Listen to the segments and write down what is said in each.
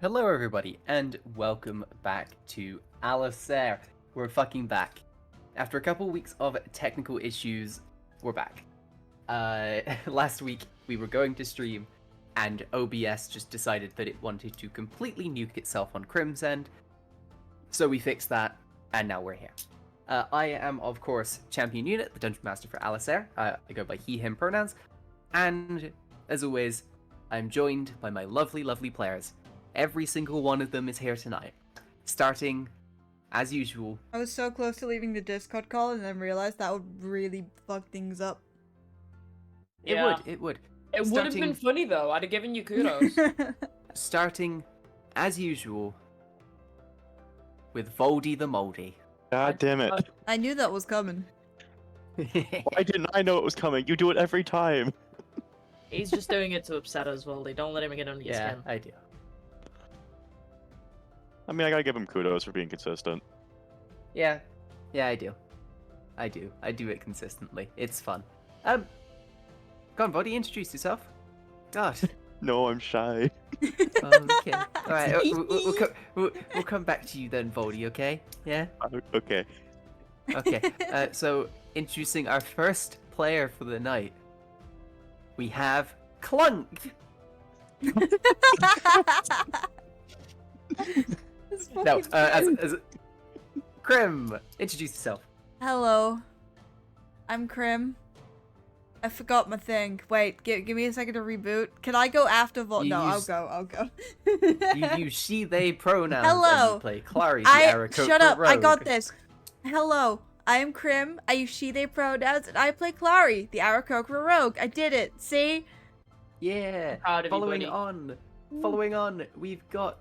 Hello everybody, and welcome back to Allysair. We're fucking back. After a couple weeks of technical issues, we're back. Last week we were going to stream, and OBS just decided that it wanted to completely nuke itself on Crim's end, so we fixed that, and now we're here. I am, of course, Champion Unit, the Dungeon Master for Allysair. I go by he, him pronouns, and as always, I'm joined by my lovely, lovely players. Every single one of them is here tonight. Starting, as usual. I was so close to leaving the Discord call and then realized that would really fuck things up. It would. It would have been funny though, I'd have given you kudos. Starting, as usual, with Voldy the Moldy. God damn it. I knew that was coming. Why didn't I know it was coming? You do it every time. He's just doing it to upset us, Voldy. Don't let him get under your Yeah, skin. I do. I mean, I gotta give him kudos for being consistent. Yeah, I do. I do it consistently. It's fun. Go on, Voldy, introduce yourself. God. No, I'm shy. Okay. Alright, we'll come back to you then, Voldy, okay? Yeah? Okay. Okay. So, introducing our first player for the night, we have Clunk! No, as Crim, introduce yourself. Hello. I'm Crim. I forgot my thing. Wait, give me a second to reboot. Can I go after Vol? No, I'll go. You use she, they pronouns. Hello. And you play Clary, the Aarakocra shut up. I got rogue. this. Hello. I am Crim. I use she, they pronouns, and I play Clary, the Aarakocra rogue. I did it. See? Yeah. Proud of Following you, buddy. Following on, we've got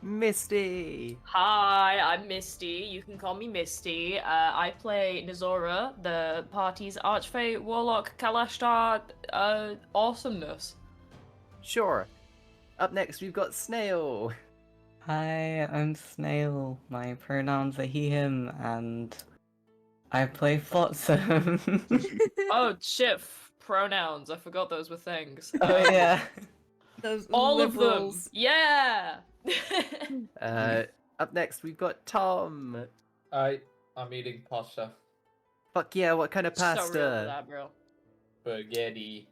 Misty. Hi, I'm Misty. You can call me Misty. I play Nizora, the party's Archfey Warlock Kalashtar awesomeness. Sure. Up next, we've got Snail. Hi, I'm Snail. My pronouns are he, him, and I play Flotsam. Oh, shit. Pronouns. I forgot those were things. Oh, yeah. Those All liberals. of them. Yeah. Up next, we've got Tom. I'm eating pasta. Fuck yeah, what kind of So real for pasta? that, bro. Spaghetti.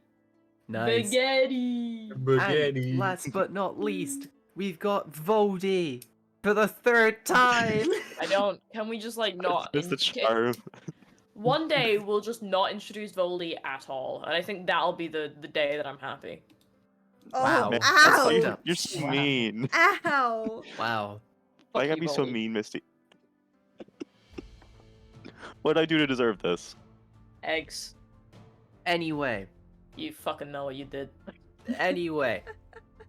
Nice. Spaghetti. And last but not least, we've got Voldy for the third time. Can we just like not? That's the charm. One day we'll just not introduce Voldy at all, and I think that'll be the day that I'm happy. Oh, Wow. Man, That's ow! fucked up. You're so mean. Ow! Wow. Why Fuck gotta you, be so Voldy. mean, Misty? What'd I do to deserve this? Eggs. Anyway, You fucking know what you did.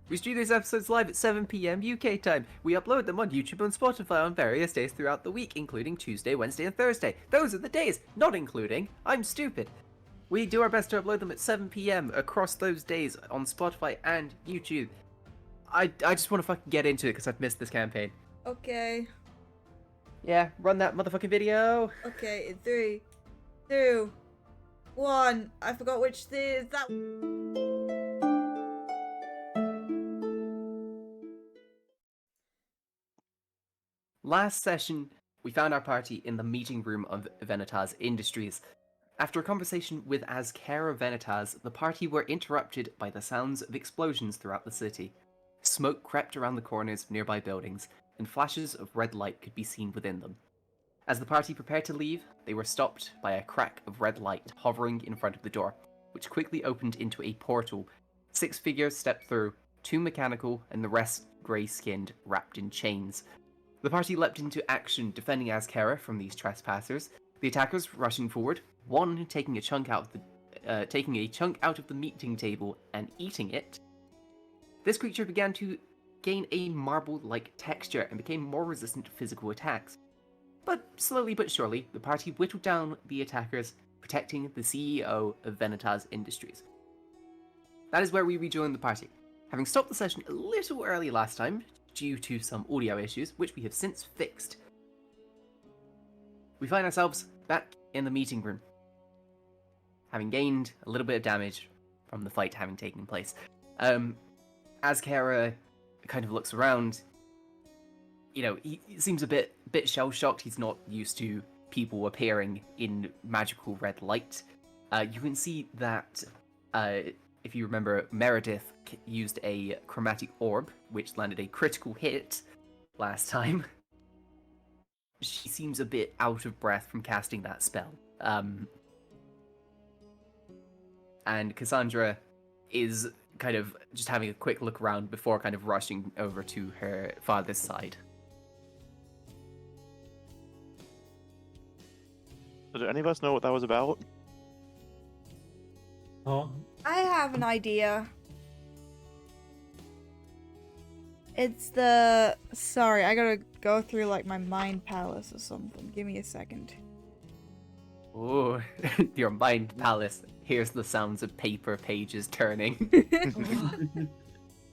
we stream these episodes live at 7 PM UK time. We upload them on YouTube and Spotify on various days throughout the week, including Tuesday, Wednesday, and Thursday. Those are the days, not including. I'm stupid. We do our best to upload them at 7 PM across those days on Spotify and YouTube. I just want to fucking get into it because I've missed this campaign. Okay. Yeah, run that motherfucking video. Okay, in 3, 2, 1. I forgot which is that. Last session, we found our party in the meeting room of Venetas Industries. After a conversation with Azkera Venetas, the party were interrupted by the sounds of explosions throughout the city. Smoke crept around the corners of nearby buildings, and flashes of red light could be seen within them. As the party prepared to leave, they were stopped by a crack of red light hovering in front of the door, which quickly opened into a portal. 6 figures stepped through, 2 mechanical, and the rest grey-skinned, wrapped in chains. The party leapt into action, defending Azkera from these trespassers. The attackers rushing forward, one taking a chunk out of the meeting table and eating it. This creature began to gain a marble-like texture and became more resistant to physical attacks. But slowly but surely, the party whittled down the attackers, protecting the CEO of Venetas Industries. That is where we rejoined the party, having stopped the session a little early last time due to some audio issues, which we have since fixed. We find ourselves back in the meeting room, having gained a little bit of damage from the fight having taken place. Azkera kind of looks around. You know, he seems a bit shell-shocked. He's not used to people appearing in magical red light. You can see that, if you remember, Meredith used a chromatic orb, which landed a critical hit last time. She seems a bit out of breath from casting that spell. And Cassandra is kind of just having a quick look around before kind of rushing over to her father's side. So did any of us know what that was about? Huh? I have an idea. It's the... Sorry, I gotta go through, like, my mind palace or something. Give me a second. Oh, your mind palace. Here's the sounds of paper pages turning.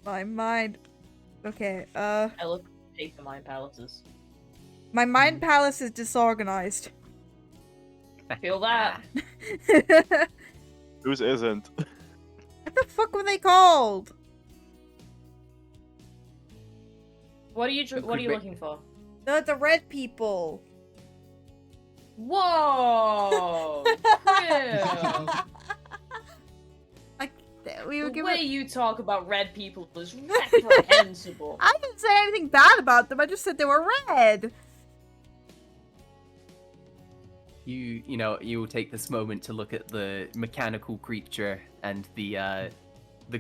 My mind... Okay, I look paper mind palaces. my mind palace is disorganized. Feel that. What Whose isn't? the fuck were they called? What are you looking for? The red people. Whoa! Real. We were The given... way you talk about red people is reprehensible. I didn't say anything bad about them. I just said they were red. You know, you will take this moment to look at the mechanical creature and the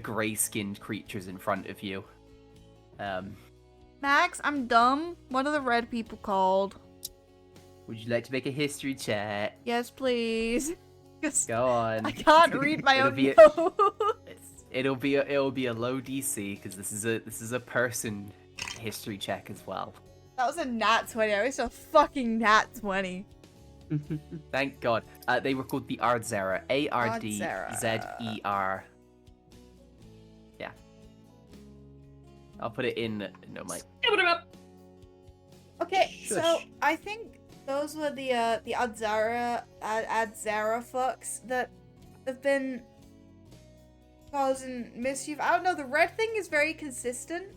grey-skinned creatures in front of you. Max, I'm dumb. What are the red people called? Would you like to make a history check? Yes, please. 'Cause Go on. I can't read my It'll own be notes. It'll be a low DC because this is a person history check as well. That was a nat 20. I was a fucking nat 20. Thank God. They were called the Azkera. Ardzer. Yeah. I'll put it in. No, my. Okay, so Shush. I think those were the Azkera fucks that have been causing mischief. I don't know. The red thing is very consistent.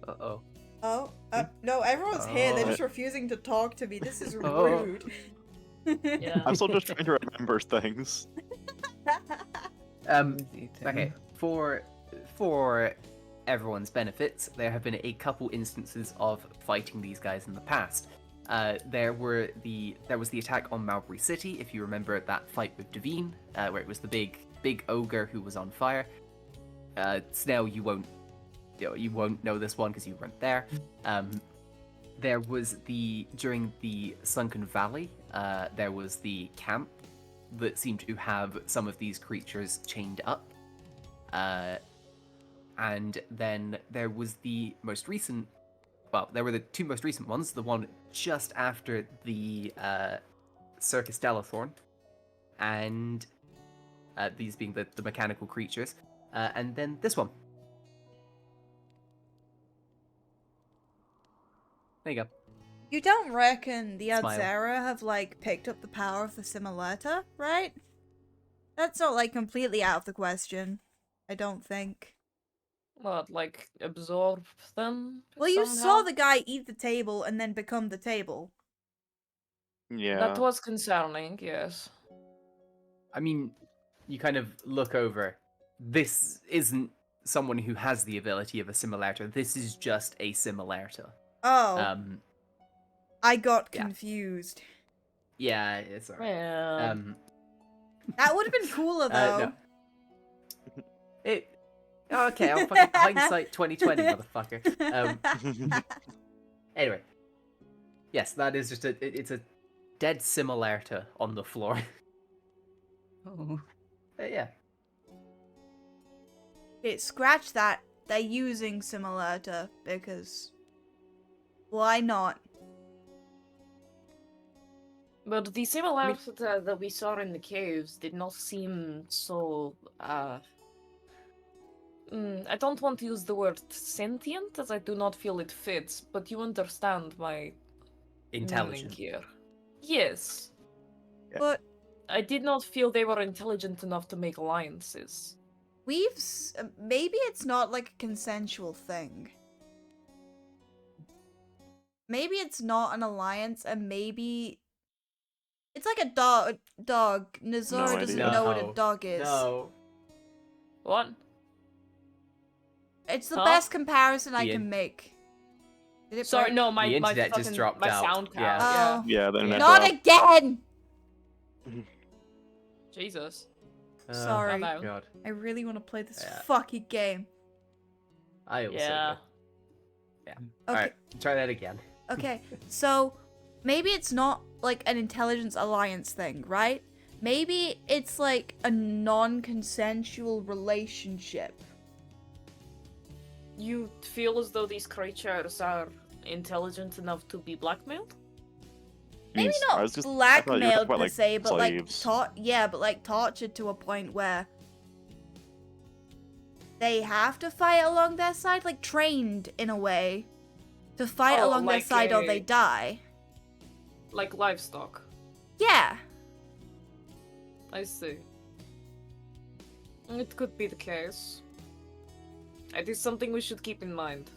Uh-oh. Oh, no, everyone's here. They're Oh. just refusing to talk to me. This is Oh. rude. Yeah. I'm still just trying to remember things. Okay. For everyone's benefits, there have been a couple instances of fighting these guys in the past. There was the attack on Malbury City, if you remember that fight with Devine, where it was the big ogre who was on fire. Snail, you won't know this one because you weren't there. There was during the Sunken Valley, there was the camp that seemed to have some of these creatures chained up. And then there was the most recent, well, there were the two most recent ones, the one just after the Circus Delathorn, and these being the mechanical creatures, and then this one. There you go. You don't reckon the Smile. Azkera have, like, picked up the power of the Simulata, right? That's not, like, completely out of the question. I don't think. What, like, absorb them? Well, you somehow? saw the guy eat the table and then become the table. Yeah. That was concerning, yes. I mean, you kind of look over. This isn't someone who has the ability of a Simulator. This is just a Simulator. Oh, I got yeah. confused. Yeah, it's alright. Well, That would have been cooler, though. No. Okay, I'll fucking hindsight 2020, motherfucker. Anyway, yes, that is just it's a dead Simulator on the floor. Oh. Yeah. Okay, scratch that. They're using Simulata because why not? but the similarities that we saw in the caves did not seem so, I don't want to use the word sentient, as I do not feel it fits, but you understand my meaning Intelligent. here. Yes. Yeah. But I did not feel they were intelligent enough to make alliances. Maybe it's not like a consensual thing. Maybe it's not an alliance, and maybe it's like a dog. Nazora doesn't idea. know what a dog is. No. What? It's the Huh? best comparison I The can make. Did it Sorry, break? no, my The my internet just fucking dropped my out. sound card. Yeah. Oh. Yeah, the internet Not dropped. again! Jesus. Sorry. Hello. God. I really want to play this Yeah. fucking game. I also Yeah. do. Okay. Alright, try that again. Okay, so maybe it's not like an intelligence alliance thing, right? Maybe it's like a non-consensual relationship. You feel as though these creatures are intelligent enough to be blackmailed? Maybe I not was just- I thought you were talking blackmailed about, per like, se, but like slaves. but like tortured to a point where they have to fight along their side, like trained in a way to fight Oh, along their like side or they die. Like livestock. Yeah. I see. It could be the case. It is something we should keep in mind.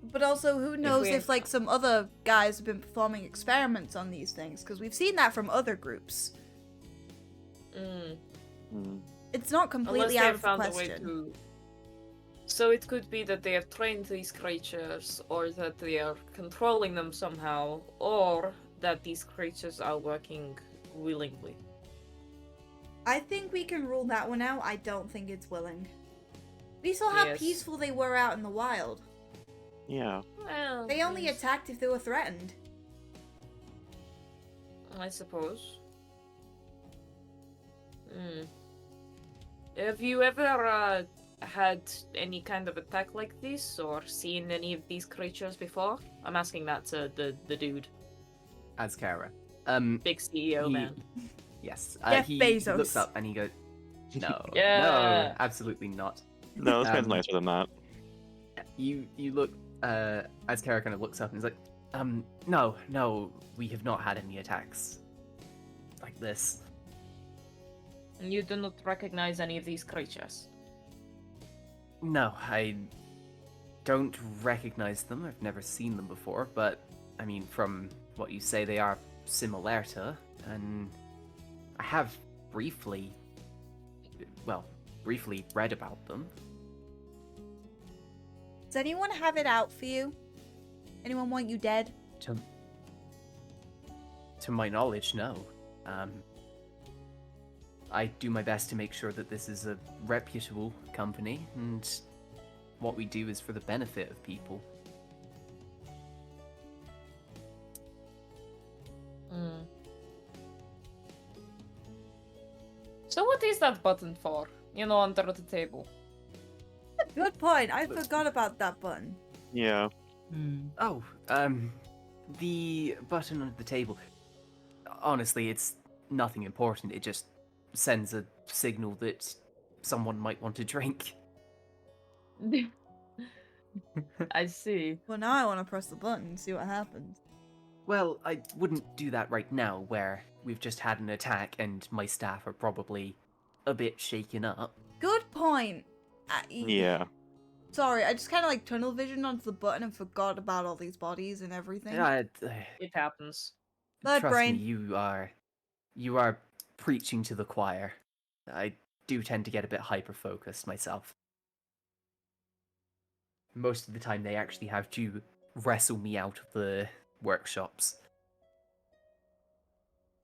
But also, who knows we- if like some other guys have been performing experiments on these things, because we've seen that from other groups. Mm. It's not Unless completely they out have of the found a way question. to. So it could be that they have trained these creatures, or that they are controlling them somehow, or that these creatures are working willingly. I think we can rule that one out. I don't think it's willing. We saw how Yes. peaceful they were out in the wild. Yeah. Well, They only yes, attacked if they were threatened. I suppose. Hmm. Have you ever had any kind of attack like this, or seen any of these creatures before? I'm asking that to the dude, Azkera. big CEO He- man. Yes. Jeff he Bezos. looks up and he goes, no. Yeah. No, absolutely not. No, this man's Um, nicer than that. You look, Azkera kind of looks up and is like, no, we have not had any attacks like this. And you do not recognize any of these creatures. No, I don't recognize them. I've never seen them before, but I mean, from what you say, they are similar to, and I have briefly read about them. Does anyone have it out for you? Anyone want you dead? To my knowledge, no. I do my best to make sure that this is a reputable company, and what we do is for the benefit of people. Hmm. So what is that button for? You know, under the table. Good point. I forgot about that button. Yeah. Oh, the button on the table. Honestly, it's nothing important. It just sends a signal that someone might want to drink. I see. Well, now I want to press the button and see what happens. Well, I wouldn't do that right now, where we've just had an attack and my staff are probably a bit shaken up. Good point. Yeah. Sorry, I just kind of like tunnel visioned onto the button and forgot about all these bodies and everything. It happens. Bird Trust brain. me, you are preaching to the choir. I do tend to get a bit hyper-focused myself. Most of the time, they actually have to wrestle me out of the workshops.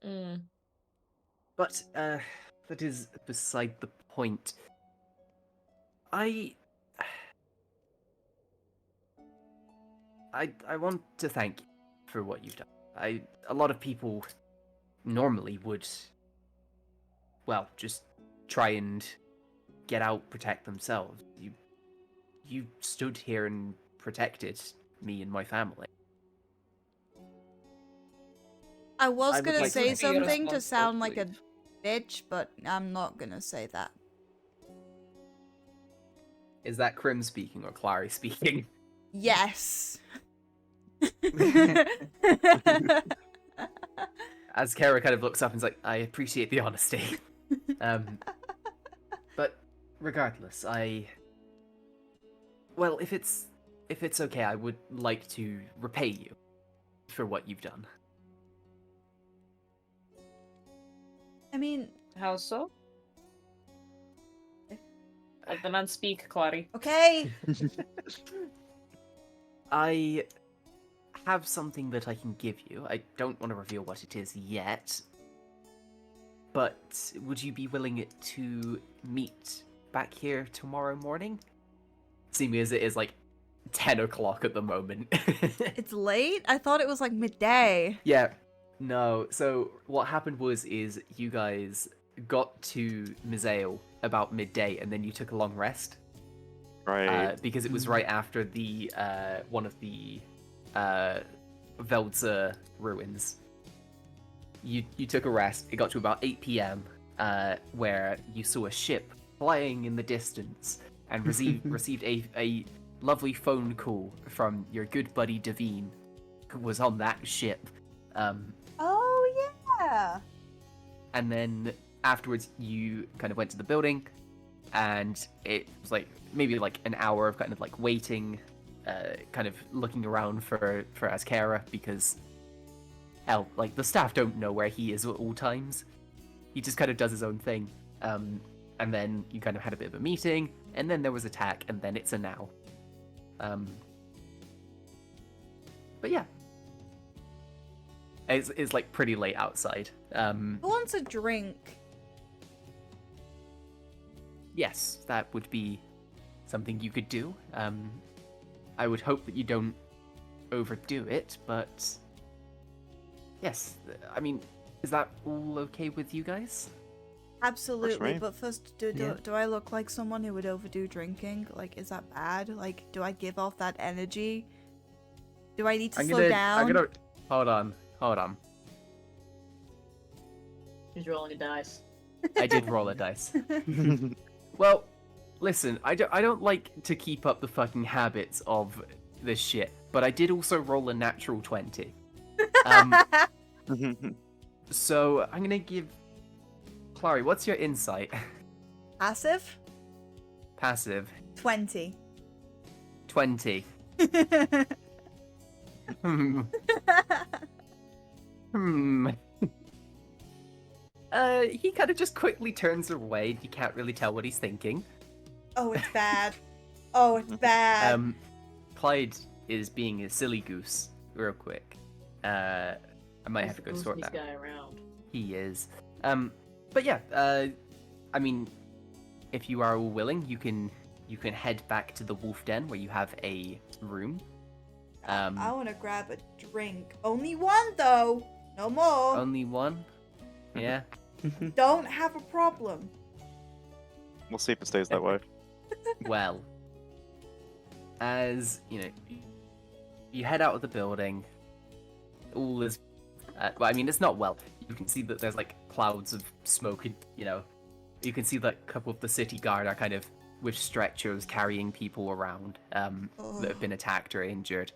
Mm. But, that is beside the point. I want to thank you for what you've done. A lot of people normally would, well, just try and get out, protect themselves. You stood here and protected me and my family. I was I would gonna like to say thank you. something to sound like a Responsible, bitch, but I'm not gonna say that. Is that Krim speaking or Clary speaking? Yes. Azkera kind of looks up and is like, I appreciate the honesty. But regardless, well, if it's okay, I would like to repay you for what you've done. I mean, How so? Let the man speak, Clary. okay. I have something that I can give you. I don't want to reveal what it is yet. But would you be willing to meet back here tomorrow morning? Seeming as it is like 10 o'clock at the moment. It's late? I thought it was like midday. Yeah. No. So what happened was you guys got to Mizael about midday and then you took a long rest. Right. Because it was right after the one of the Veldza ruins. You took a rest. It got to about 8 p.m. Where you saw a ship flying in the distance and received a lovely phone call from your good buddy Devine, who was on that ship. Oh, yeah. And then afterwards, you kind of went to the building, and it was like maybe like an hour of kind of like waiting, kind of looking around for Azkera because, hell, like the staff don't know where he is at all times. He just kind of does his own thing. And then you kind of had a bit of a meeting, and then there was attack, and then it's a now. But yeah. It's like pretty late outside. Who wants a drink? Yes, that would be something you could do. I would hope that you don't overdo it, but yes, I mean, is that all okay with you guys? Absolutely, me. but first, Yeah. do I look like someone who would overdo drinking? Like, is that bad? Like, do I give off that energy? Do I need to slow down? Hold on. He's rolling a dice. I did roll a dice. Well, listen, I don't like to keep up the fucking habits of this shit, but I did also roll a natural 20. So I'm gonna give Clary, what's your insight? Passive? Passive. 20. 20. Hmm. He kind of just quickly turns away. You can't really tell what he's thinking. Oh, it's bad. Oh, it's bad. Clyde is being a silly goose, real quick. I might have to go sort that. Guy around. He is. But yeah, I mean, if you are all willing, you can head back to the wolf den where you have a room. I want to grab a drink. Only one, though. No more. Only one? Yeah. Don't have a problem. We'll see if it stays that way. Well, as you know, you head out of the building. All is, well, I mean, it's not well. You can see that there's like clouds of smoke, and you can see that a couple of the city guard are kind of with stretchers carrying people around that have been attacked or injured.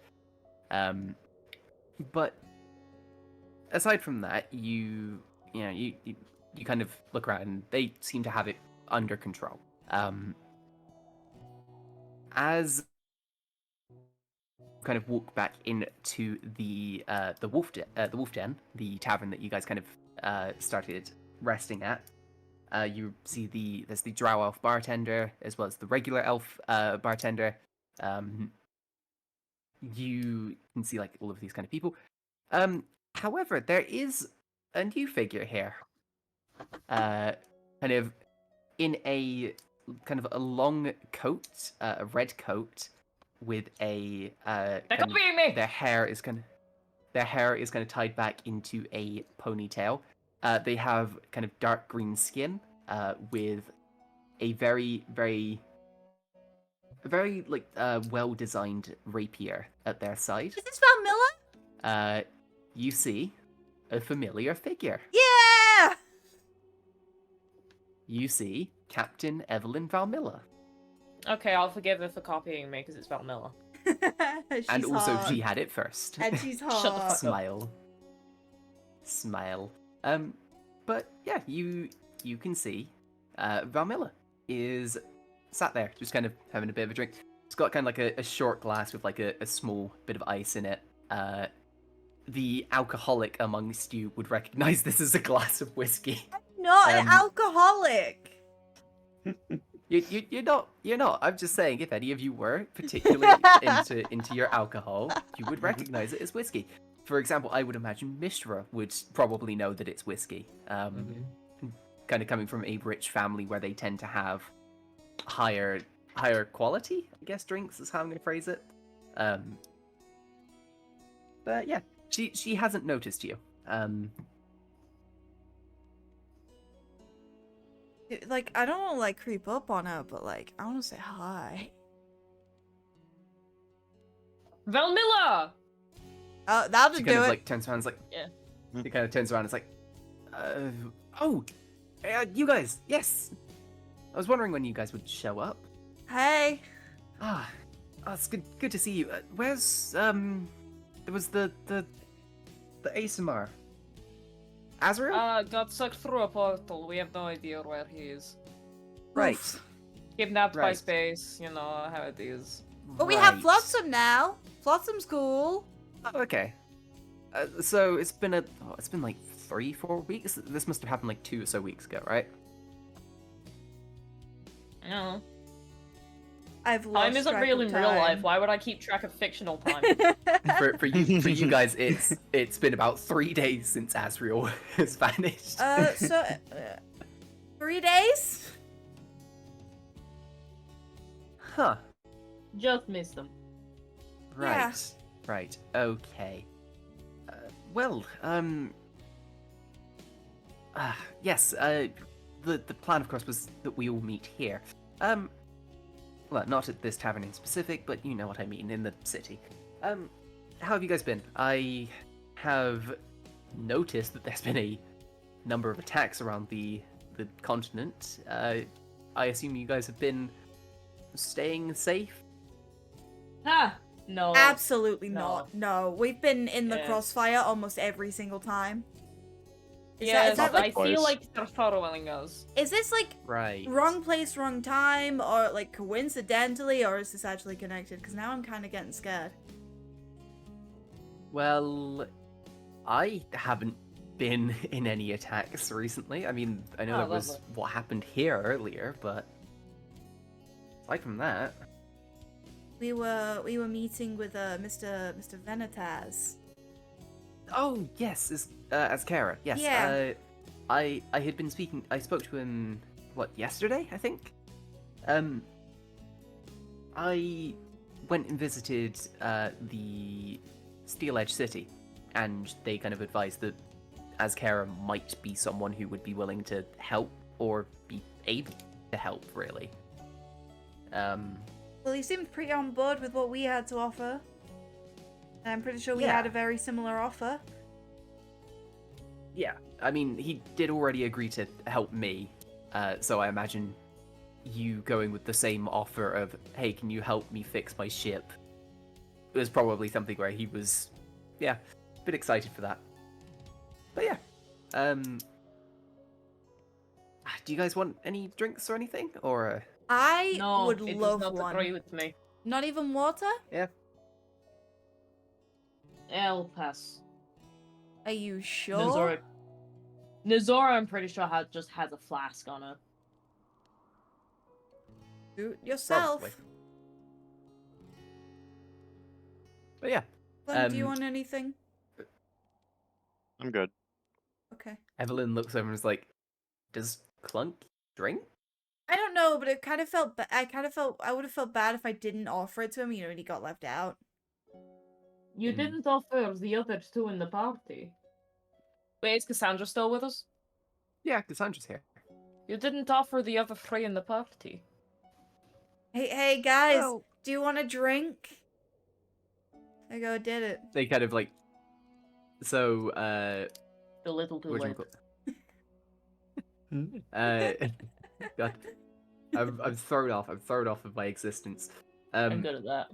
But aside from that, you kind of look around and they seem to have it under control. As kind of walk back into the wolf den, the tavern that you guys kind of started resting at. You see there's the drow elf bartender as well as the regular elf bartender. You can see like all of these kind of people. However, there is a new figure here. Kind of in a kind of a long coat, a red coat with a They're copying me! their hair is kind of tied back into a ponytail. They have kind of dark green skin with a very like well designed rapier at their side. Is this Valmilla? You see a familiar figure. Yeah! You see Captain Evelyn Valmilla. Okay, I'll forgive her for copying me because it's Valmilla. And also hot. she had it first. And she's Shut the hot. fuck Smile. But yeah, you can see Valmilla is sat there, just kind of having a bit of a drink. It's got kind of like a short glass with like a small bit of ice in it. The alcoholic amongst you would recognize this as a glass of whiskey. Not an Um, alcoholic. You're not. I'm just saying, if any of you were particularly into your alcohol, you would recognize it as whiskey. For example, I would imagine Mishra would probably know that it's whiskey. Kind of coming from a rich family where they tend to have higher quality, I guess, drinks is how I'm going to phrase it. But yeah, she hasn't noticed you. Like, I don't want to, like, creep up on her, but, like, I want to say hi. Valmilla! Oh, that'll She do kind of it. like turns around, and is like, Yeah. She kind of turns around, and is like, you guys, yes. I was wondering when you guys would show up. Hey. It's good to see you. Where's there was the ASMR. Azrael? Got sucked through a portal. We have no idea where he is. Right. Kidnapped by Right. space, you know how it is. But we have Right. Flotsam now. Flotsum's cool. Oh, okay. So it's been like 3-4 weeks. This must have happened like 2 or so weeks ago, right? No. I've lost Time isn't track real of in real life. time. Why would I keep track of fictional time? For you guys, it's been about 3 days since Azrael has vanished. 3 days? Huh. Just missed them. Right. Yeah. Right. Okay. Well, yes. The plan, of course, was that we all meet here. Well, not at this tavern in specific, but you know what I mean, in the city. How have you guys been? I have noticed that there's been a number of attacks around the continent. I assume you guys have been staying safe? Ha! No. Absolutely no. not. No, we've been in the Yeah. crossfire almost every single time. Yes, is that like, I feel like they're following us. is this like Right. wrong place, wrong time, or like coincidentally, or is this actually connected? Because now I'm kind of getting scared. Well, I haven't been in any attacks recently. I mean, I know Oh, that was lovely. what happened here earlier, but aside from that, We were meeting with Mr. Venetas. oh yes, Azkera. Yes. Yeah. I had been speaking. I spoke to him yesterday, I think. I went and visited the Steel Edge City, and they kind of advised that Azkera might be someone who would be willing to help or be able to help, really. Well, he seemed pretty on board with what we had to offer. And I'm pretty sure we Yeah. had a very similar offer. Yeah, I mean, he did already agree to help me, so I imagine you going with the same offer of, hey, can you help me fix my ship? It was probably something where he was, a bit excited for that. But yeah, do you guys want any drinks or anything? Or, I No, would it love does not one. agree with me. Not even water? I'll pass. Are you sure? Nizora, I'm pretty sure just has a flask on her. Do it yourself. Probably. But yeah, Glenn, do you Um, want anything? I'm good. Okay. Evelyn looks over and is like, does Clunk drink? I don't know, but it kind of felt. I would have felt bad if I didn't offer it to him. You know, and he got left out. You Mhm. didn't offer the other two in the party. Wait, is Cassandra still with us? Yeah, Cassandra's here. You didn't offer the other three in the party. Hey guys, Well- do you want a drink? There you go, did it. They kind of like, so, A little too late. God, I'm thrown off. I'm thrown off of my existence. I'm good at that.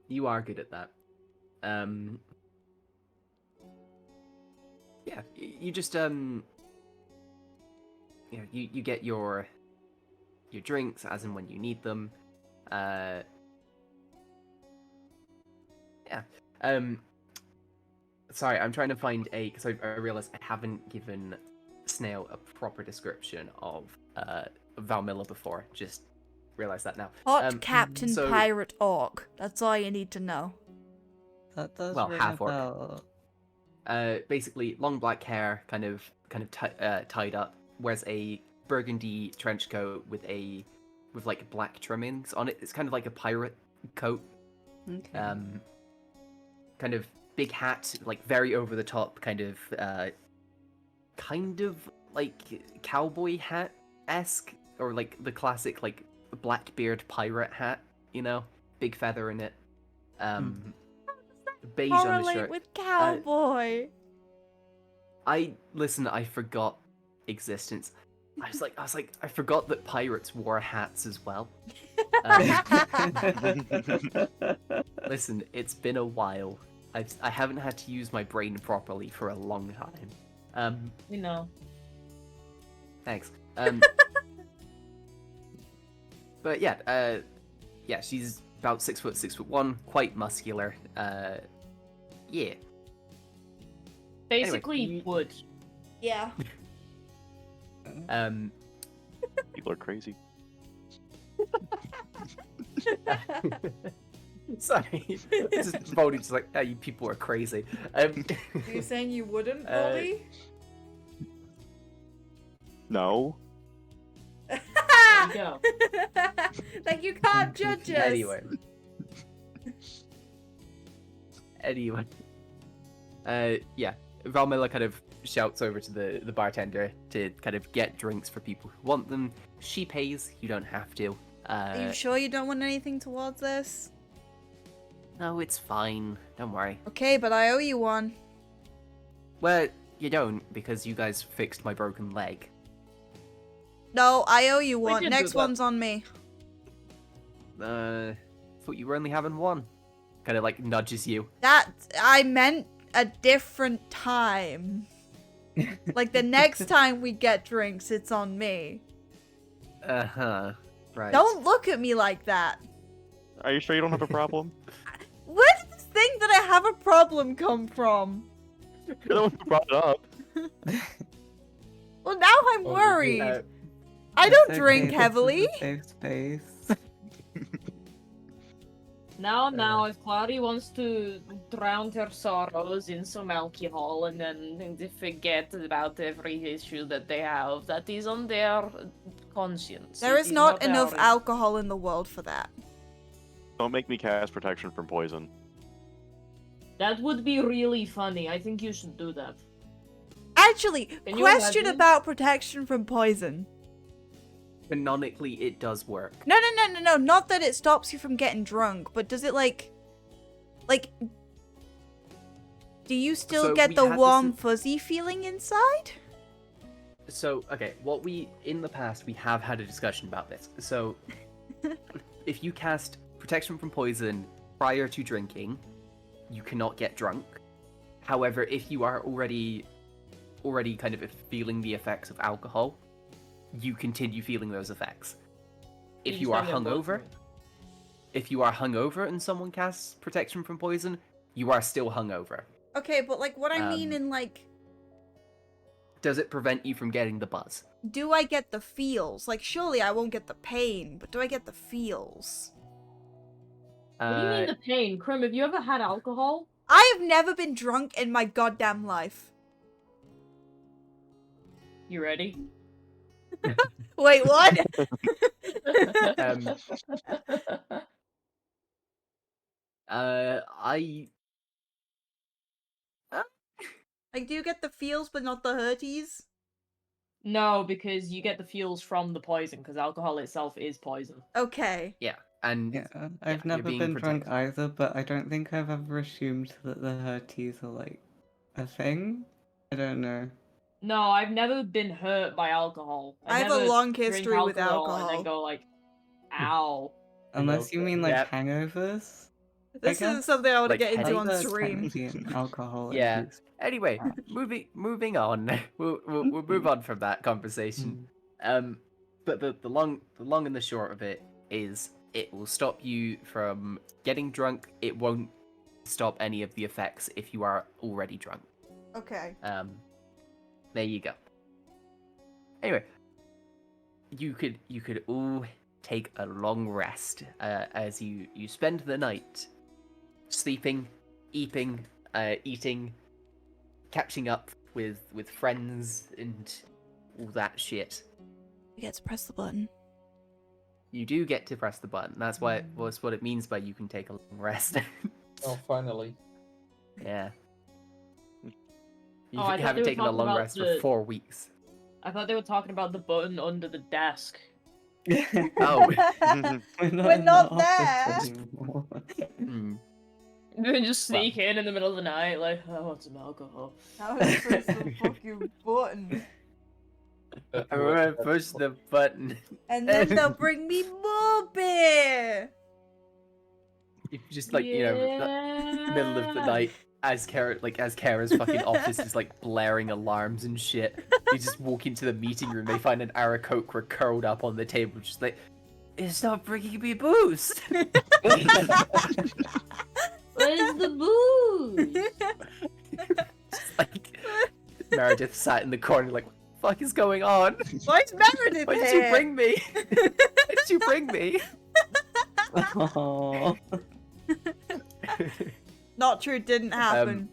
You are good at that. Yeah, you just you get your drinks as and when you need them. Yeah. Sorry, I'm trying to find because I realized I haven't given Snail a proper description of Valmilla before. Just realized that now. Hot Captain so- Pirate Orc. That's all you need to know. That does Well, ring half a orc. bell. Basically long black hair, kind of tied up. Wears a burgundy trench coat with like black trimmings on it. It's kind of like a pirate coat. Okay. Kind of big hat, like very over the top, kind of like cowboy hat esque, or like the classic like Blackbeard pirate hat. You know, big feather in it. Beige Correlate undershirt. with cowboy. I forgot existence. I was like, I forgot that pirates wore hats as well. Listen, it's been a while. I haven't had to use my brain properly for a long time. You know. Thanks. But yeah, she's about 6'1", quite muscular. Yeah. Basically, you- wood. Yeah. People are crazy. Sorry, just voted just like, oh, you people are crazy. Are you saying you wouldn't, Ollie? No. There you go. Like you can't judge us. Anyway. Yeah. Valmilla kind of shouts over to the bartender to kind of get drinks for people who want them. She pays, you don't have to. Are you sure you don't want anything towards this? No, it's fine. Don't worry. Okay, but I owe you one. Well, you don't, because you guys fixed my broken leg. No, I owe you We one. can do Next that. one's on me. Thought you were only having one. Kind of like nudges you. That I meant a different time. Like the next time we get drinks, it's on me. Uh-huh. Right. Don't look at me like that. Are you sure you don't have a problem? Where did this thing that I have a problem come from? You're the one who brought it up. Well, now I'm Oh, worried. Uh, I don't It's drink okay, heavily. This is a safe space. Now, if Clary wants to drown her sorrows in some alcohol and then forget about every issue that they have, that is on their conscience. There It is not enough ours. alcohol in the world for that. Don't make me cast protection from poison. That would be really funny. I think you should do that. Actually, Can you question imagine? about protection from poison. Canonically, it does work. No. Not that it stops you from getting drunk, but does it like, do you still So get we the had this warm, in- fuzzy feeling inside? So, okay, in the past, we have had a discussion about this. So, if you cast protection from poison prior to drinking, you cannot get drunk. However, if you are already kind of feeling the effects of alcohol, you continue feeling those effects. If you are hungover, and someone casts protection from poison, you are still hungover. Okay, but like what I mean Um, in like, Does it prevent you from getting the buzz? do I get the feels? Like surely I won't get the pain, but do I get the feels? What do you mean the pain? Krim, have you ever had alcohol? I have never been drunk in my goddamn life. You ready? Wait, what? Um, I Like, do you get the feels but not the hurties? No, because you get the feels from the poison, because alcohol itself is poison. Okay. and Yeah, you're I've never being been drunk protected. either, but I don't think I've ever assumed that the hurties are like a thing. I don't know. No, I've never been hurt by alcohol. I have a never long drink history with And alcohol. then go like, ow. Unless you mean like yeah. hangovers. This guess, isn't something I want to like, get into on That's stream. technically an alcohol Yeah. induced Anyway, crash. moving on. We'll move on from that conversation. But the long and the short of it is it will stop you from getting drunk. It won't stop any of the effects if you are already drunk. Okay. There you go. Anyway, you could all take a long rest as you spend the night sleeping, eating, catching up with friends and all that shit. We get to press the button. You do get to press the button. That's what it means by you can take a long rest. Oh, finally. Yeah. You Oh, I thought they haven't were taken a talking long about rest for the- 4 weeks. I thought they were talking about the button under the desk. Oh. We're not, We're in not the there. office anymore. Hmm. You can just sneak in the middle of the night, like, I want some alcohol. How do I press the fucking button? I remember to push the button. And then they'll bring me more beer. You just like, you know, the middle of the night, Azkera's fucking office is like blaring alarms and shit. You just walk into the meeting room, they find an Aarakocra curled up on the table, just like, it's not bringing me booze. Where's the booze? Just like Meredith sat in the corner, like, what the fuck is going on? Why is Meredith Why did here? you bring me? Why did you bring me? Oh. Not true, didn't happen.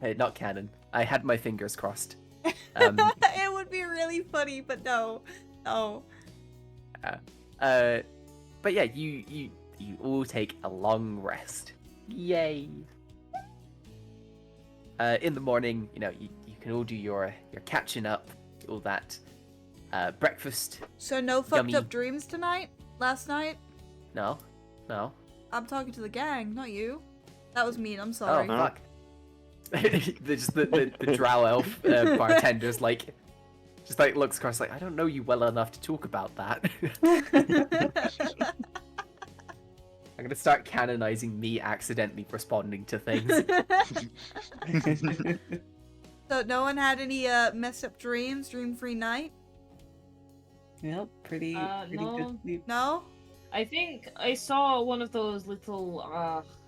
Hey, not canon. I had my fingers crossed. It would be really funny, but no. No. But yeah, you all take a long rest. Yay! In the morning, you know, you can all do your catching up, all that. Breakfast. So no fucked Yummy. up dreams tonight? Last night? No. I'm talking to the gang, not you. That was mean, I'm sorry. Oh fuck. the drow elf bartender's like, just like looks across like, I don't know you well enough to talk about that. I'm gonna start canonizing me accidentally responding to things. So no one had any messed up dreams, dream-free night? Yep, pretty good no. sleep. No? I think I saw one of those little,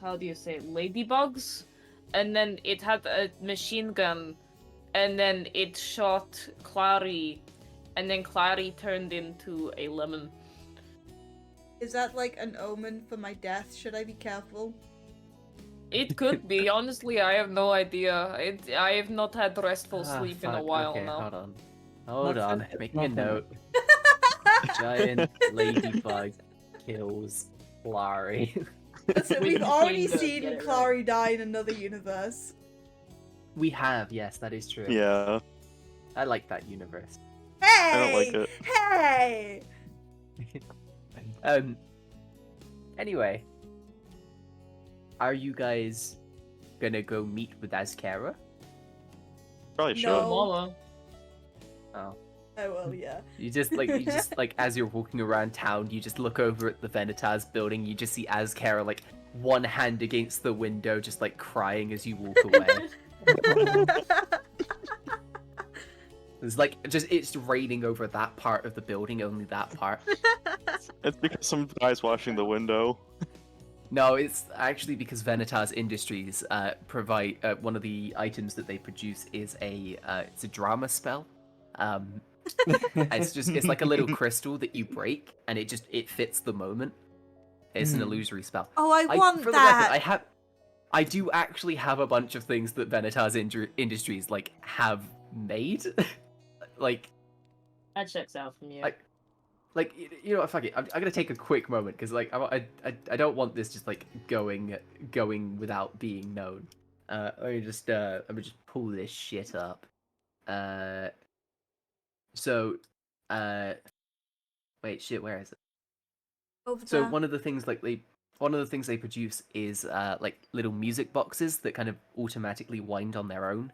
how do you say, ladybugs? And then it had a machine gun, and then it shot Clary, and then Clary turned into a lemon. Is that like an omen for my death? Should I be careful? It could be. Honestly, I have no idea. I have not had restful sleep in a Fuck, while okay, now. Hold on. Nothing- Making a nothing. note. Giant ladybug kills Clary. Listen, With we've the already finger, seen get it Clary die in another universe. We have, yes, that is true. Yeah, I like that universe. Hey! I don't like it. Hey! Anyway, are you guys gonna go meet with Azkera? probably should. No. Mama. Oh. Oh well, yeah. You just like as you're walking around town, you just look over at the Venetas building, you just see Azkera like one hand against the window, just like crying as you walk away. It's like it's raining over that part of the building, only that part. It's because some guy's washing the window. No, it's actually because Venetas Industries provide one of the items that they produce is it's a drama spell. It's like a little crystal that you break and it fits the moment. It's an illusory spell. Oh, I want for that! the record, I do actually have a bunch of things that Venetas Industries like have made. Like That checks out from you. like you know what, fuck it, I'm gonna take a quick moment because like I don't want this just like going without being known. Let me just pull this shit up. So wait, shit, where is it? Over So there. one of the things they produce is like little music boxes that kind of automatically wind on their own.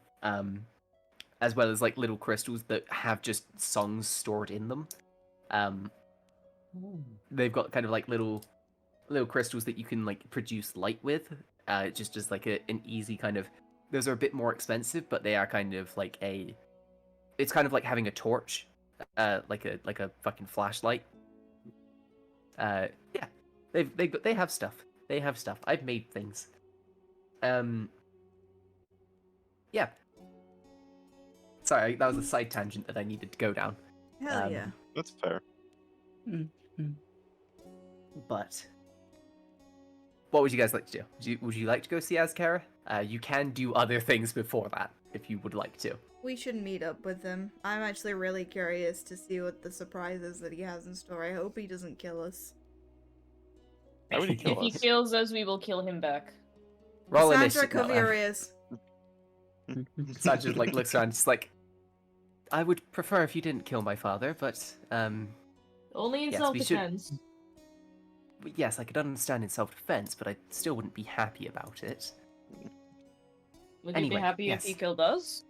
As well as like little crystals that have just songs stored in them. They've got kind of like little little crystals that you can like produce light with. Just as like an easy kind of. Those are a bit more expensive, but they are kind of like a. It's kind of like having a torch, like a fucking flashlight. Yeah, they have stuff. They have stuff. I've made things. Yeah. Sorry, that was a side tangent that I needed to go down. Hell yeah. That's fair. But what would you guys like to do? Would you like to go see Azkera? You can do other things before that if you would like to. We should meet up with him. I'm actually really curious to see what the surprise is that he has in store. I hope he doesn't kill us. Why would he kill If he us? kills us, we will kill him back. Roll Sandra initiative. No, Coverius. Sandra like looks around, just like, I would prefer if you didn't kill my father, but Only in Yes, we should- self-defense. yes, I could understand in self-defense, but I still wouldn't be happy about it. Would you Anyway, be happy yes. if he killed us?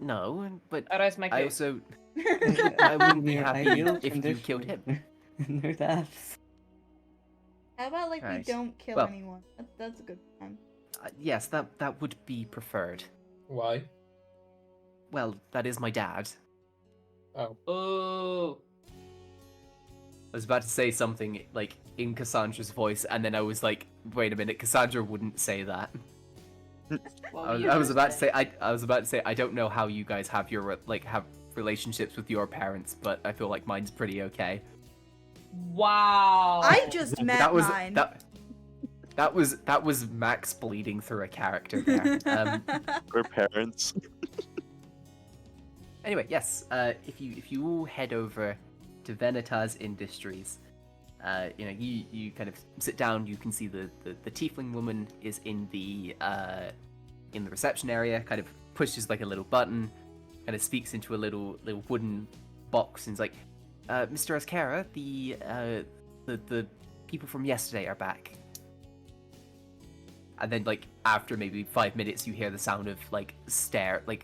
No, but I rest my I case. also I wouldn't be Your happy ideal if you killed him. condition. No deaths. How about like we Right. don't kill Well- anyone? That's a good plan. Yes, that would be preferred. Why? Well, that is my dad. Oh. Oh. I was about to say something like in Cassandra's voice, and then I was like, "Wait a minute, Cassandra wouldn't say that." I was about to say I was about to say I don't know how you guys have your have relationships with your parents, but I feel like mine's pretty okay. Wow. I just met That was mine. that was Max bleeding through a character there. We're parents. Anyway, yes. If you all head over to Venetas Industries, you kind of sit down. You can see the tiefling woman is in the reception area. Kind of pushes like a little button, kind of speaks into a little wooden box, and is like, "Mr. Azkera, the people from yesterday are back." And then, like, after maybe 5 minutes, you hear the sound of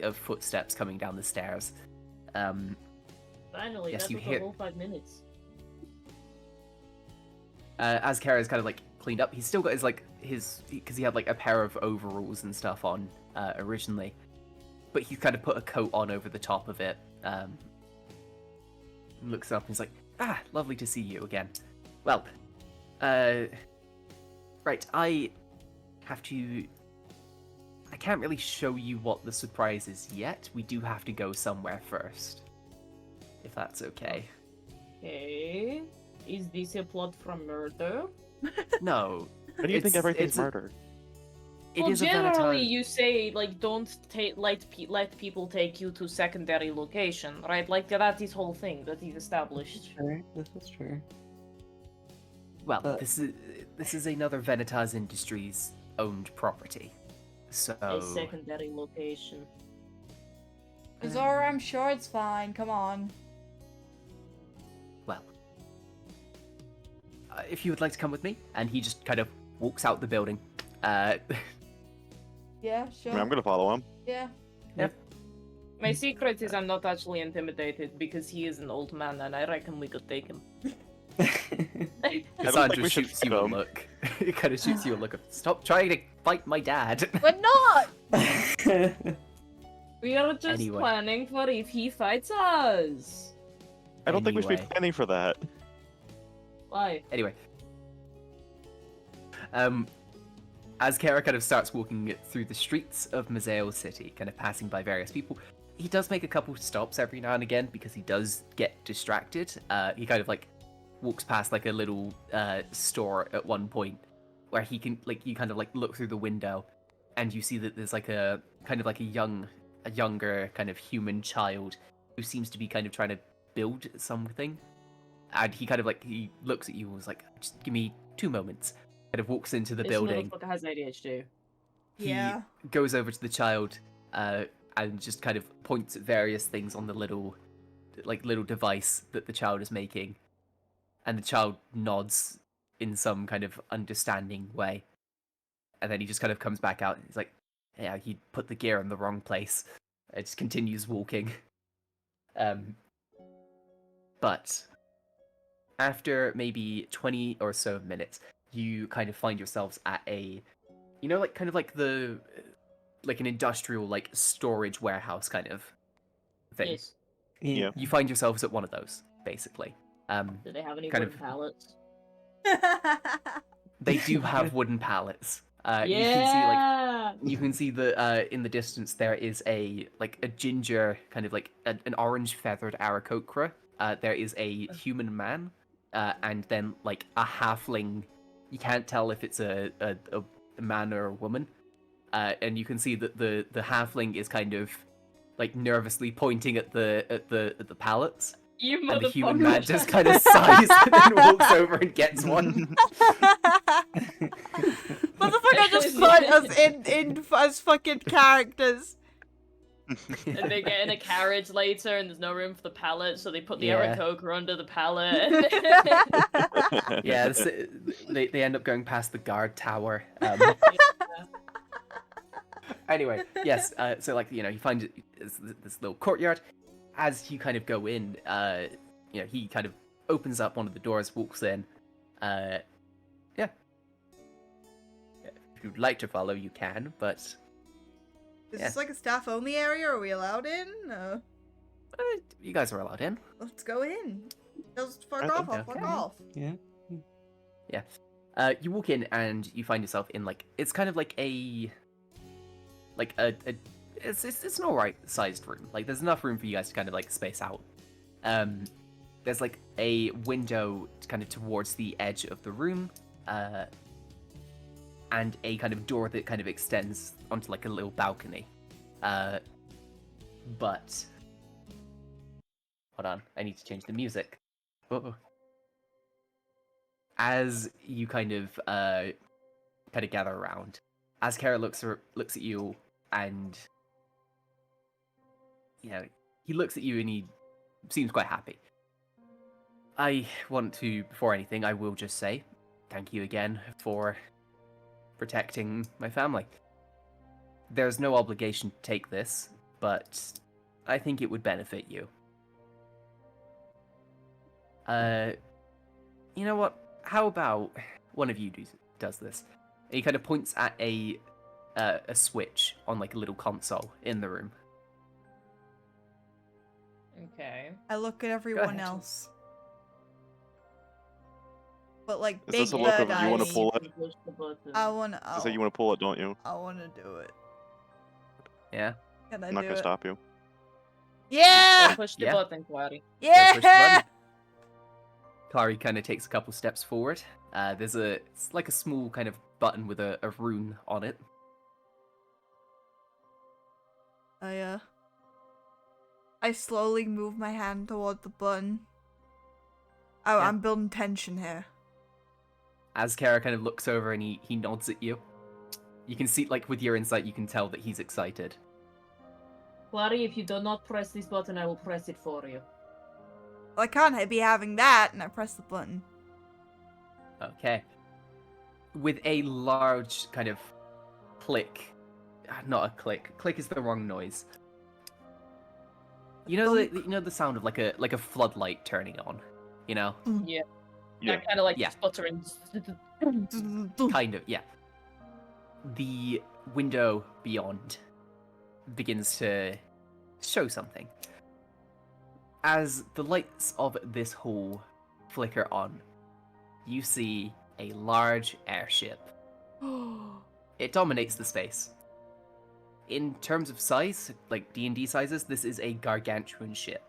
of footsteps coming down the stairs. Finally, yes, that you was hear- a whole 5 minutes. Azkera is kind of like cleaned up. He's still got because he had like a pair of overalls and stuff on originally, but he's kind of put a coat on over the top of it. Looks up and he's like, "Ah, lovely to see you again. Well, right, I can't really show you what the surprise is yet. We do have to go somewhere first, if that's okay." Okay. Is this a plot from murder? No. Why do you think everything's it's a- murder? It well, is a generally, Venetas- you say like don't let people take you to secondary location, right? Like that is whole thing that is established. True. This is true. Well, But- this is another Venetas Industries owned property. So A secondary location. Zora, I'm sure it's fine. Come on. well, if you would like to come with me, and he just kind of walks out the building. Yeah, I sure. mean, I'm gonna follow him. Yeah. My secret is I'm not actually intimidated because he is an old man and I reckon we could take him. Cassandra we should shoots you fight a him. look. It kind of shoots you a look of, "Stop trying to fight my dad." We're not! We are just Anyway. planning for if he fights us. I don't think we should be Anyway. planning for that. Why? Anyway, Azkera kind of starts walking through the streets of Mazael City, kind of passing by various people. He does make a couple stops every now and again because he does get distracted. He kind of like walks past like a little store at one point where he can you kind of like look through the window and you see that there's like a kind of like a younger kind of human child who seems to be kind of trying to build something. And he kind of he looks at you and was like, "Just give me 2 moments." Kind of walks into the This building. motherfucker has ADHD. He Yeah. goes over to the child and just kind of points at various things on the little device that the child is making. And the child nods in some kind of understanding way. And then he just kind of comes back out and he's like, "Yeah, he put the gear in the wrong place." It just continues walking. But After maybe 20 or so minutes, you kind of find yourselves at a, like kind of like like an industrial like storage warehouse kind of thing. Yes. Yeah. You find yourselves at one of those, basically. Do they have any Kind wooden of- pallets? They do have wooden pallets. You can see the in the distance there is a ginger kind of like an orange feathered Aarakocra. There is a human man, and then like a halfling. You can't tell if it's a man or a woman. And you can see that the halfling is kind of like nervously pointing at the pallets. You And the human man motherfucker. just kind of sighs and then walks over and gets one. Motherfucker just put us in as fucking characters. And they get in a carriage later, and there's no room for the pallet, so they put the Yeah. Aarakocra under the pallet. Yeah, they end up going past the guard tower. Anyway, yes. So you find this little courtyard. As you kind of go in, he kind of opens up one of the doors, walks in. Yeah. If you'd like to follow, you can, but Is Yeah. this like a staff only area? Are we allowed in? you guys are allowed in. Let's go in. Just fuck Okay. off. I'll fuck Okay. off. Yeah. You walk in and you find yourself in it's kind of like a it's an alright sized room. Like there's enough room for you guys to kind of like space out. There's like a window kind of towards the edge of the room, and a kind of door that kind of extends onto like a little balcony. But hold on, I need to change the music. Uh-oh. As you kind of gather around, Azkera looks at you, and he looks at you and he seems quite happy. I want to, before anything, I will just say thank you again for protecting my family. There's no obligation to take this, but I think it would benefit you. You know what? How about one of you does this? And he kind of points at a switch on like a little console in the room. Okay. I look at everyone ahead. else. But like Is big this a look of bird you wanna eyes. pull it? Push the button. I wanna. Just say you want to pull it, don't you? I wanna do it. Yeah. Can I I'm not do gonna it? stop you. Yeah. Push the Yeah. button, Clary. Go push the Yeah. button. Clary kind of takes a couple steps forward. It's like a small kind of button with a rune on it. I slowly move my hand toward the button. Oh, Yeah. I'm building tension here. Azkera kind of looks over and he nods at you. You can see, like, with your insight, you can tell that he's excited. Clary, if you do not press this button, I will press it for you. Well, I can't be having that, and I press the button. Okay. With a large kind of click. Not a click. Click is the wrong noise. You know the sound of like a floodlight turning on, you know? Yeah. Yeah. Kind of like Yeah. sputtering. Kind of, yeah. The window beyond begins to show something. As the lights of this hall flicker on, you see a large airship. It dominates the space. In terms of size, like D&D sizes, this is a gargantuan ship.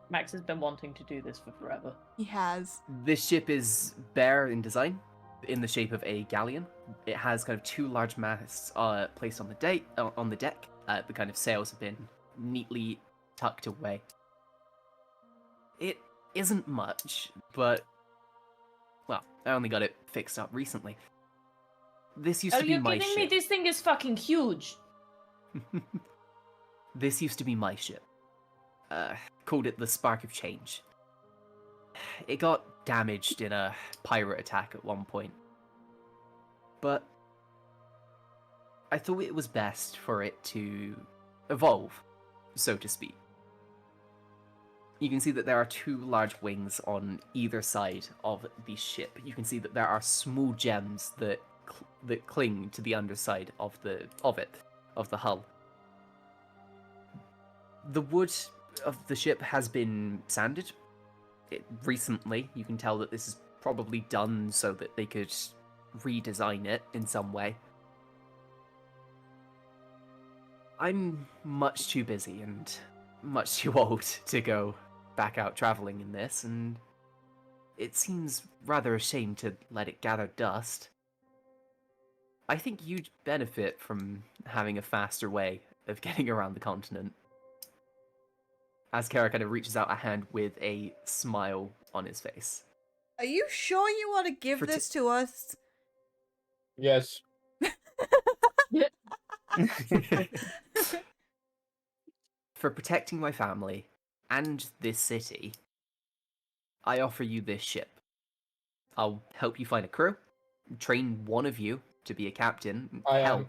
Max has been wanting to do this for forever. He has. This ship is bare in design, in the shape of a galleon. It has kind of two large masts placed on the deck. The kind of sails have been neatly tucked away. It isn't much, but well, I only got it fixed up recently. This used Are to be you my kidding me? ship. This thing is fucking huge. This used to be my ship. Called it the Spark of Change. It got damaged in a pirate attack at one point. But I thought it was best for it to evolve, so to speak. you can see that there are two large wings on either side of the ship. You can see that there are small gems that cling to the underside of the hull. The wood of the ship has been sanded recently. You can tell that this is probably done so that they could redesign it in some way. I'm much too busy and much too old to go back out traveling in this, and it seems rather a shame to let it gather dust. I think you'd benefit from having a faster way of getting around the continent. Azkera kind of reaches out a hand with a smile on his face. Are you sure you want to give this to us? Yes. For protecting my family and this city, I offer you this ship. I'll help you find a crew, train one of you to be a captain. I Hell,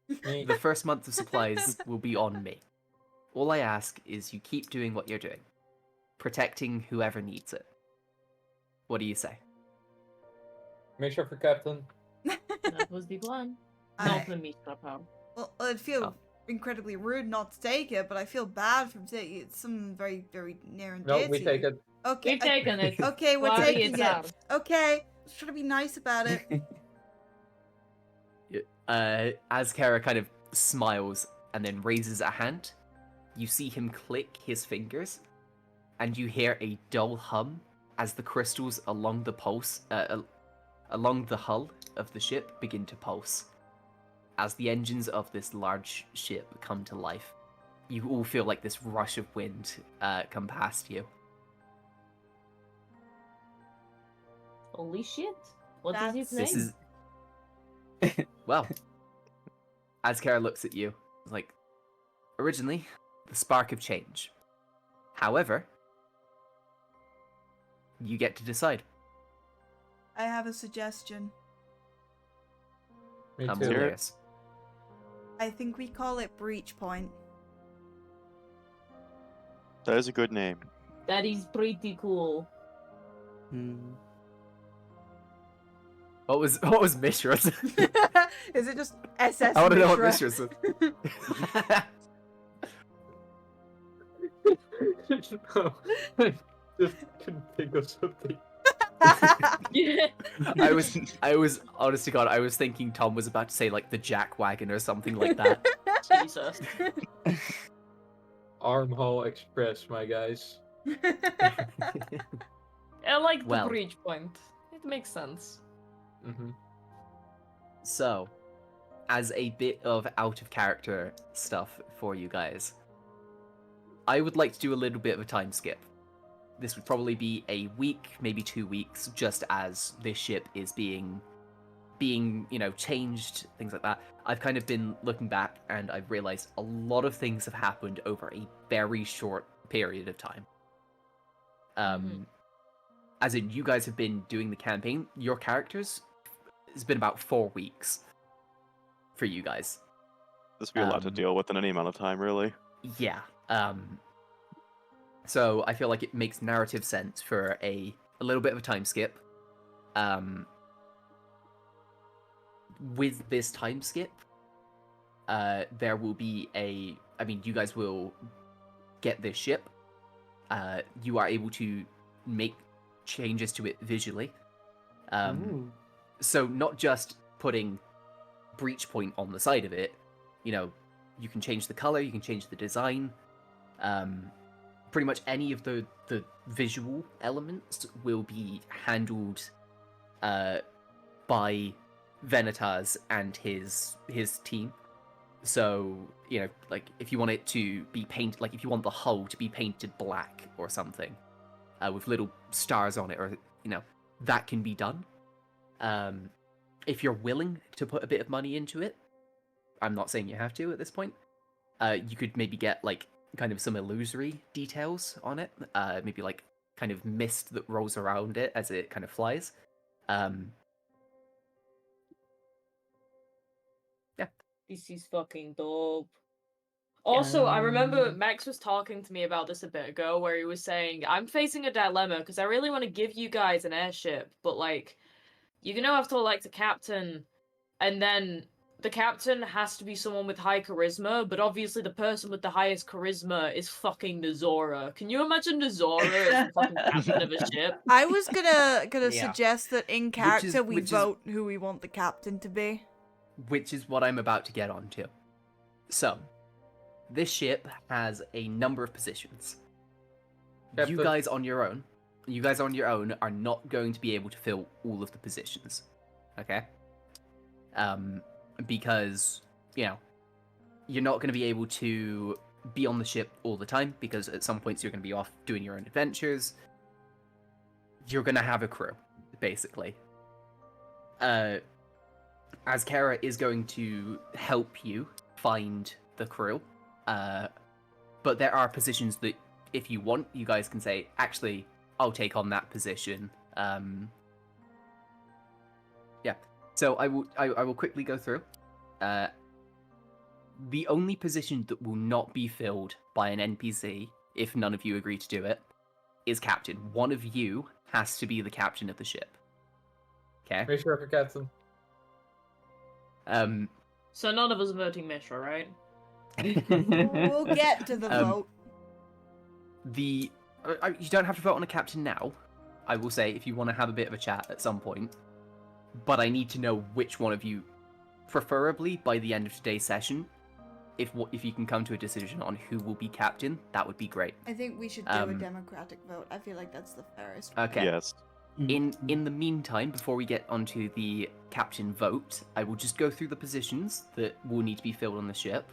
am. Me. the first month of supplies will be on me. All I ask is you keep doing what you're doing, protecting whoever needs it. What do you say? Make sure for captain. That was the plan. I- Not the Mishra power. Well, I'd feel incredibly rude not to take it, but I feel bad from taking it. It's something very, very near and dear No, we to take you. it. Okay. We've taken it. Okay, we're Cloudy, taking it's it. ours. Okay, let's try to be nice about it. Azkera kind of smiles and then raises a hand. You see him click his fingers, and you hear a dull hum as the crystals along the along the hull of the ship begin to pulse. As the engines of this large ship come to life, you all feel like this rush of wind come past you. Holy shit. What is his That's- name? This is well. Azkera looks at you like, originally, the spark of change. However, you get to decide. I have a suggestion. Me I'm too. all Sure. ears. I think we call it Breach Point. That is a good name. That is pretty cool. Hmm. What was Mishra's? Is it just SS I want to know what Mishra? Mishra's. No, I just couldn't think of something. Yeah. I was honest to God, I was thinking Tom was about to say like the jack wagon or something like that. Jesus. Armhole Express, my guys. I like the Well. bridge point. It makes sense. Mm-hmm. So, as a bit of out of character stuff for you guys, I would like to do a little bit of a time skip. This would probably be a week, maybe 2 weeks, just as this ship is being changed, things like that. I've kind of been looking back and I've realized a lot of things have happened over a very short period of time. As in, you guys have been doing the campaign, your characters, it's been about 4 weeks for you guys. This would be a lot to Um, deal with in any amount of time, really. Yeah. So I feel like it makes narrative sense for a little bit of a time skip. With this time skip, there will be you guys will get this ship. You are able to make changes to it visually. Ooh. So not just putting breach point on the side of it, you can change the color, you can change the design. Pretty much any of the visual elements will be handled by Venetas and his team. So, like if you want it to be painted, like if you want the hull to be painted black or something, with little stars on it, or that can be done. If you're willing to put a bit of money into it, I'm not saying you have to at this point. You could maybe get like kind of some illusory details on it, maybe like kind of mist that rolls around it as it kind of flies. This is fucking dope. Also, I remember Max was talking to me about this a bit ago, where he was saying, I'm facing a dilemma because I really want to give you guys an airship, but like, you're gonna have to elect a captain, and then the captain has to be someone with high charisma, but obviously the person with the highest charisma is fucking Nazora. Can you imagine Nazora as the fucking captain of a ship? I was gonna Yeah. suggest that in character we vote who we want the captain to be. Which is what I'm about to get onto. So, this ship has a number of positions. Captain. You guys on your own are not going to be able to fill all of the positions. Okay? Because, you're not going to be able to be on the ship all the time, because at some points you're going to be off doing your own adventures. You're going to have a crew, basically. Azkera is going to help you find the crew, but there are positions that, if you want, you guys can say, actually, I'll take on that position. Yeah. So I will quickly go through. The only position that will not be filled by an NPC, if none of you agree to do it, is captain. One of you has to be the captain of the ship. Okay? Make sure for captain. So none of us are voting Mishra, right? We'll get to the vote. You don't have to vote on a captain now. I will say, if you want to have a bit of a chat at some point. But I need to know which one of you, preferably by the end of today's session, if you can come to a decision on who will be captain, that would be great. I think we should do a democratic vote. I feel like that's the fairest. Okay. Yes. In the meantime, before we get onto the captain vote, I will just go through the positions that will need to be filled on the ship,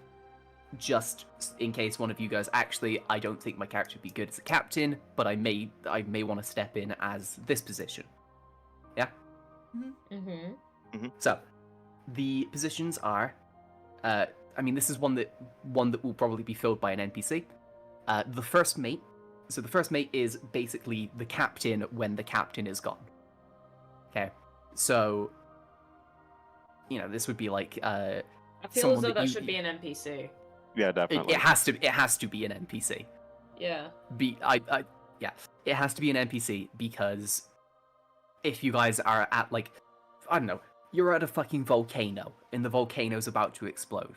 just in case one of you goes, actually, I don't think my character would be good as a captain, but I may want to step in as this position. Yeah? Mm-hmm. So, the positions are, this is one that will probably be filled by an NPC. The first mate. So the first mate is basically the captain when the captain is gone. Okay, so this would be like I feel as though that you, should be an NPC. Yeah, definitely. It has to be an NPC. Yeah. It has to be an NPC, because if you guys are at, like, I don't know, you're at a fucking volcano and the volcano's about to explode.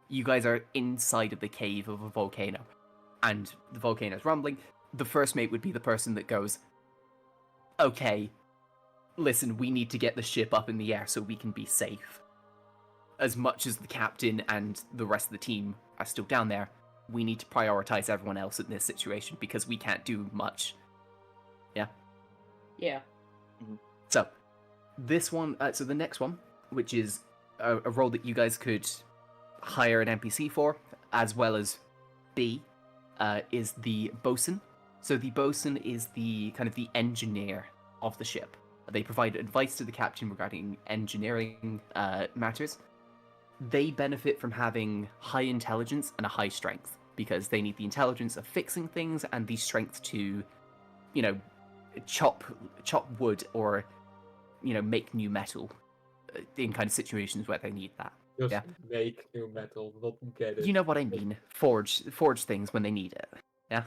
You guys are inside of the cave of a volcano and the volcano's rumbling. The first mate would be the person that goes, okay, listen, we need to get the ship up in the air so we can be safe. As much as the captain and the rest of the team are still down there, we need to prioritize everyone else in this situation because we can't do much. Yeah? Yeah. So, this one, so the next one, which is a role that you guys could hire an NPC for, as well as be, is the bosun. So the bosun is the kind of the engineer of the ship. They provide advice to the captain regarding engineering matters. They benefit from having high intelligence and a high strength, because they need the intelligence of fixing things and the strength to, chop wood or, make new metal in kind of situations where they need that. Just make new metal, not get it. You know what I mean. Forge things when they need it. Yeah.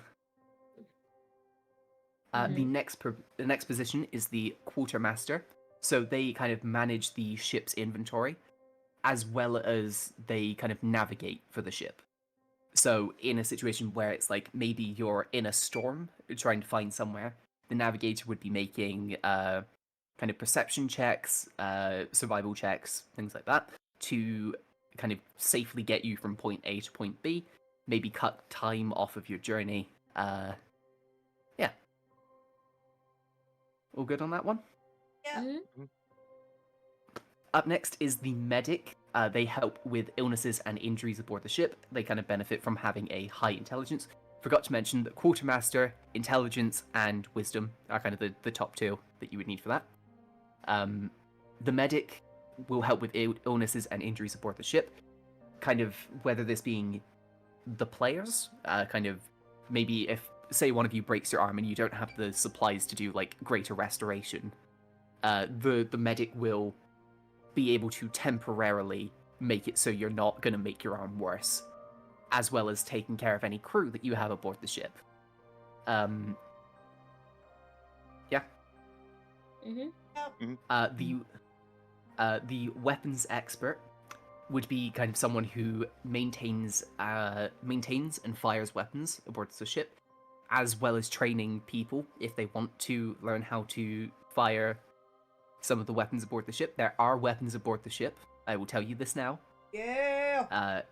The next position is the quartermaster. So they kind of manage the ship's inventory, as well as they kind of navigate for the ship. So in a situation where it's like maybe you're in a storm trying to find somewhere, the navigator would be making kind of perception checks, survival checks, things like that, to kind of safely get you from point A to point B, maybe cut time off of your journey. Yeah. All good on that one? Yeah. Mm-hmm. Up next is the medic. They help with illnesses and injuries aboard the ship. They kind of benefit from having a high intelligence. Forgot to mention that quartermaster, intelligence, and wisdom are kind of the top two that you would need for that. The medic will help with illnesses and injuries aboard the ship. Kind of, whether this being the players, kind of, maybe if, say, one of you breaks your arm and you don't have the supplies to do, like, greater restoration, the medic will be able to temporarily make it so you're not going to make your arm worse. as well as taking care of any crew that you have aboard the ship. Yeah. The weapons expert would be kind of someone who maintains and fires weapons aboard the ship, as well as training people if they want to learn how to fire some of the weapons aboard the ship. There are weapons aboard the ship. I will tell you this now. Yeah.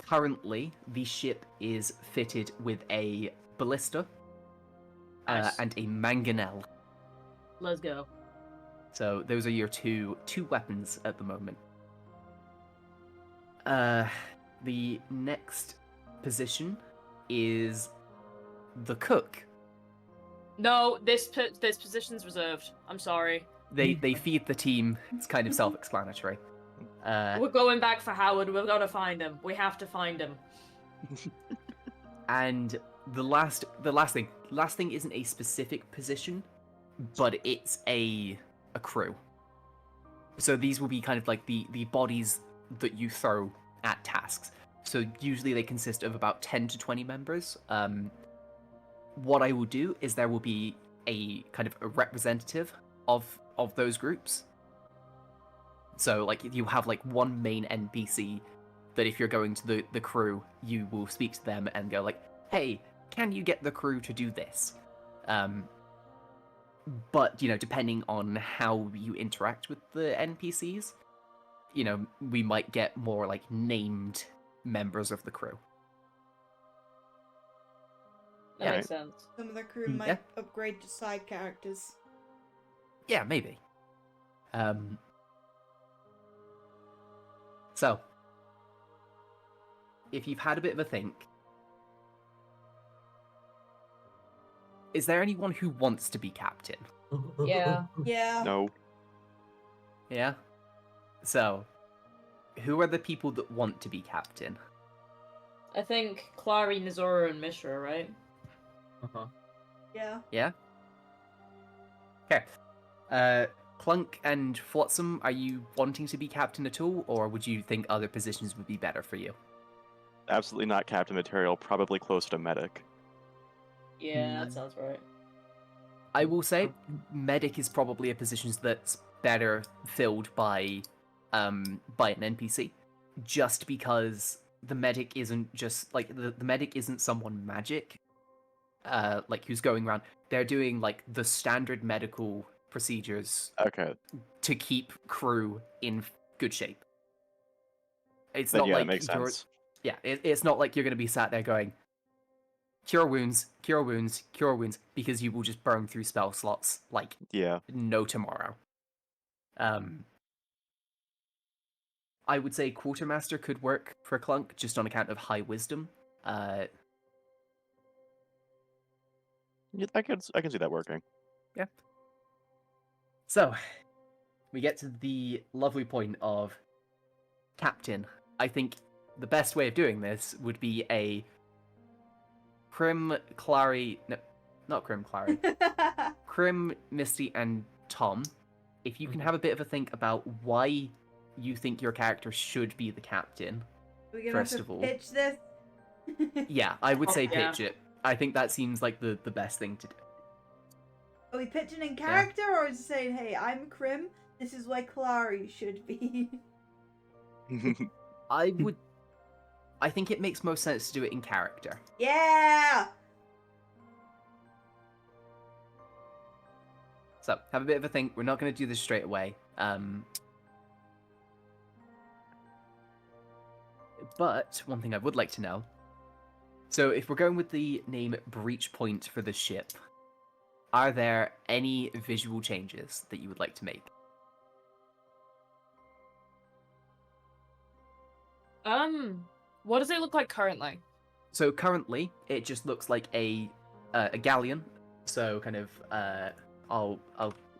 Currently, the ship is fitted with a ballista Nice. and a mangonel. Let's go. So those are your two weapons at the moment. The next position is the cook. No, this position's reserved. I'm sorry. They feed the team. It's kind of self-explanatory. We're going back for Howard. We've got to find him. We have to find him. And the last thing isn't a specific position, but it's a crew. So these will be kind of like the bodies that you throw at tasks. So usually they consist of about 10 to 20 members. What I will do is there will be a kind of a representative of those groups. So like you have like one main NPC that if you're going to the crew, you will speak to them and go like, hey, can you get the crew to do this? But, you know, depending on how you interact with the NPCs, you know, we might get more like named members of the crew. That makes sense. Some of the crew might upgrade to side characters. Yeah, maybe. So, if you've had a bit of a think, is there anyone who wants to be captain? Yeah. Yeah. No. Yeah? So, who are the people that want to be captain? I think Clary, Nizora, and Mishra, right? Yeah. Yeah? Okay. Clunk and Flotsam, are you wanting to be captain at all, or would you think other positions would be better for you? Absolutely not captain material. Probably closer to medic. Yeah, that sounds right. I will say, medic is probably a position that's better filled by an NPC, just because the medic isn't just like the medic isn't someone magic, like who's going around. They're doing like the standard medical procedures Okay. to keep crew in good shape. It's Then not yeah, like it makes sense. Yeah, it's not like you're going to be sat there going, cure wounds, cure wounds, cure wounds, because you will just burn through spell slots like Yeah. no tomorrow. I would say Quartermaster could work for Clunk just on account of high wisdom. Yeah, I can see that working. Yeah. So, we get to the lovely point of Captain. I think the best way of doing this would be a Crim, Clary... No, not Crim, Clary. Crim, Misty, and Tom. If you can have a bit of a think about why you think your character should be the captain, We're gonna first have of to all. pitch this. Yeah, I would say Yeah. pitch it. I think that seems like the best thing to do. Are we pitching in character or is it saying, hey, I'm Crim, this is why Clary should be? I think it makes most sense to do it in character. Yeah! So, have a bit of a think. We're not going to do this straight away. But one thing I would like to know. So, if we're going with the name Breachpoint for the ship, are there any visual changes that you would like to make? What does it look like currently? So currently, it just looks like a galleon. So kind of, I'll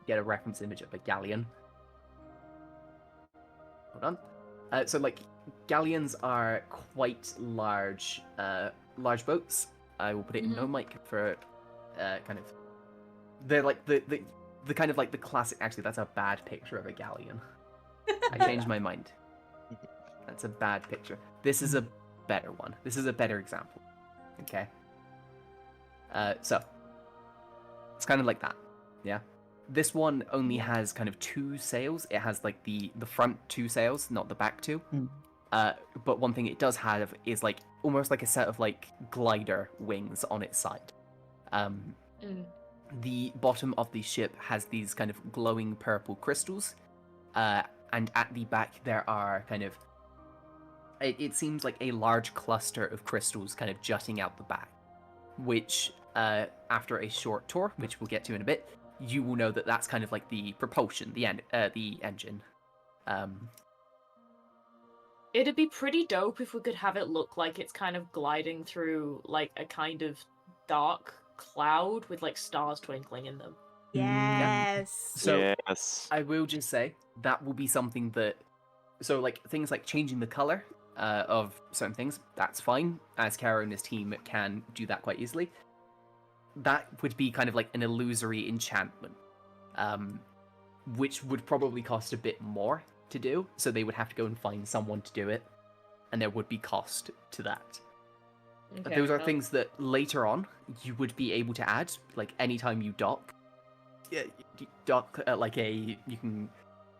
get a reference image of a galleon. Hold on. So like galleons are quite large, large boats. I will put it in no mic for kind of. They're like the kind of like the classic. Actually, that's a bad picture of a galleon. I changed my mind. That's a bad picture. This is a better one. This is a better example. Okay. So it's kind of like that. Yeah. This one only has kind of 2 sails. It has like the front 2 sails, not the back 2. But one thing it does have is like almost like a set of like glider wings on its side. The bottom of the ship has these kind of glowing purple crystals, and at the back there are kind of it seems like a large cluster of crystals kind of jutting out the back, which after a short tour, which we'll get to in a bit, you will know that that's kind of like the propulsion, the engine. It'd be pretty dope if we could have it look like it's kind of gliding through like a kind of dark cloud with like stars twinkling in them. Yes. So yes. I will just say that will be something that, so like things like changing the color of certain things, that's fine. Azkera and his team can do that quite easily. That would be kind of like an illusory enchantment, which would probably cost a bit more to do. So they would have to go and find someone to do it, and there would be cost to that. But those are things that later on you would be able to add, like anytime you dock. Yeah, you dock like you can,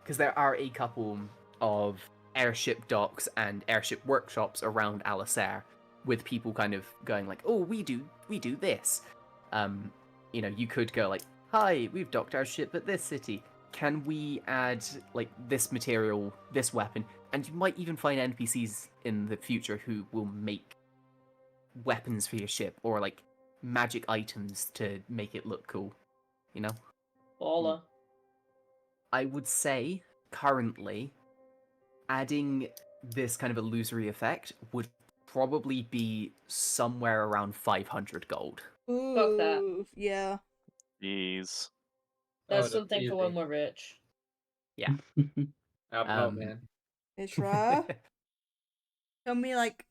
because there are a couple of airship docks and airship workshops around Allysair, with people kind of going like, oh, we do this. You know, you could go like, hi, we've docked our ship at this city. Can we add like this material, this weapon? And you might even find NPCs in the future who will make weapons for your ship, or like magic items to make it look cool, you know? Baller. I would say currently adding this kind of illusory effect would probably be somewhere around 500 gold. Fuck that. Ooh, yeah. Jeez. That's that's something for when easy. we're rich. Yeah. I don't know, man. Mishra? Can we like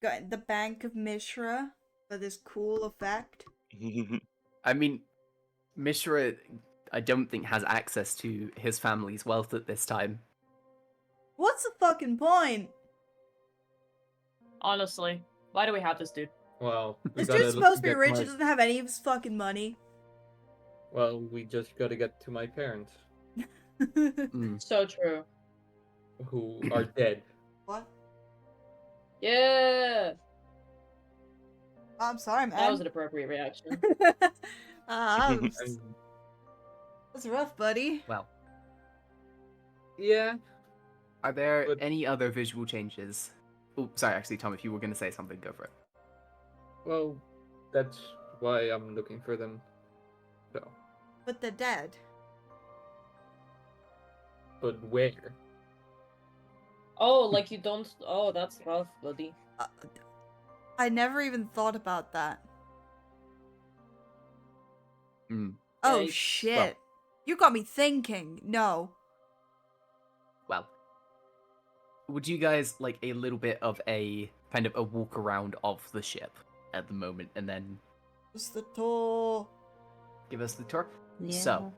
get the Bank of Mishra for this cool effect? I mean, Mishra, I don't think has access to his family's wealth at this time. What's the fucking point? Honestly, why do we have this dude? Well, we This gotta dude's supposed to be get rich, my- he doesn't have any of his fucking money. Well, we just gotta get to my parents, So true. who are dead. What? Yeah, I'm sorry, that was man. an appropriate reaction. And That's rough, buddy. Well, yeah, are there But- any other visual changes? Oh, sorry, actually, Tom, if you were going to say something, go for it. well, that's why I'm looking for them. So, But they're dead. but where? Oh, like you don't. Oh, that's rough, buddy. I never even thought about that. Hmm. Oh Yikes. shit. You got me thinking. No. Well, would you guys like a little bit of a kind of a walk around of the ship at the moment, and then What's the tour? give us the tour? Yeah. So,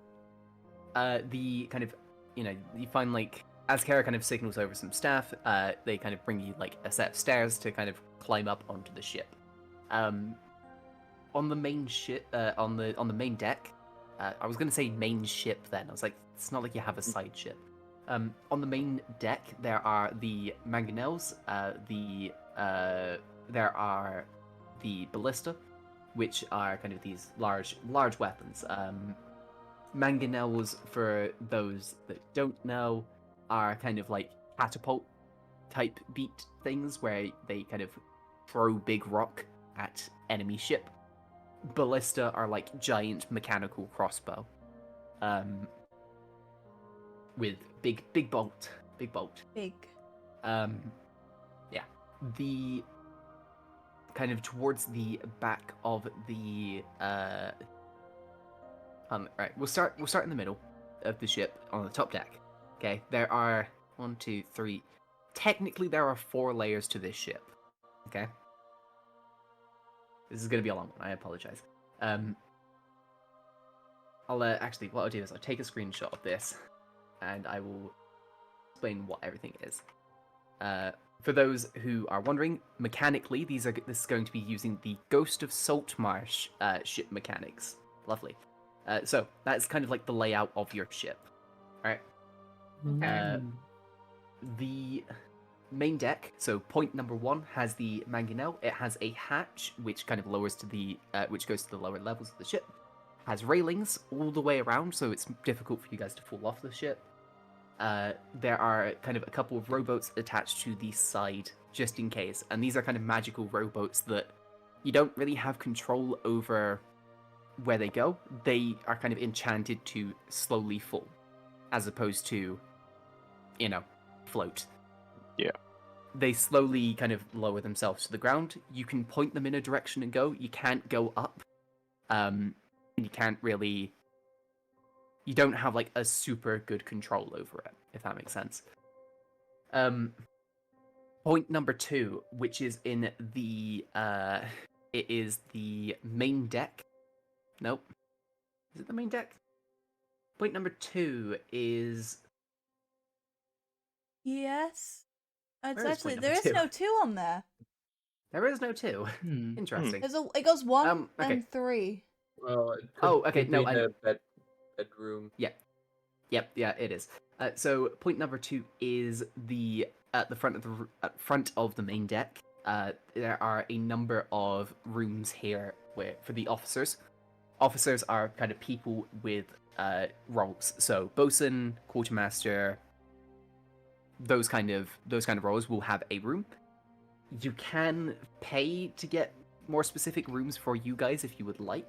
the kind of, you know, you find like Azkera kind of signals over some staff. They kind of bring you like a set of stairs to kind of climb up onto the ship. On the main ship, on the main deck. I was gonna say main ship then. I was like, it's not like you have a side ship. On the main deck, there are the mangonels. There are the ballista, which are kind of these large weapons. Mangonels, for those that don't know, are kind of like catapult type beat things where they kind of throw big rock at enemy ship. Ballista are like giant mechanical crossbow, with big bolt. Big. Yeah. The kind of towards the back of the right, we'll start in the middle of the ship on the top deck. Okay, there are 1, 2, 3. Technically, there are 4 layers to this ship. Okay, this is gonna be a long one. I apologize. I'll actually, what I'll do is I'll take a screenshot of this, and I will explain what everything is. For those who are wondering, mechanically, this is going to be using the Ghost of Saltmarsh ship mechanics. Lovely. So that's kind of like the layout of your ship. All right. Mm. The main deck, so point number 1 has the mangonel. It has a hatch which kind of lowers to the which goes to the lower levels of the ship. Has railings all the way around, so it's difficult for you guys to fall off the ship. There are kind of a couple of rowboats attached to the side just in case, and these are kind of magical rowboats that you don't really have control over where they go. They are kind of enchanted to slowly fall, as opposed to, float. Yeah. They slowly kind of lower themselves to the ground. You can point them in a direction and go. You can't go up. And you can't really... You don't have, like, a super good control over it, if that makes sense. Point number 2, which is in the... it is the main deck. Nope. Is it the main deck? Point number 2 is... Yes. It's Where is actually point there number is two? no 2 on there. There is no 2. Hmm. Interesting. It goes 1 okay. and 3. Well, it Oh, okay, could no, be in a bedroom. Yep, yeah, it is. So point number 2 is the at the front of the main deck. There are a number of rooms here where for the officers. Officers are kind of people with roles. So bosun, quartermaster, those kind of roles will have a room. You can pay to get more specific rooms for you guys if you would like.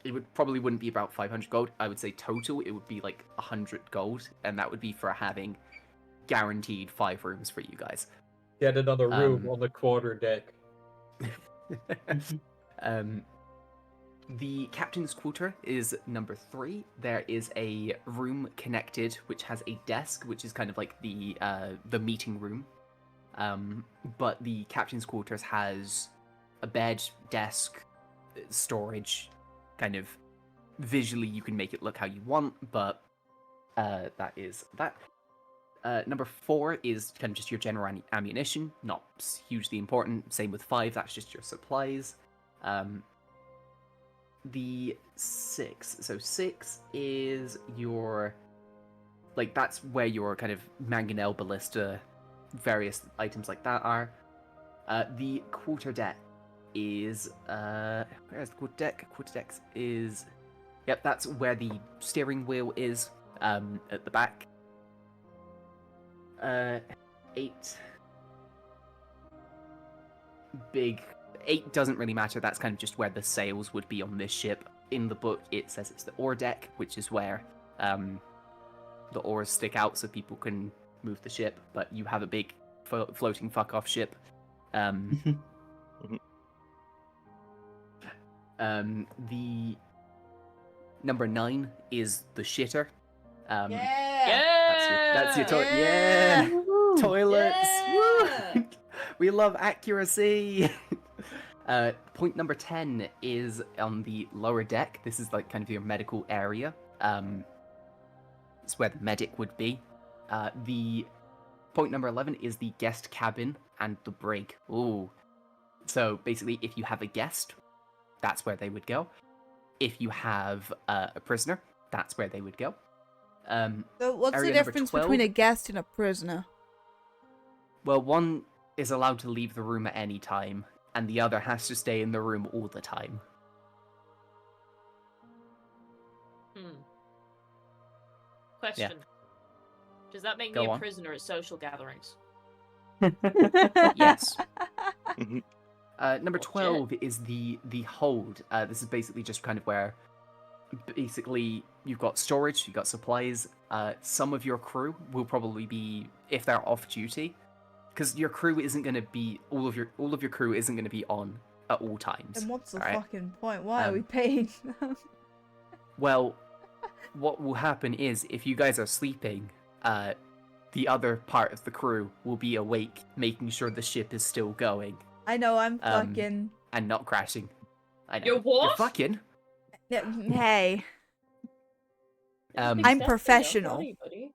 It probably wouldn't be about 500 gold. I would say total it would be like 100 gold, and that would be for having guaranteed 5 rooms for you guys. Get another room on the quarter deck. The captain's quarter is number 3. There is a room connected which has a desk, which is kind of like the meeting room. But the captain's quarters has a bed, desk, storage. Kind of visually you can make it look how you want, but that is that. Number 4 is kind of just your general ammunition, not hugely important. Same with 5, that's just your supplies. The 6, so 6 is your, like, that's where your kind of mangonel, ballista, various items like that are. The quarter deck is, where's the quarter deck? Quarter deck is, yep, that's where the steering wheel is, at the back. 8. Big. 8 doesn't really matter, that's kind of just where the sails would be on this ship. In the book, it says it's the oar deck, which is where the oars stick out so people can move the ship, but you have a big floating fuck-off ship. The number 9 is the shitter. That's your toilet. Yeah! Toilets! Yeah! Woo! We love accuracy! Point number 10 is on the lower deck. This is like kind of your medical area. It's where the medic would be. The point number 11 is the guest cabin and the brig. Ooh. So basically, if you have a guest, that's where they would go. If you have a prisoner, that's where they would go. So what's the area number difference 12? between a guest and a prisoner? Well, one is allowed to leave the room at any time, and the other has to stay in the room all the time. Question. Does that make Go me a on. prisoner at social gatherings? Yes. Mhm. Number Oh, 12 is the hold. This is basically just kind of where, basically, you've got storage, you've got supplies. Some of your crew will probably be, if they're off duty, because your crew isn't going to be, all of your crew isn't going to be on at all times. And what's the alright? fucking point? Why are we Um, paying them? Well, what will happen is, if you guys are sleeping, the other part of the crew will be awake, making sure the ship is still going I know, I'm um, fucking... and not crashing. I know. You're what? You're fucking. Hey. Just I'm accept it, professional. sorry, buddy.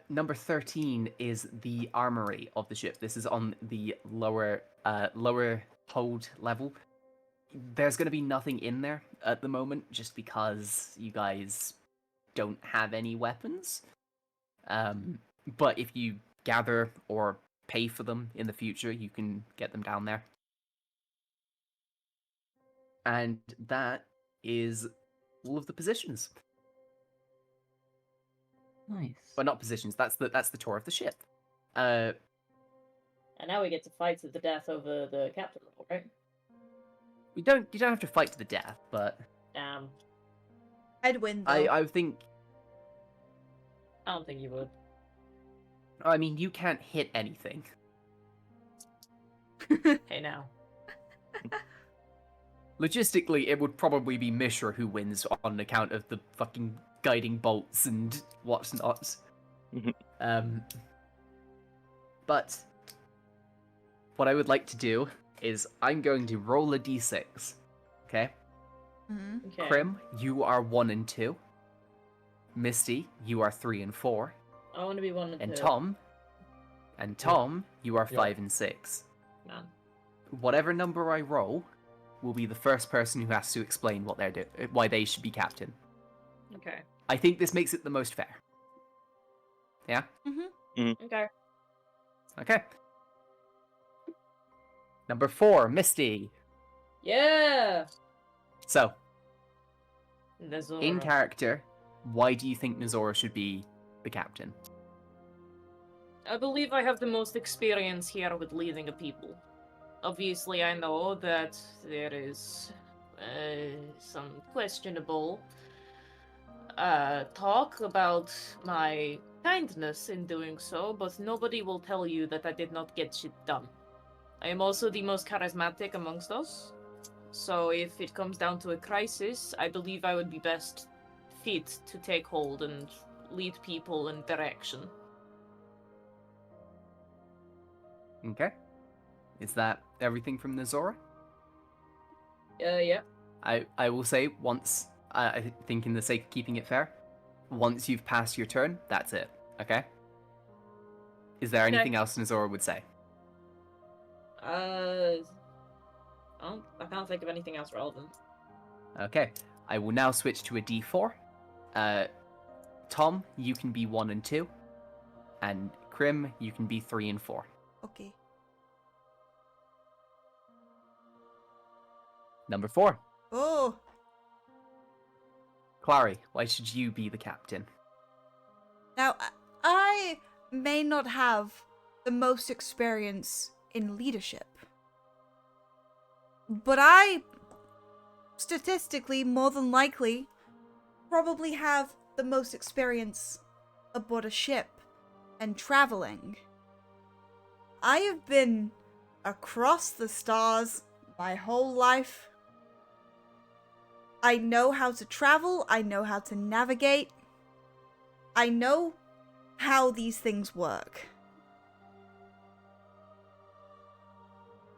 Number 13 is the armory of the ship. This is on the lower hold level. There's going to be nothing in there at the moment, just because you guys don't have any weapons. But if you gather or pay for them in the future, you can get them down there. And that is all of the positions. Nice. Well, not positions. That's the tour of the ship. And now we get to fight to the death over the captain role, right? You don't have to fight to the death, but Damn. I'd win though. I think. I don't think you would. I mean, you can't hit anything. Hey now. Logistically, it would probably be Mishra who wins on account of the fucking guiding bolts and whatnot. But what I would like to do is I'm going to roll a d6. Okay? Mhm. Okay. Krim, you are 1 and 2. Misty, you are 3 and 4. I want to be 1 and 2. And Tom, you are Yeah. 5 and 6. Man. Whatever number I roll will be the first person who has to explain what why they should be captain. Okay. I think this makes it the most fair. Yeah? Okay. Okay. Number 4, Misty. Yeah! So, Nazora. in character, why do you think Nazora should be the captain? I believe I have the most experience here with leading a people. Obviously, I know that there is some questionable talk about my kindness in doing so, but nobody will tell you that I did not get shit done. I am also the most charismatic amongst us, so if it comes down to a crisis, I believe I would be best fit to take hold and lead people in direction. Okay. Is that everything from Nazora? Yeah. I will say once, I think in the sake of keeping it fair, once you've passed your turn, that's it. Okay? Is there Okay. anything else Nazora would say? I can't think of anything else relevant. Okay. I will now switch to a d4. Tom, you can be 1 and 2. And Krim, you can be 3 and 4. Okay. Number 4. Oh, Clary, why should you be the captain? now I may not have the most experience in leadership, but I, statistically, more than likely, probably have the most experience aboard a ship and traveling. I have been across the stars my whole life. I know how to travel, I know how to navigate. I know how these things work.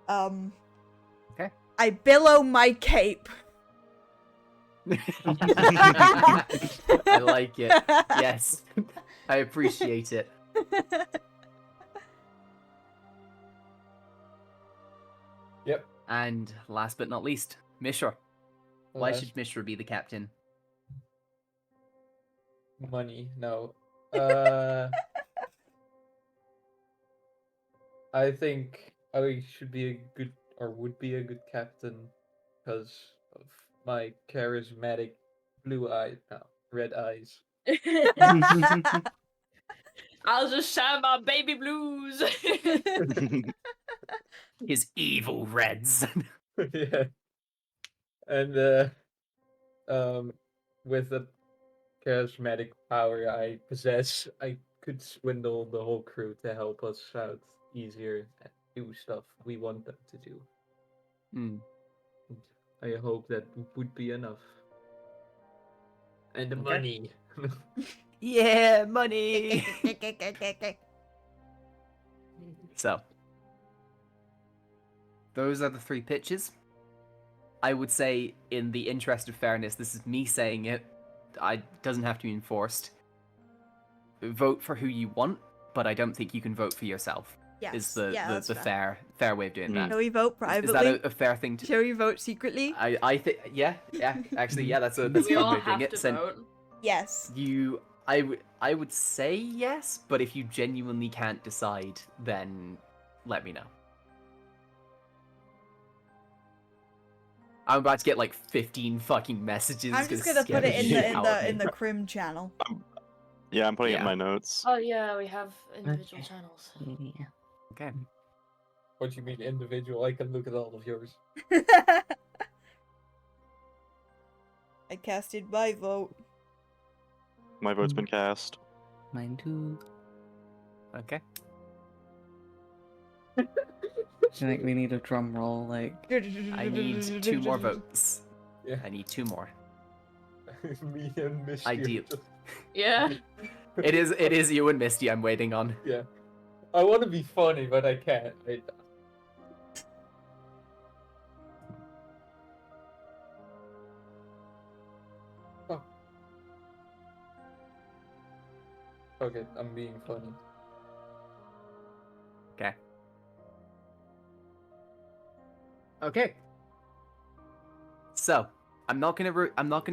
Okay. I billow my cape. I like it. Yes. I appreciate it. Yep. And last but not least, Mishra. Why Last- should Mishra be the captain? Money? No. I think I should be a good, or would be a good captain because of my charismatic red eyes. I'll just shine my baby blues. His evil reds. Yeah. And with the charismatic power I possess, I could swindle the whole crew to help us out easier and do stuff we want them to do. Hmm. I hope that would be enough. And the Okay. money. Yeah, money! So, those are the 3 pitches. I would say, in the interest of fairness, this is me saying it. It doesn't have to be enforced. vote for who you want, but I don't think you can vote for yourself. Yes. Is the that's fair way of doing that. Shall we vote Is privately? that a fair thing to? Shall we vote secretly? I think yeah. Actually, yeah. That's a Do we good all way of doing have it. to Sen- vote? Yes. I would say yes, but if you genuinely can't decide, then let me know. I'm about to get like 15 fucking messages. I'm It's just gonna gonna scare put it the in shit the in out of the me. in the Crim channel. Yeah, I'm putting it Yeah. in my notes. Oh yeah, we have individual Okay. channels. Yeah. Okay. What do you mean individual? I can look at all of yours. I casted my vote. My vote's been cast. Mine too. Okay. I think we need a drum roll, like. I need 2 more votes. Yeah. I need 2 more. Me and Misty. Ideal. Yeah. It is you and Misty I'm waiting on. Yeah. I want to be funny, but I can't. Oh. Okay, I'm being funny. Okay. Okay. So, I'm not gonna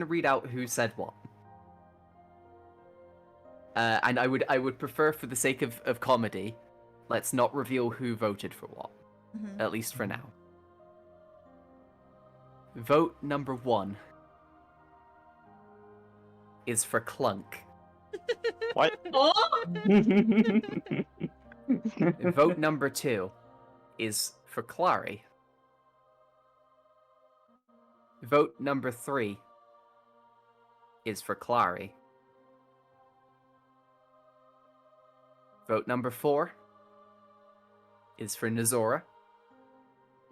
read out who said what. And I would prefer, for the sake of comedy, let's not reveal who voted for what, Mhm. at least for now. Vote number 1 is for Clunk. What? Oh! Vote number 2 is for Clary. Vote number 3 is for Clary. Vote number 4 is for Nazora.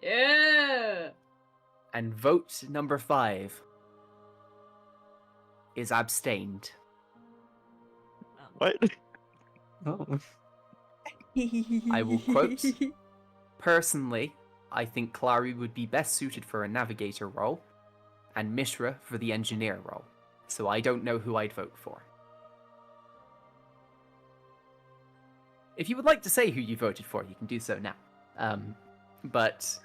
Yeah. And vote number 5 is abstained. What? Oh. I will quote. Personally, I think Clary would be best suited for a navigator role, and Mishra for the engineer role. So I don't know who I'd vote for. If you would like to say who you voted for, you can do so now. But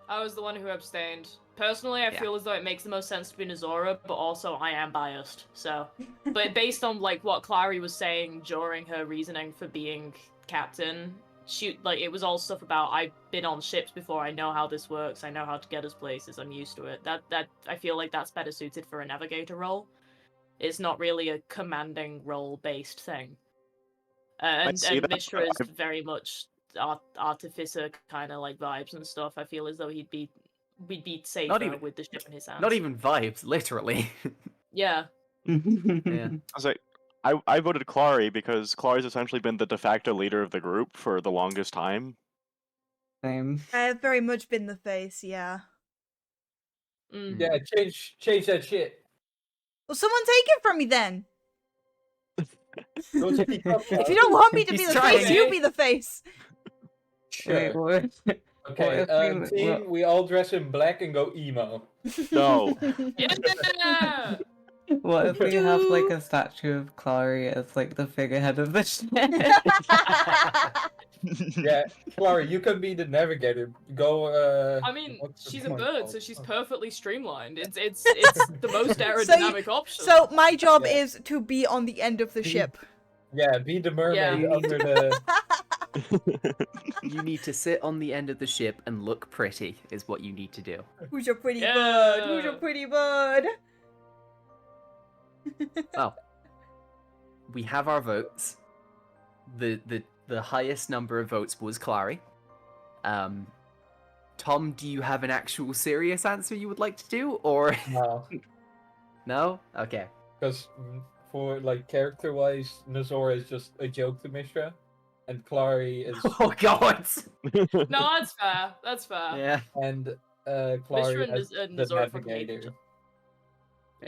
I was the one who abstained. Personally, I Yeah. feel as though it makes the most sense to be Nazora, but also I am biased. So, but based on like what Clary was saying during her reasoning for being captain, it was all stuff about I've been on ships before. I know how this works. I know how to get us places. I'm used to it. That I feel like that's better suited for a navigator role. It's not really a commanding role based thing. And see that, Mishra but is very much artificer kind of like vibes and stuff. I feel as though we'd be safer even- with the ship in his hands. not even vibes, literally. Yeah. Yeah. I was like, I voted Clary because Clary's essentially been the de facto leader of the group for the longest time. Same. I have very much been the face, yeah. Mm. Yeah, change that shit. Well, someone take it from me then. Don't take it from If you don't want me to be He's the trying. face, you be the face. Wait, Sure. what? Okay, what if team, we all dress in black and go emo. No. Yeah. What if we have like a statue of Clary as like the figurehead of the ship? Yeah, Clary, you can be the navigator. Go. I mean, what's the she's a point bird, called? so she's Oh. perfectly streamlined. It's the most aerodynamic option. So my job Yeah. is to be on the end of the ship. Yeah, be the mermaid Yeah. under the. You need to sit on the end of the ship and look pretty, is what you need to do. Who's your pretty bird? Who's your Yeah. pretty bird? Well, we have our votes. The highest number of votes was Clary. Tom, do you have an actual serious answer you would like to do, or No, no? Okay. because for like character-wise, Nazora is just a joke to Mishra, and Clary is Oh God. No, that's fair. That's fair. Yeah. and Mishra Clary and as the Nazora fucking hate navigator. each other.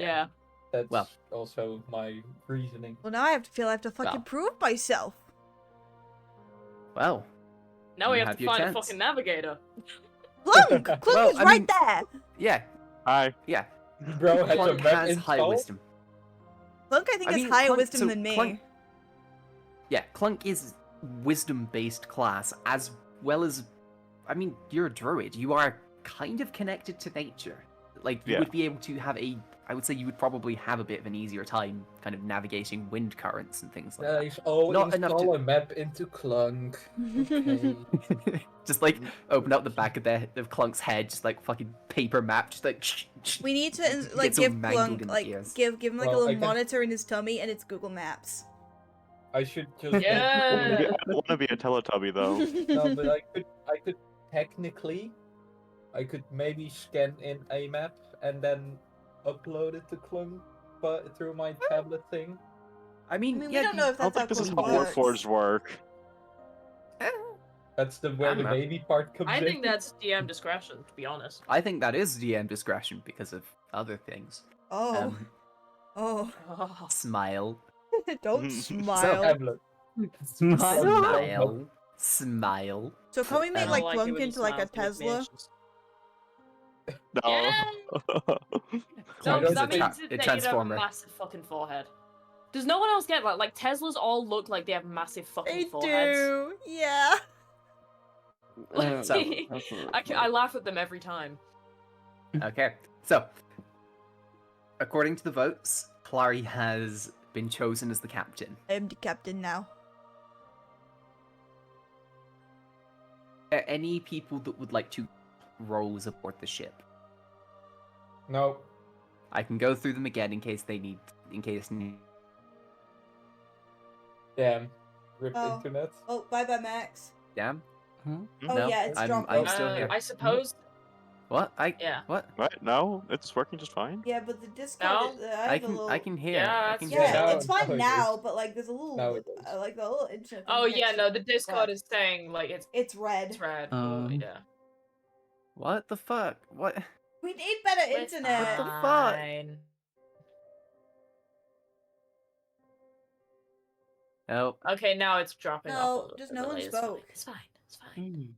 Yeah. That's Well. also my reasoning. Well, now I have to feel I have to fucking Well. prove myself. Well. Now we You have have to your find chance. a fucking navigator. Clunk! Clunk Well, is I right mean- there! Yeah. Hi. Yeah. Bro has a Clunk map has high installed? wisdom. Clunk, I think, I has mean, higher Clunk- wisdom so than me. Clunk- yeah, Clunk is wisdom-based class as well as, I mean, you're a druid. You are kind of connected to nature. Like, you Yeah. would be able to have I would say you would probably have a bit of an easier time kind of navigating wind currents and things like Nice. Oh, Not enough install to- a map into Clunk. Okay. that. Just like open up the back of Clunk's head, just like fucking paper map, just like We need to like Gets all give mangled Clunk in the like ears. give him like a Well, I little can- monitor in his tummy, and it's Google Maps. I should just Yeah. I want to be a Teletubby though. No, but I could technically, I could maybe scan in a map and then upload it to Clunk, but through my tablet thing. I I mean, mean, we yeah, don't know if I don't that's how think this is Clunk how works. Warforged work. That's where I the don't know. maybe part comes I in. think that's DM discretion, to be honest. I think that is DM discretion because of other things. Oh, oh! Oh. Smile. Don't So, smile. Tablet. Smile. Smile. So can we I make don't like like it Clunk when he into like a smiles, it makes me Tesla? anxious. No. Yeah. Clunk No, is that a means that you'd have a transformer. massive fucking forehead. Does no one else get like Teslas all look like they have massive fucking They foreheads? do. Yeah. So- I laugh at them every time. Okay, so according to the votes, Clary has been chosen as the captain. I'm the captain now. Any people that would like to roles aboard the ship? No. I can go through them again in case need. Damn. Rip Oh. internet. Oh, bye bye, Max. Damn. Oh No, yeah, it's I'm dropping. still here. I suppose. What? Yeah. What? What? No, it's working just fine. Yeah, but the Discord. No. Is, I have a little. I can hear. Yeah, I can it's- hear. Yeah, now- it's fine now it now, is. but like there's a little, Now it is. like the little internet. Oh thing yeah, next no, to the Discord that. is saying like it's It's red. red. Um, yeah. What the fuck? What? We need better It's internet. What the fuck? fine. Oh, Okay, now it's dropping No, off. a little just bit, no but, one like, it's fine, spoke. It's fine. It's fine.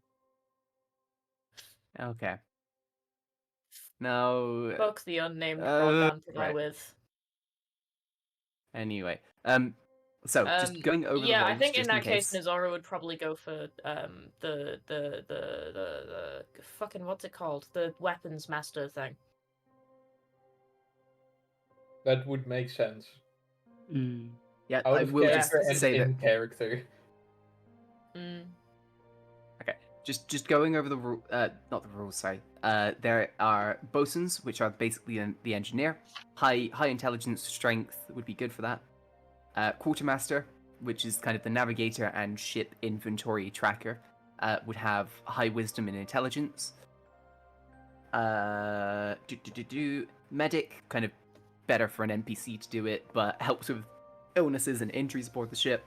okay. No. Fuck the unnamed Uh, broadband to go right. with. Anyway, so just going over Yeah, the I roles think in just that case, case. Nizora would probably go for the fucking what's it called? The weapons master thing. That would make sense. Yeah, Out I of will just character and say in that. character. Mm. Okay, just going over the not the rules. Sorry. There are bosuns, which are basically the engineer. High intelligence, strength would be good for that. Quartermaster, which is kind of the navigator and ship inventory tracker, would have high wisdom and intelligence. Medic, kind of better for an NPC to do it, but helps with illnesses and injuries aboard the ship.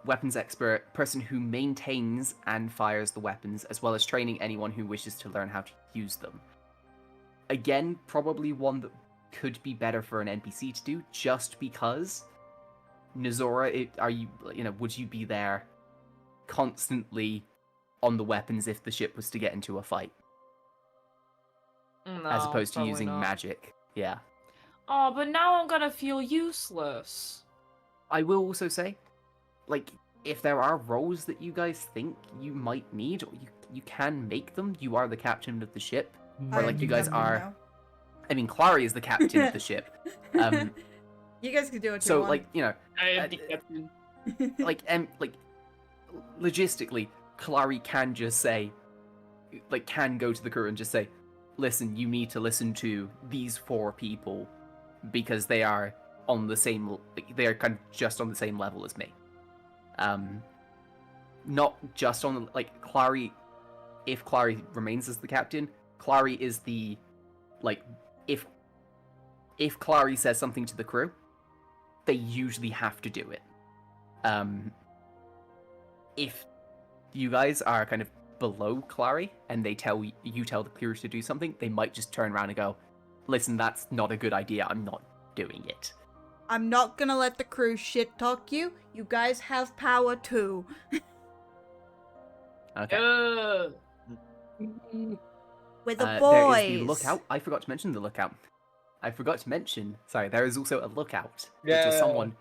Weapons expert, person who maintains and fires the weapons, as well as training anyone who wishes to learn how to use them. Again, probably one that could be better for an NPC to do, just because Nizora, would you be there constantly on the weapons if the ship was to get into a fight, No, as opposed to probably using not. magic? Yeah. Oh, but now I'm gonna feel useless. I will also say, like, if there are roles that you guys think you might need, or you can make them. You are the captain of the ship. I Or am like you the guys captain are. now. I mean, Clary is the captain of the ship. You guys can do what you So want. like I am Uh, the captain. like logistically, Clary can just say, like, can go to the crew and just say, listen, you need to listen to these 4 people because they are on the same, they are kind of just on the same level as me. Not just on, like, Clary, if Clary remains as the captain, Clary is the, like, if Clary says something to the crew, they usually have to do it. If you guys are kind of below Clary and they tell the crew to do something, they might just turn around and go, listen, that's not a good idea, I'm not doing it. I'm not gonna let the crew shit talk you. You guys have power too. Okay. We're the There boys. is the lookout. I forgot to mention the lookout. Sorry, there is also a lookout, which Yeah. is someone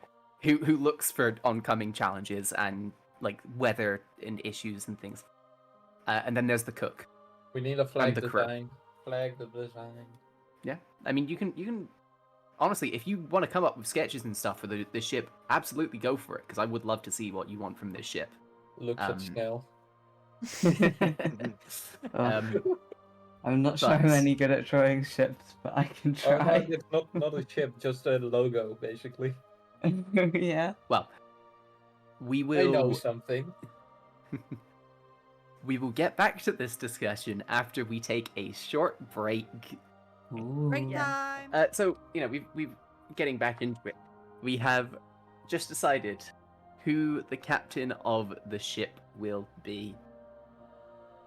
who looks for oncoming challenges and like weather and issues and things. And then there's the cook. We need a flag the crew. design. Flag the design. Yeah, I mean you can honestly, if you want to come up with sketches and stuff for the ship, absolutely go for it because I would love to see what you want from this ship. Looks at Snail. um, I'm not sure I'm but- any good at drawing ships, but I can Oh no, try. it's not a ship, just a logo, basically. Yeah. well, we I know will something. we will get back to this discussion after we take a short break. Break Ooh. time. So we've getting back into it. We have just decided who the captain of the ship will be.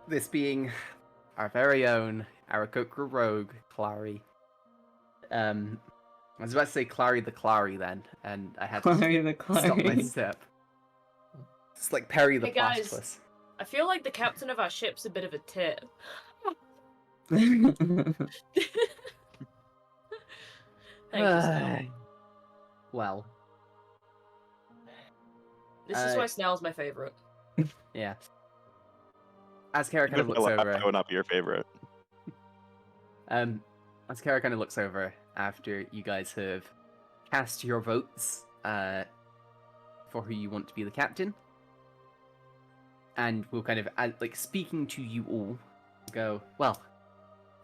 This being our very own Aarakocra rogue, Clary. I was about to say Clary the Clary then, and I had to Clary the stop my Clary. step. It's like Perry the Hey, guys. Platypus. I feel like the captain of our ship's a bit of a tit. Thank you, Snail. Well, This is why Snail's my favorite. yeah. Azkera kind Even of if I looks laugh, over. I would not be your favorite. Azkera kind of looks over after you guys have cast your votes for who you want to be the captain, and we'll kind of like speaking to you all. Go well.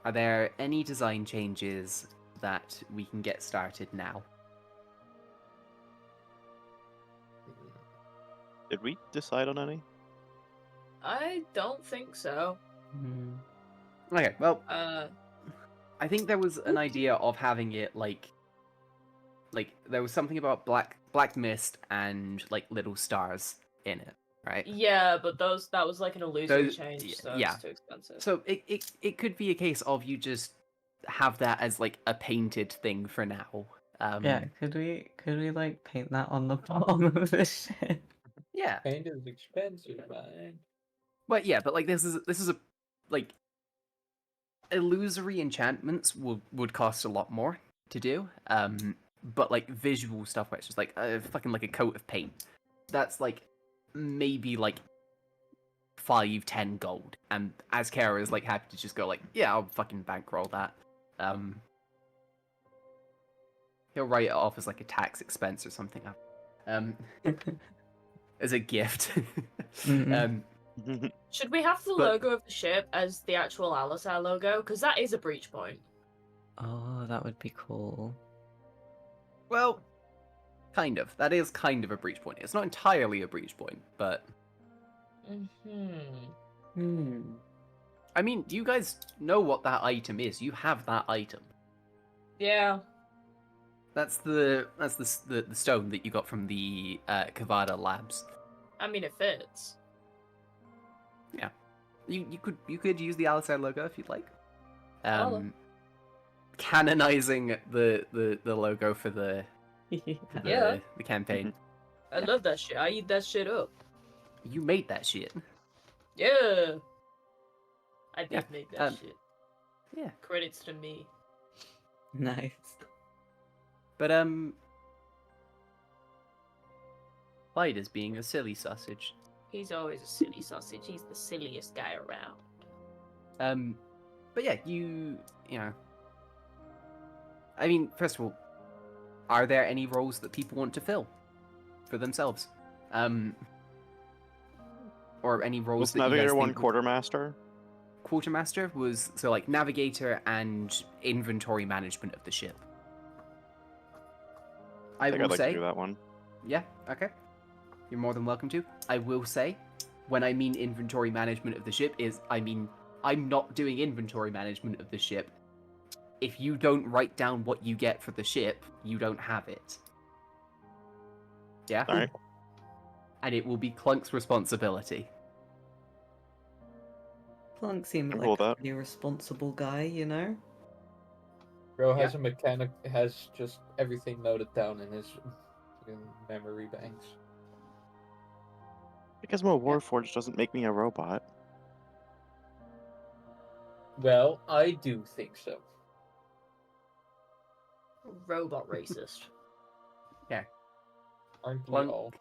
Are there any design changes that we can get started now? Did we decide on any? I don't think so. Hmm. Okay, well, Uh, I think there was an idea of having it like there was something about black mist and like little stars in it, right? yeah, but that was like an illusory Those- change, so yeah. it's too expensive. So it could be a case of you just have that as like a painted thing for now. Yeah, could we like paint that on the bottom of the ship? Yeah. Paint is expensive, man. But yeah, but like this is a like illusory enchantments would cost a lot more to do. But like visual stuff where it's just like fucking like a coat of paint. That's like maybe like 5-10 gold. And Azkera is like happy to just go like, yeah, I'll fucking bankroll that. He'll write it off as like a tax expense or something. As a gift. Mhm. Should we have the but- logo of the ship as the actual Allysair logo? Because that is a breach point. Oh, that would be cool. Well, kind of. That is kind of a breach point. It's not entirely a breach point, but Hmm. I mean, you guys know what that item is. You have that item. Yeah. That's the stone that you got from the Kavada labs. I mean, it fits. You could use the Allysair logo if you'd like. Oh. Canonizing the logo for the Yeah. the campaign. I love that shit. I eat that shit up. You made that shit. Yeah. I did Yeah, make that shit. Yeah. Credits to me. Nice. But Clyde is being a silly sausage. He's always a silly sausage. He's the silliest guy around. But yeah, you know. I mean, first of all, are there any roles that people want to fill for themselves? Or any roles Was that you guys Navigator one think would- quartermaster? Quartermaster was so like navigator and inventory management of the ship. I think will I'd like say, to do that one. yeah, okay. You're more than welcome to. I will say, when I mean inventory management of the ship, I mean I'm not doing inventory management of the ship. If you don't write down what you get for the ship, you don't have it. Yeah? Alright. And it will be Clunk's responsibility. Clunk seemed I'm like cool with a that. pretty responsible guy, you know? Bro has a mechanic, has just everything noted down in his memory banks. Because my Warforged doesn't make me a robot. Well, I do think so. Robot racist. Aren't we Plunk all?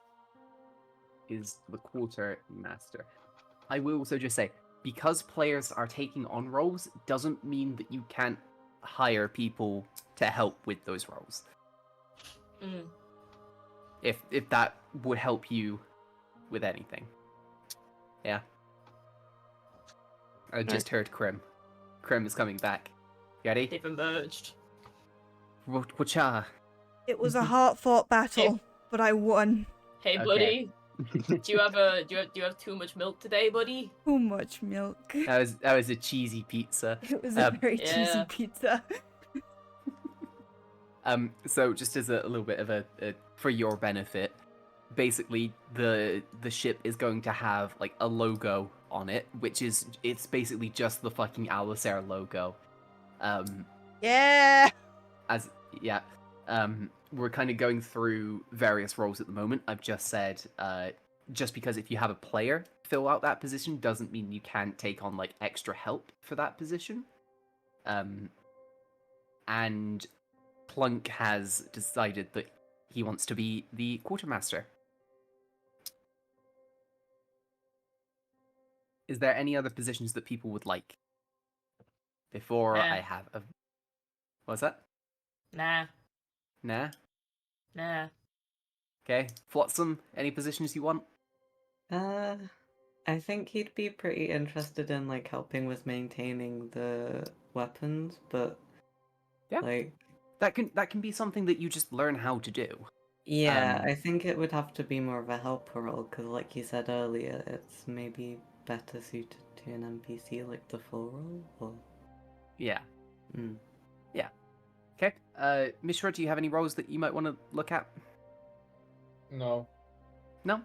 is the quartermaster. I will also just say, because players are taking on roles, doesn't mean that you can't hire people to help with those roles. Mm. If that would help you with anything. Yeah. I just heard Krim. Krim is coming back. You ready? They've emerged. Wacha. It was a hard-fought battle, but I won. Hey, Okay. buddy. Do you have too much milk today, buddy? Too much milk. That was a cheesy pizza. It was a very cheesy Yeah. pizza. So just as a little bit of a for your benefit, basically the ship is going to have like a logo on it, it's basically just the fucking Allysair logo. Yeah. We're kind of going through various roles at the moment. I've just said, just because if you have a player fill out that position doesn't mean you can't take on like extra help for that position. And Plunk has decided that he wants to be the quartermaster. Is there any other positions that people would like? Before Nah. I have a... What's that? Nah. Nah? Nah. Okay. Flotsam, any positions you want? I think he'd be pretty interested in like helping with maintaining the weapons, but Yeah. like That can be something that you just learn how to do. yeah, I think it would have to be more of a helper role because, like you said earlier, it's maybe better suited to an NPC like the full role. Or... Yeah. Mm. Yeah. Okay. Mishra, do you have any roles that you might want to look at? No. No?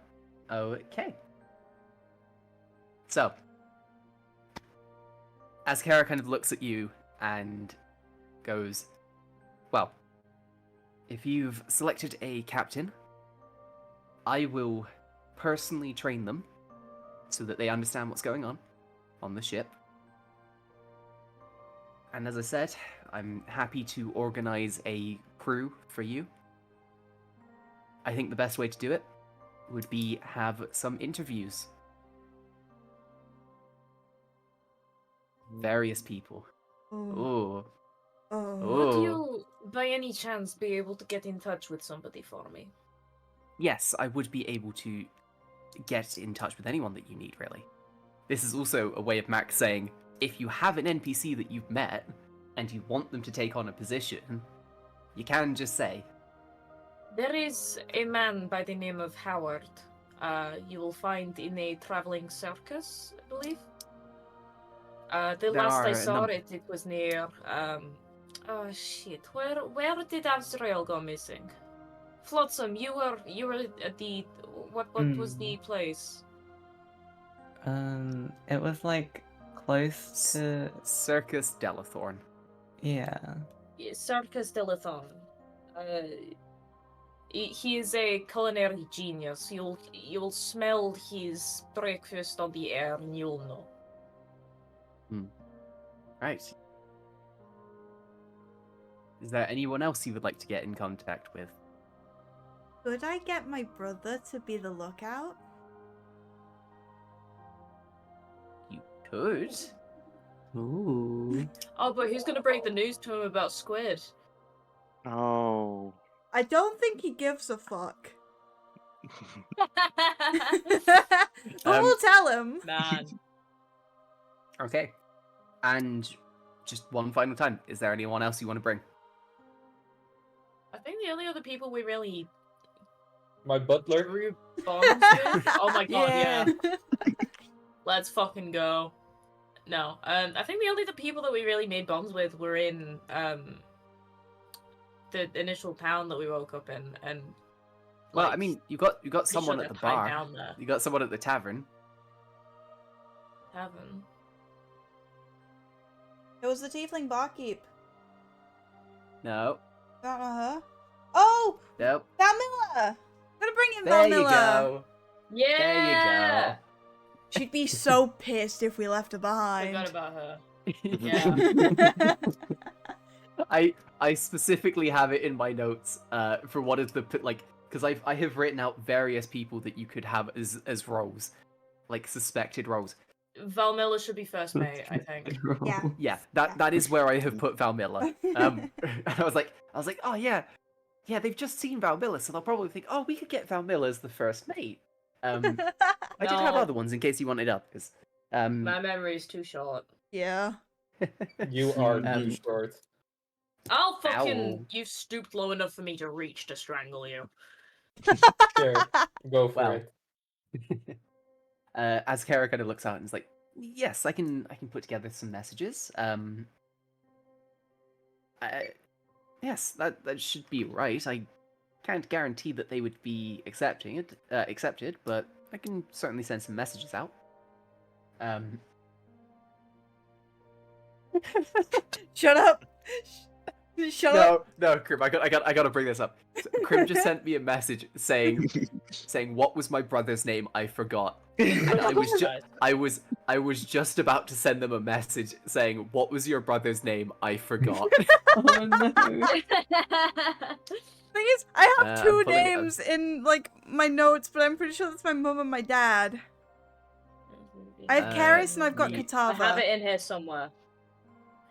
Okay. So, Azkera kind of looks at you and goes, well, if you've selected a captain, I will personally train them so that they understand what's going on the ship. And as I said, I'm happy to organize a crew for you. I think the best way to do it would be have some interviews. Various people. Oh. Ooh. Oh. Would Ooh. you, by any chance, be able to get in touch with somebody for me? Yes, I would be able to get in touch with anyone that you need, really. This is also a way of Max saying, if you have an NPC that you've met, and you want them to take on a position, you can just say, There is a man by the name of Howard. You will find in a traveling circus, I believe. The There last are I a saw num- it was near. Oh shit! Where did Azrael go missing? Flotsam, you were at the what was the place? It was like close to Circus Delathorn. yeah. Circus Delathon. He is a culinary genius. You'll smell his breakfast on the air and you'll know. Right. Is there anyone else you would like to get in contact with? Could I get my brother to be the lookout? You could. Ooh. Oh, but who's gonna break the news to him about Squid? Oh. I don't think he gives a fuck. But we'll tell him. Man. Okay. And just one final time, is there anyone else you want to bring? I think the only other people we really My butler. drew bonds with. Oh my god, yeah. Let's fucking go. No, I think the only other people that we really made bonds with were in the initial town that we woke up in, and Well, like, I mean, you got pretty someone sure at the they're tied bar. down there. You got someone at the tavern. Tavern. It was the tiefling barkeep. No. Don't know her. Oh, Nope. Valmilla. Gotta bring in There you Valmilla. go. Yeah. There you She'd be so pissed if we left her Forgot behind. about her. go. Yeah. I specifically have it in my notes for what is the because I have written out various people that you could have as roles, like suspected roles. Valmilla should be first mate, I think. Yeah. Yeah, that is where I have put Valmilla. And I was like, oh yeah, they've just seen Valmilla, so they'll probably think, oh, we could get Valmilla as the first mate. I did have No. other ones in case you wanted up, because My memory is too short. Yeah. You are too short. I'll fucking... Ow. You stooped low enough for me to reach to strangle you. Sure, go for Well. it. Azkera kind of looks out and is like, yes, I can put together some messages. Yes, that should be right. I can't guarantee that they would be accepted, but I can certainly send some messages out. Shut up. Shut up. No, Krim, I gotta bring this up. Krim just sent me a message saying what was my brother's name? I forgot. And I was just about to send them a message saying, what was your brother's name? I forgot. Oh no. Thing is, I have two pulling it up. names in like my notes, but I'm pretty sure that's my mum and my dad. I have Karis and I've got me- I Katava. have it in here somewhere.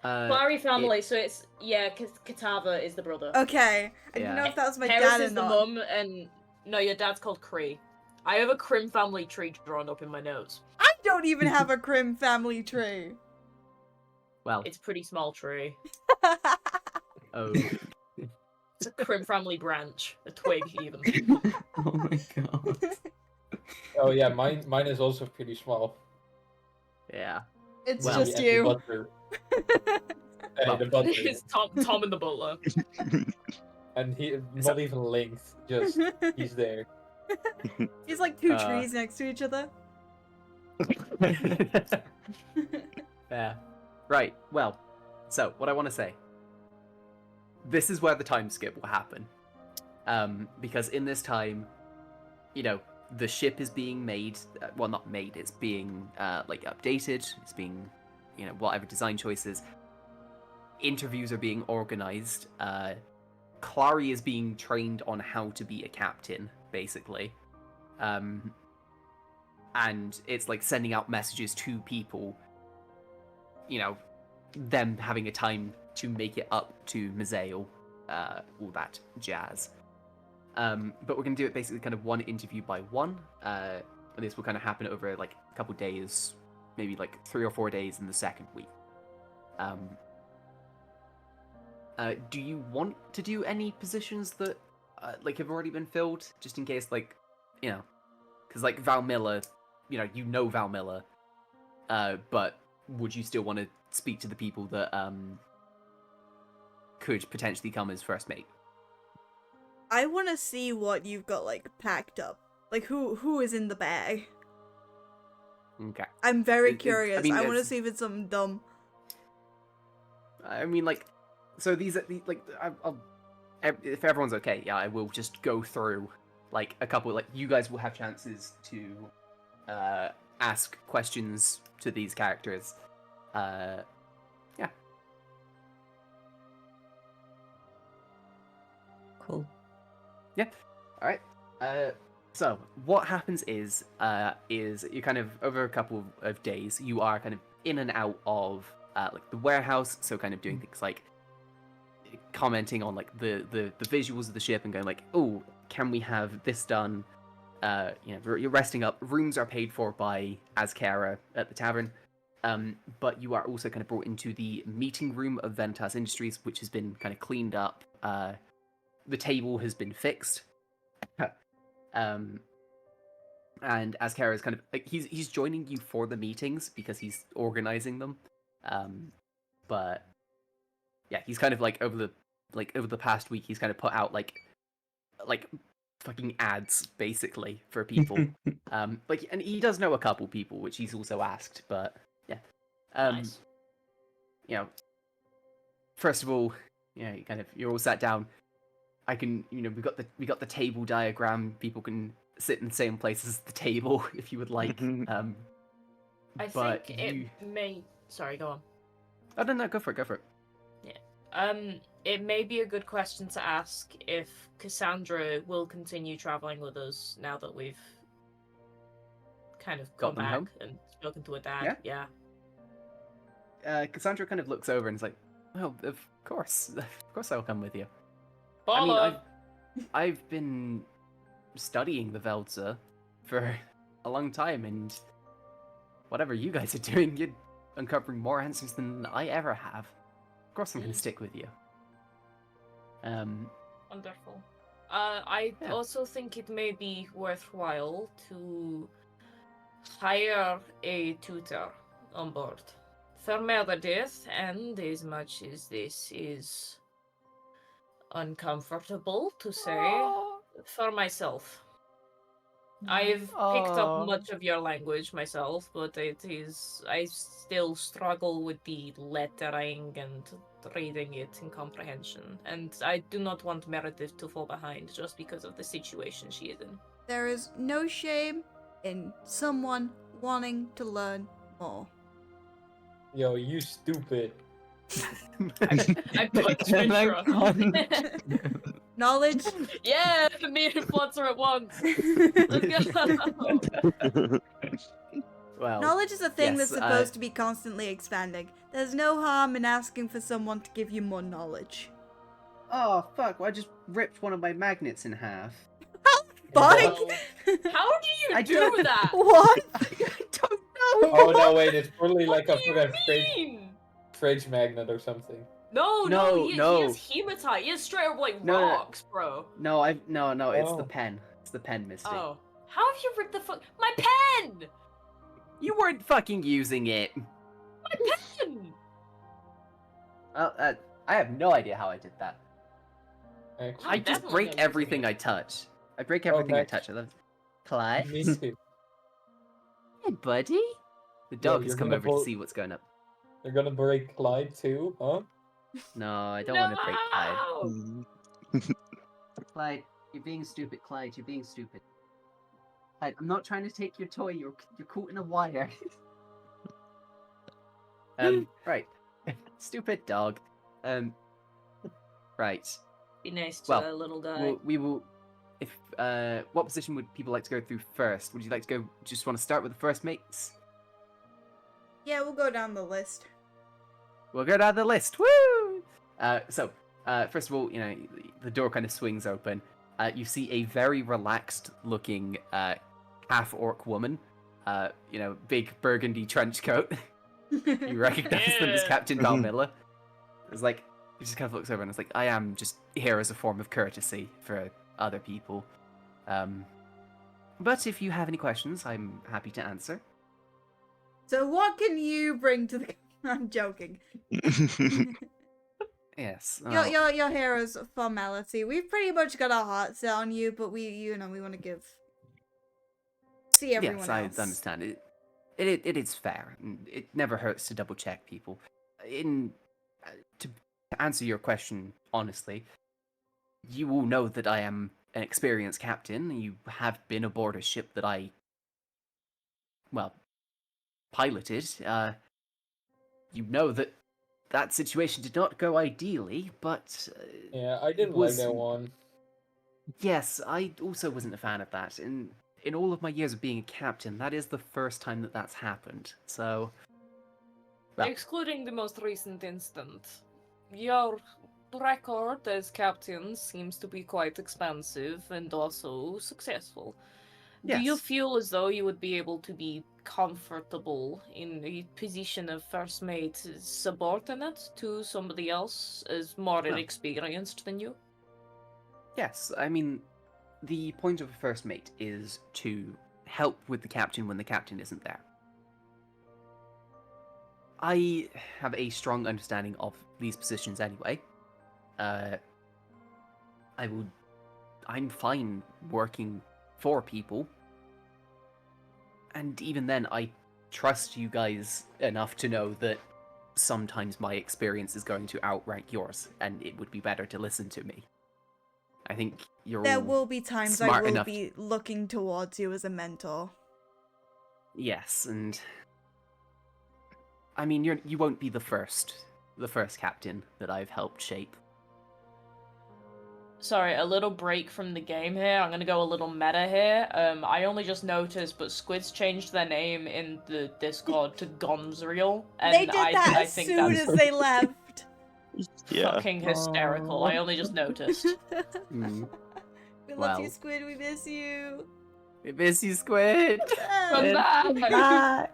Clary family, so it's... Yeah, Katava is the brother. Okay. I didn't Yeah. know if that was my Karis dad or is the not. mum, and... No, your dad's called Kree. I have a Krim family tree drawn up in my notes. I don't even have a Krim family tree. Well, It's a pretty small tree. oh, It's a Krim family branch. A twig, even. Oh my god. Oh yeah, mine is also pretty small. yeah. It's Well, just And you. The butler. Well, The butler. It's Tom and the butler. And he not even linked, just he's there. He's like two Uh, trees next to each other. Yeah. Right. Well, so what I want to say. This is where the time skip will happen. Because in this time, you know, the ship is being made. Well, not made. It's being like updated. It's being, you know, whatever design choices. Interviews are being organized. Clary is being trained on how to be a captain, basically. And it's like sending out messages to people, you know, them having a time to make it up to Mizael, all that jazz. But we're going to do it basically kind of one interview by one. And this will kind of happen over like a couple days, maybe like 3 or 4 days in the second week. Do you want to do any positions that like have already been filled, just in case, like, you know, because like Valmilla, you know Valmilla, but would you still want to speak to the people that could potentially come as first mate? I want to see what you've got like packed up. Like who is in the bag. Okay. I'm very I curious. mean, I want to it's- see if it's something dumb. I mean, like, so these like if everyone's okay, yeah, I will just go through like a couple. Like, you guys will have chances to ask questions to these characters. Yeah. Cool. All right. So what happens is you kind of over a couple of days, you are kind of in and out of like the warehouse. So kind of doing things like commenting on like the visuals of the ship and going like, oh, can we have this done? You're resting up. Rooms are paid for by Azkera at the tavern. But you are also kind of brought into the meeting room of Venetas Industries, which has been kind of cleaned up. The table has been fixed. And Azkera is kind of like he's joining you for the meetings because he's organizing them. But yeah, he's kind of like over the past week, he's kind of put out like fucking ads basically for people. And he does know a couple people, which he's also asked, but yeah. Nice. First of all, you're all sat down. I can, we got the table diagram. People can sit in the same place as the table if you would like. I but think it may... Sorry, go on. Oh, no, go for it. Yeah. it may be a good question to ask if Cassandra will continue traveling with us now that we've kind of Got gone them back home? and spoken to her dad. Yeah? Yeah. Cassandra kind of looks over and is like, "Well, of course I'll come with you." Follow. I mean, I've been studying the Veltzer for a long time, and whatever you guys are doing, you're uncovering more answers than I ever have. Of course I'm going to stick with you. Wonderful. I Yeah. also think it may be worthwhile to hire a tutor on board for Meredith, and as much as this is uncomfortable to say, for myself. I've picked up Aw. much of your language myself, but I still struggle with the lettering and reading it and comprehension, and I do not want Meredith to fall behind just because of the situation she is in. There is no shame in someone wanting to learn more. Yo, you stupid. I punch Mishra. Knowledge. Yeah, me and Flutter at once. Let's go. Well, Knowledge is a thing yes, that's supposed to be constantly expanding. There's no harm in asking for someone to give you more knowledge. Oh, fuck, I just ripped one of my magnets in half. Fuck! How do you I do don't- that? What? I don't know! Oh no, wait, it's probably What like do a you fucking mean? fridge magnet or something. No, No, he no. has hematite. He has straight up like No, no. rocks, bro. No, it's the Oh. pen. It's the pen, Misty. Oh. How have you ripped the fuck? My pen! You weren't fucking using it! My pen! I have no idea how I did that. Actually, I just definitely break not using everything it. I touch. I break everything I Max. touch. I love Clyde? me too. Hey, buddy? The dog has you're come gonna over to see what's going up. You're gonna break Clyde too, huh? No, I don't want to break Clyde. Clyde, you're being stupid, Clyde. You're being stupid. Clyde, I'm not trying to take your toy. You're caught in a wire. Right. Stupid dog. Right. Be nice to Well, a little guy. we will. If what position would people like to go through first? Would you like to go? Just want to start with the first mates? Yeah, we'll go down the list. We'll go down the list. Woo! First of all, the door kind of swings open. You see a very relaxed-looking half-orc woman. Big burgundy trench coat. You recognize them as Yeah. Captain Valmilla. It's like he just kind of looks over and it's like, I am just here as a form of courtesy for other people. But if you have any questions, I'm happy to answer. So what can you bring to the... I'm joking. Yes. Your hero's formality. We've pretty much got our hearts set on you, but we want to see everyone yes, else. I understand it. It is fair. It never hurts to double check people. To answer your question honestly, you all know that I am an experienced captain. You have been aboard a ship that I, piloted. You know that situation did not go ideally, but Yeah, I didn't was- like that one. yes, I also wasn't a fan of that. In all of my years of being a captain, that is the first time that that's happened. So, well, Excluding the most recent incident, your record as captain seems to be quite expansive and also successful. Do you Yes. feel as though you would be able to be comfortable in a position of first mate subordinate to somebody else as more Well. inexperienced than you? yes, I mean, the point of a first mate is to help with the captain when the captain isn't there. I have a strong understanding of these positions anyway. I'm fine working for people. And even then, I trust you guys enough to know that sometimes my experience is going to outrank yours, and it would be better to listen to me. I think you're There all will be times I smart will enough be looking towards you as a mentor. Yes, and I mean you won't be the first captain that I've helped shape. Sorry, a little break from the game here. I'm gonna go a little meta here. I only just noticed, but Squids changed their name in the Discord to Gonzreal, and They did that I as think soon that's as they left. Yeah. fucking hysterical. I only just noticed. Mm. We love you, Well. Squid. We miss you. We miss you, Squid. Come back!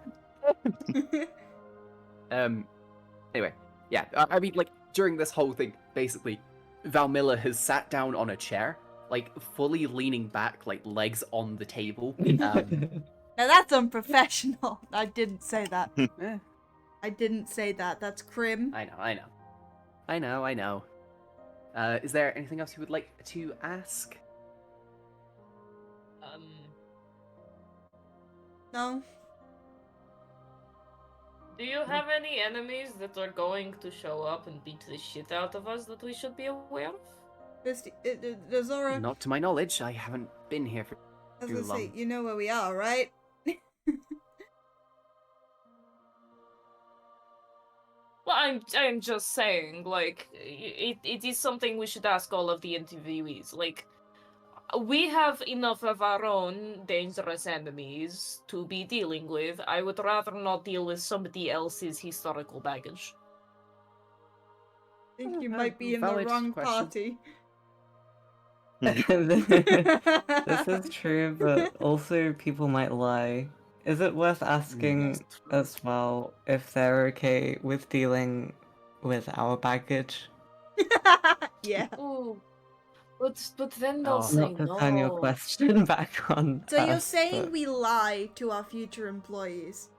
Anyway, yeah. I mean, like during this whole thing, basically, Valmilla has sat down on a chair, like fully leaning back, like legs on the table. Now that's unprofessional. I didn't say that. Eh, I didn't say that. That's Crim. I know. Is there anything else you would like to ask? No. Do you have any enemies that are going to show up and beat the shit out of us that we should be aware of? Zora, Not to my knowledge. I haven't been here for I was too gonna say, long. you know where we are, right? Well, I'm just saying, like, it is something we should ask all of the interviewees. Like, we have enough of our own dangerous enemies to be dealing with. I would rather not deal with somebody else's historical baggage. I think you Oh, might be in the valid wrong question. party. This is true, but also people might lie. Is it worth asking as well if they're okay with dealing with our baggage? Yeah. Ooh, but then they'll Oh. say Not to turn your no. question back on So you're us, saying but we lie to our future employees?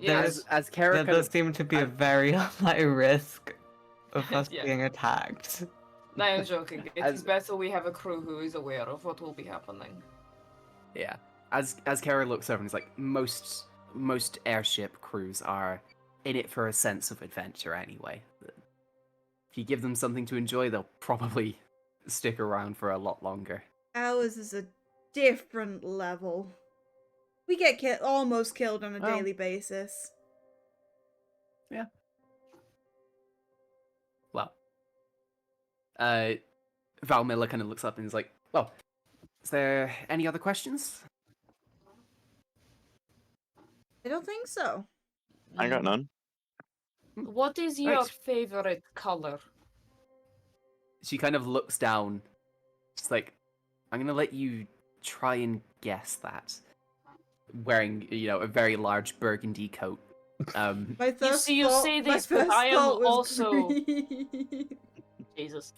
Yes. As Kara there kind does of, seem to be a very high risk of us Yeah. being attacked. I am joking. It As- is better we have a crew who is aware of what will be happening. yeah, as Kara looks over and is like, most airship crews are in it for a sense of adventure anyway. If you give them something to enjoy, they'll probably stick around for a lot longer. Ours is a different level. We get almost killed on a Well. daily basis. Yeah. Well, Valmilla kind of looks up and is like, well, is there any other questions? I don't think so. I got none. What is your Right. favorite color? She kind of looks down. She's like, I'm gonna let you try and guess that. Wearing, a very large burgundy coat. My first see, you thought, say my this, but first I am thought was also- green. Jesus.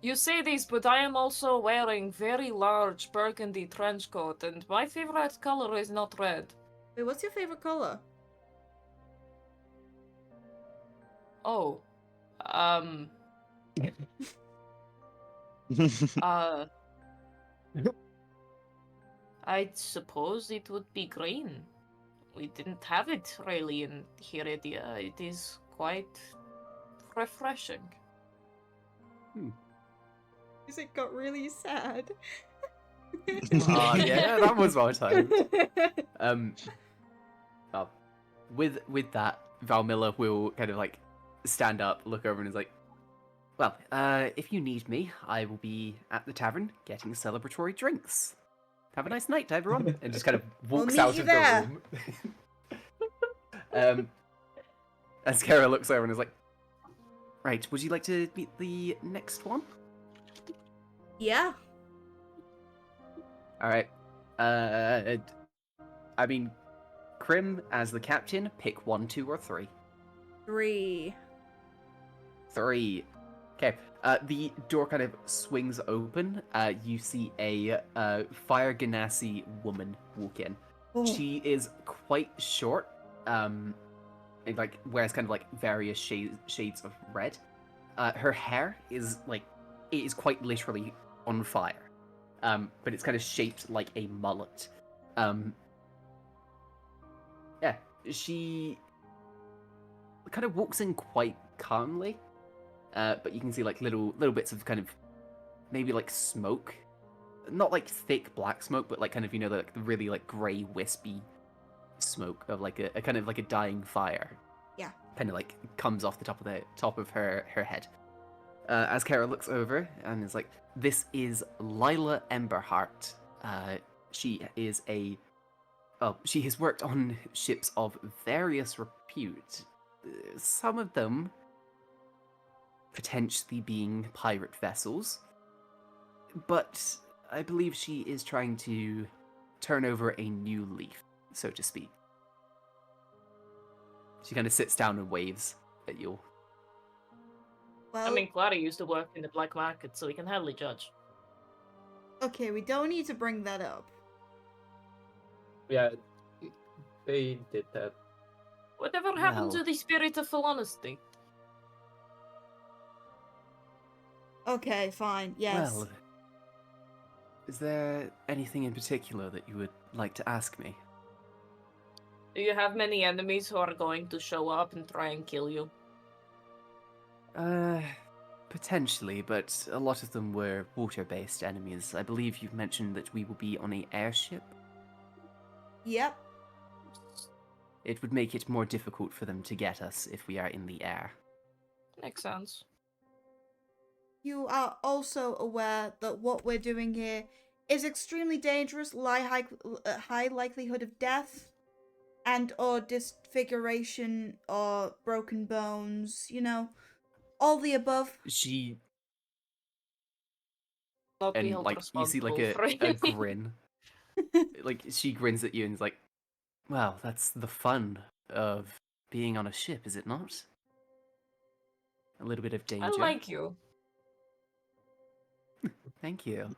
You say this, but I am also wearing very large burgundy trench coat, and my favorite color is not red. Wait, what's your favorite color? Oh. I suppose it would be green. We didn't have it really in Heredia. It is quite refreshing. It got really sad. Yeah, that was well timed. Well, with that, Valmilla will kind of like stand up, look over, and is like, well, if you need me, I will be at the tavern getting celebratory drinks. Have a nice night, everyone. And just kind of walks meet out you of there. the room. As Kara looks over and is like, right, would you like to meet the next one? Yeah. Alright. I mean, Krim as the captain, pick 1, 2, or 3. 3. 3. Okay. The door kind of swings open. You see a fire ganassi woman walk in. Oh. She is quite short. And like wears kind of like various shades of red. Her hair is like it is quite literally on fire. But it's kind of shaped like a mullet. Yeah, she kind of walks in quite calmly. But you can see like little bits of kind of maybe like smoke, not like thick black smoke, but like kind of the really like grey wispy smoke of like a kind of like a dying fire. Yeah. kind of like comes off the top of her head. Azkera looks over and is like, "This is Lila Emberheart. She is she has worked on ships of various repute. Some of them potentially being pirate vessels, but I believe she is trying to turn over a new leaf, so to speak." She kind of sits down and waves at you. Well, I mean, Clara used to work in the black market, so we can hardly judge. okay, we don't need to bring that up. Yeah, they did that. Whatever happened Well. to the spirit of full honesty? Okay, fine. Yes. Well, is there anything in particular that you would like to ask me? Do you have many enemies who are going to show up and try and kill you? Potentially, but a lot of them were water-based enemies. I believe you've mentioned that we will be on an airship. Yep. It would make it more difficult for them to get us if we are in the air. Makes sense. You are also aware that what we're doing here is extremely dangerous, high likelihood of death, and or disfiguration or broken bones, you know, all the above. She Not be and held like you see like responsible for a anything. grin. Like she grins at you and is like, "Well, that's the fun of being on a ship, is it not? A little bit of I danger." like you. Thank you.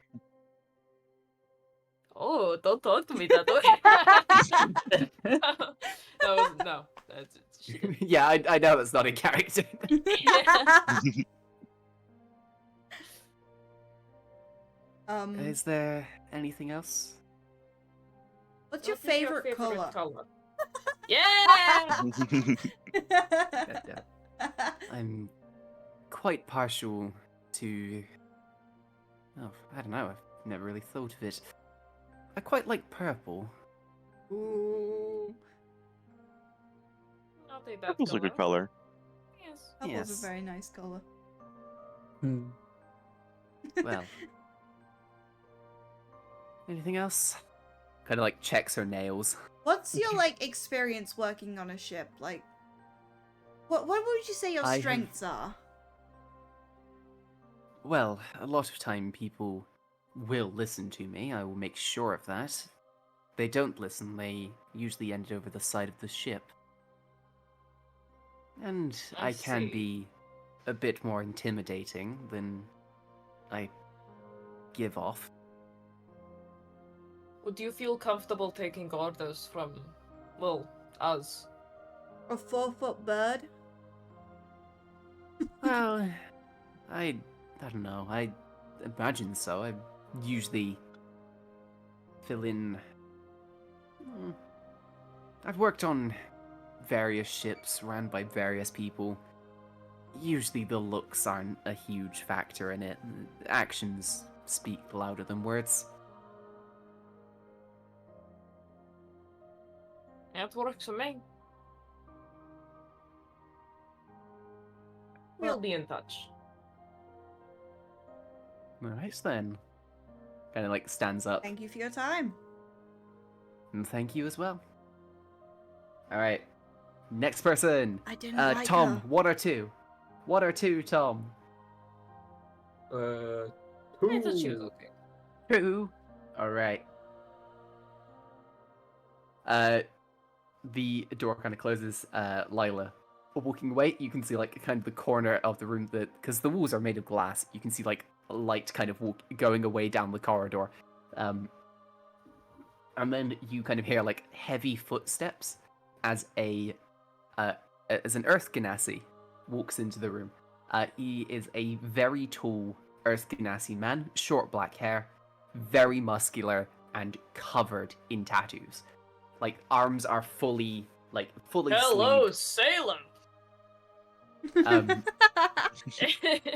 Oh, don't talk to me that way. No. She didn't. Yeah, I know that's not a character. Is there anything else? What's your What is favorite color? Yeah! Yeah. I'm quite partial to. Oh, I don't know. I've never really thought of it. I quite like purple. Ooh. I'll take that Purple's a good color. Yes. Purple's Yes. a very nice color. Hmm. Well. Anything else? Kind of like checks her nails. What's your like experience working on a ship? Like, what would you say your I have- strengths are? Well, a lot of time people will listen to me. I will make sure of that. They don't listen, they usually end over the side of the ship. And I I can see. be a bit more intimidating than I give off. Would you feel comfortable taking orders from, well, us? A 4-foot bird? Well, I don't know. I imagine so. I usually fill in. I've worked on various ships ran by various people. Usually the looks aren't a huge factor in it. Actions speak louder than words. That works for me. We'll Well- be in touch. Alright then. Kind of like stands up. Thank you for your time. And thank you as well. Alright. Next person. I didn't like Tom, her. what are two? What are two, Tom? I thought she was Two. okay. Two. Alright. The door kind of closes. Lila, walking away, you can see like kind of the corner of the room that, because the walls are made of glass, you can see like a light kind of going away down the corridor. And then you kind of hear like heavy footsteps as an Earth Ganassi walks into the room. He is a very tall Earth Ganassi man, short black hair, very muscular, and covered in tattoos. Like arms are fully Hello, sleeved. sailor!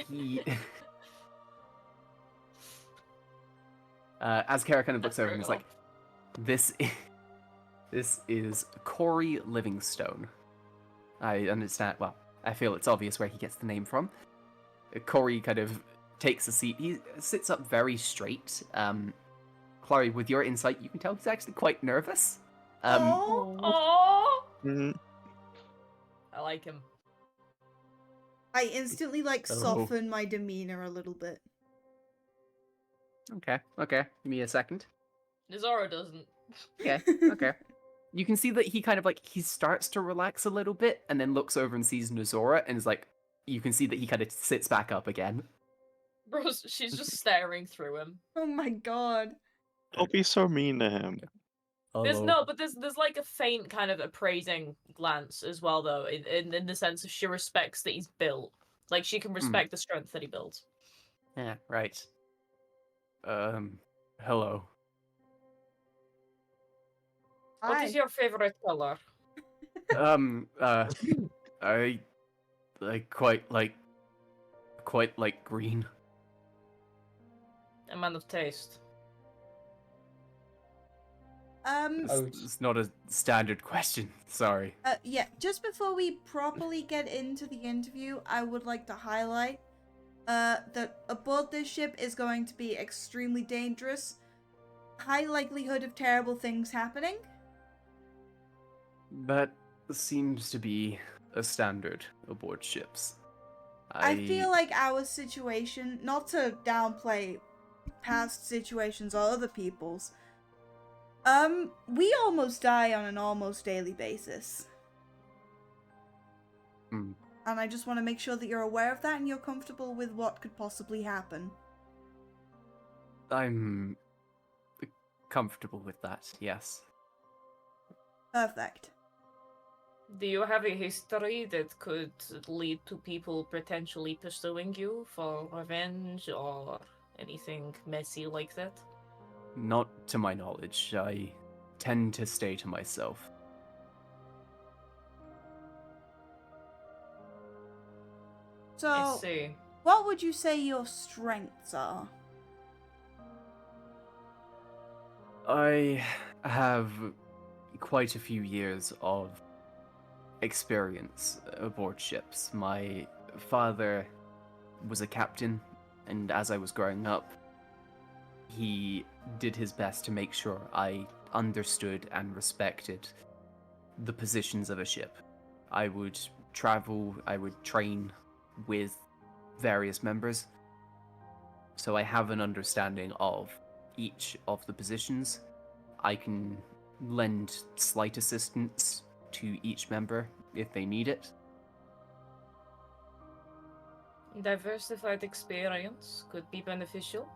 He Azkera kind of looks That's over very and is well. like, this is Corey Livingstone. I understand. Well, I feel it's obvious where he gets the name from. Corey kind of takes a seat. He sits up very straight. Clary, with your insight, you can tell he's actually quite nervous. Oh, Oh, Mhm. I like him. I instantly like Oh. soften my demeanor a little bit. Okay. Give me a second. Nizora doesn't. Okay. You can see that he kind of like, he starts to relax a little bit and then looks over and sees Nozora and is like, you can see that he kind of sits back up again. Bro, she's just staring through him. Oh my god. Don't be so mean to him. There's like a faint kind of appraising glance as well, though, in the sense of she respects that he's built. Like, she can respect the strength that he builds. Yeah, right. Hello. What is Hi. your favorite color? I quite like green. A man of taste. Oh, It's not a standard question. Sorry. Yeah, just before we properly get into the interview, I would like to highlight that aboard this ship is going to be extremely dangerous. High likelihood of terrible things happening. That seems to be a standard aboard ships. I feel like our situation, not to downplay past situations or other people's, we almost die on an almost daily basis. Hmm. And I just want to make sure that you're aware of that and you're comfortable with what could possibly happen. I'm comfortable with that, yes. Perfect. Do you have a history that could lead to people potentially pursuing you for revenge or anything messy like that? Not to my knowledge. I tend to stay to myself. I So, see. what would you say your strengths are? I have quite a few years of experience aboard ships. My father was a captain, and as I was growing up, he did his best to make sure I understood and respected the positions of a ship. I would travel, I would train with various members, so I have an understanding of each of the positions. I can lend slight assistance to each member if they need it. Diversified experience could be beneficial.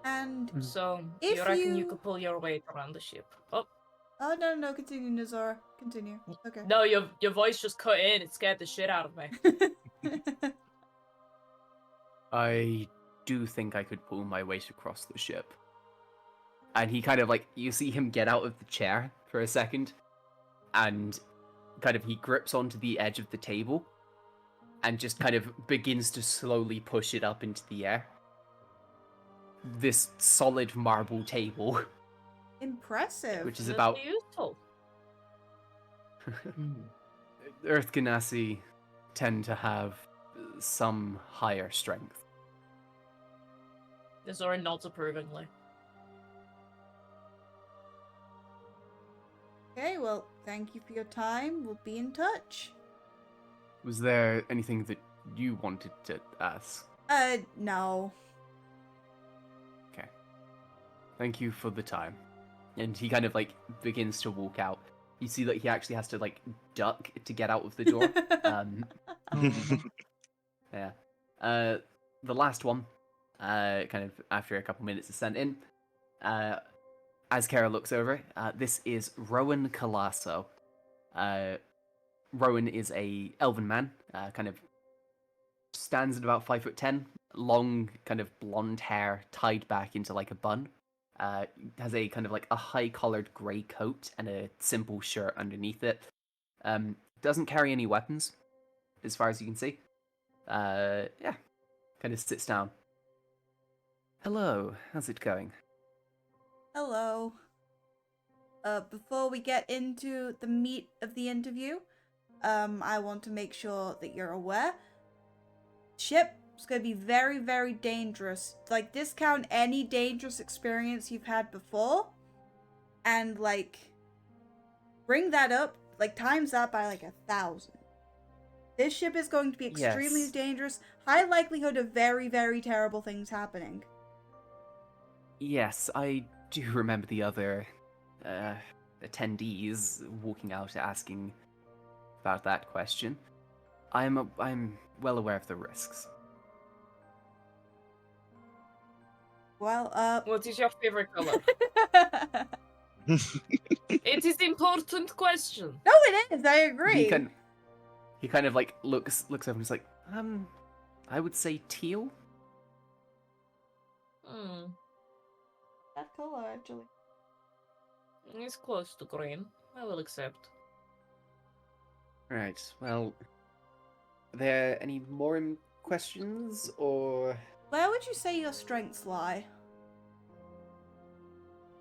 And So, If you reckon you you- could pull your weight around the ship? Oh, oh no, continue, Nazora. Continue. Okay. no, your voice just cut in. It scared the shit out of me. I do think I could pull my weight across the ship. And he kind of like, you see him get out of the chair for a second, and kind of he grips onto the edge of the table, and just kind of begins to slowly push it up into the air. This solid marble table, Impressive. which is That'd about be useful. Earth Ganassi tend to have some higher strength. Zora nods approvingly. Okay, well, thank you for your time. We'll be in touch. Was there anything that you wanted to ask? No. Okay. Thank you for the time. And he kind of like begins to walk out. You see that he actually has to like duck to get out of the door. Yeah. The last one, kind of after a couple minutes is sent in, Azkera looks over. This is Rowan Colasso. Rowan is a elven man, kind of stands at about 5'10", long, kind of blonde hair tied back into like a bun. Has a kind of like a high-collared grey coat and a simple shirt underneath it. Doesn't carry any weapons, as far as you can see. Yeah, kind of sits down. Hello, how's it going? Hello. before we get into the meat of the interview, I want to make sure that you're aware. Ship is going to be very, very dangerous. Like, discount any dangerous experience you've had before, and, like, bring that up, like, times that by, like, 1,000. This ship is going to be extremely Yes. dangerous. High likelihood of very, very terrible things happening. Yes, I do remember the other attendees walking out asking about that question. I'm well aware of the risks. Well, What is your favorite color? It is important question. No, it is. I agree. He kind of like looks over and is like, I would say teal. Hmm. That color, actually. It's close to green. I will accept. Right. Well, are there any more questions or? Where would you say your strengths lie?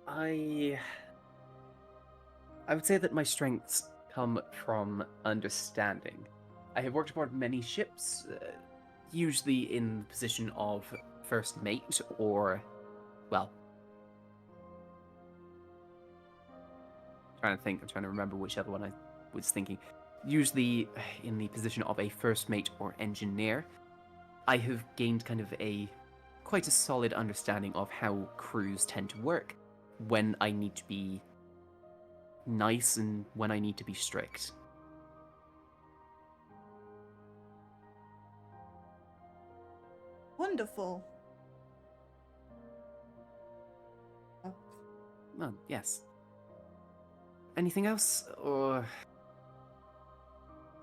I would say that my strengths come from understanding. I have worked aboard many ships, usually in the position of first mate or, well, I'm trying to remember which other one I was thinking. Usually in the position of a first mate or engineer. I have gained kind of quite a solid understanding of how crews tend to work, when I need to be nice and when I need to be strict. Wonderful. Well, yes. Anything else, or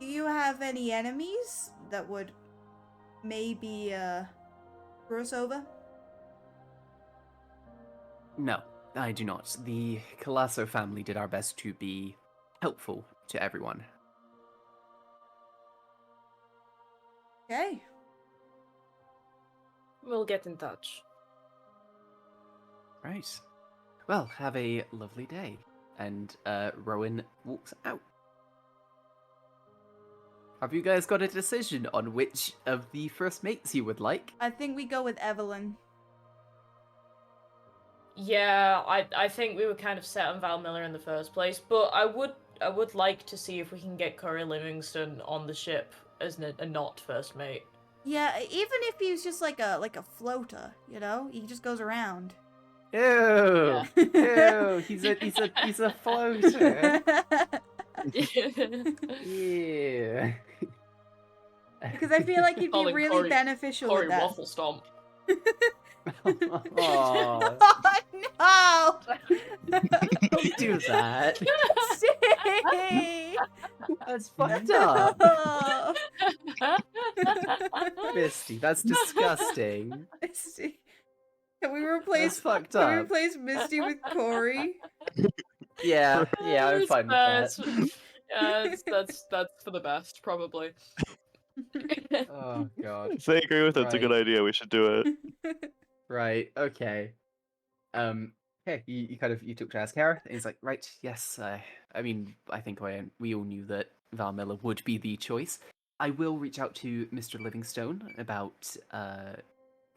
Do you have any enemies that would maybe screw us over? no? I do not. The Colasso family did our best to be helpful to everyone. Okay. We'll get in touch. Right. Well, have a lovely day. And Rowan walks out. Have you guys got a decision on which of the first mates you would like? I think we go with Evelyn. Yeah, I think we were kind of set on Val Miller in the first place, but I would like to see if we can get Corey Livingston on the ship as a not first mate. Yeah, even if he's just like a floater, you know, he just goes around. Ew! Yeah. Ew! He's a floater. Yeah. Because I feel like he'd be Calling really Corey- beneficial Corey with that. Waffle Stomp. Aw, Oh no! don't do that. See? That's fucked up. Oh. Misty, that's disgusting. See? Can we That's replace fucked Can we up. replace Misty with Corey? Yeah, I'm fine with that. Yeah, that's for the best, probably. Oh god. If they agree with it, it's a good Right. idea. We should do it. Right, okay. Hey, you kind of took to Azkera, and he's like, right, yes, I mean, I think we all knew that Val Miller would be the choice. I will reach out to Mr. Livingstone about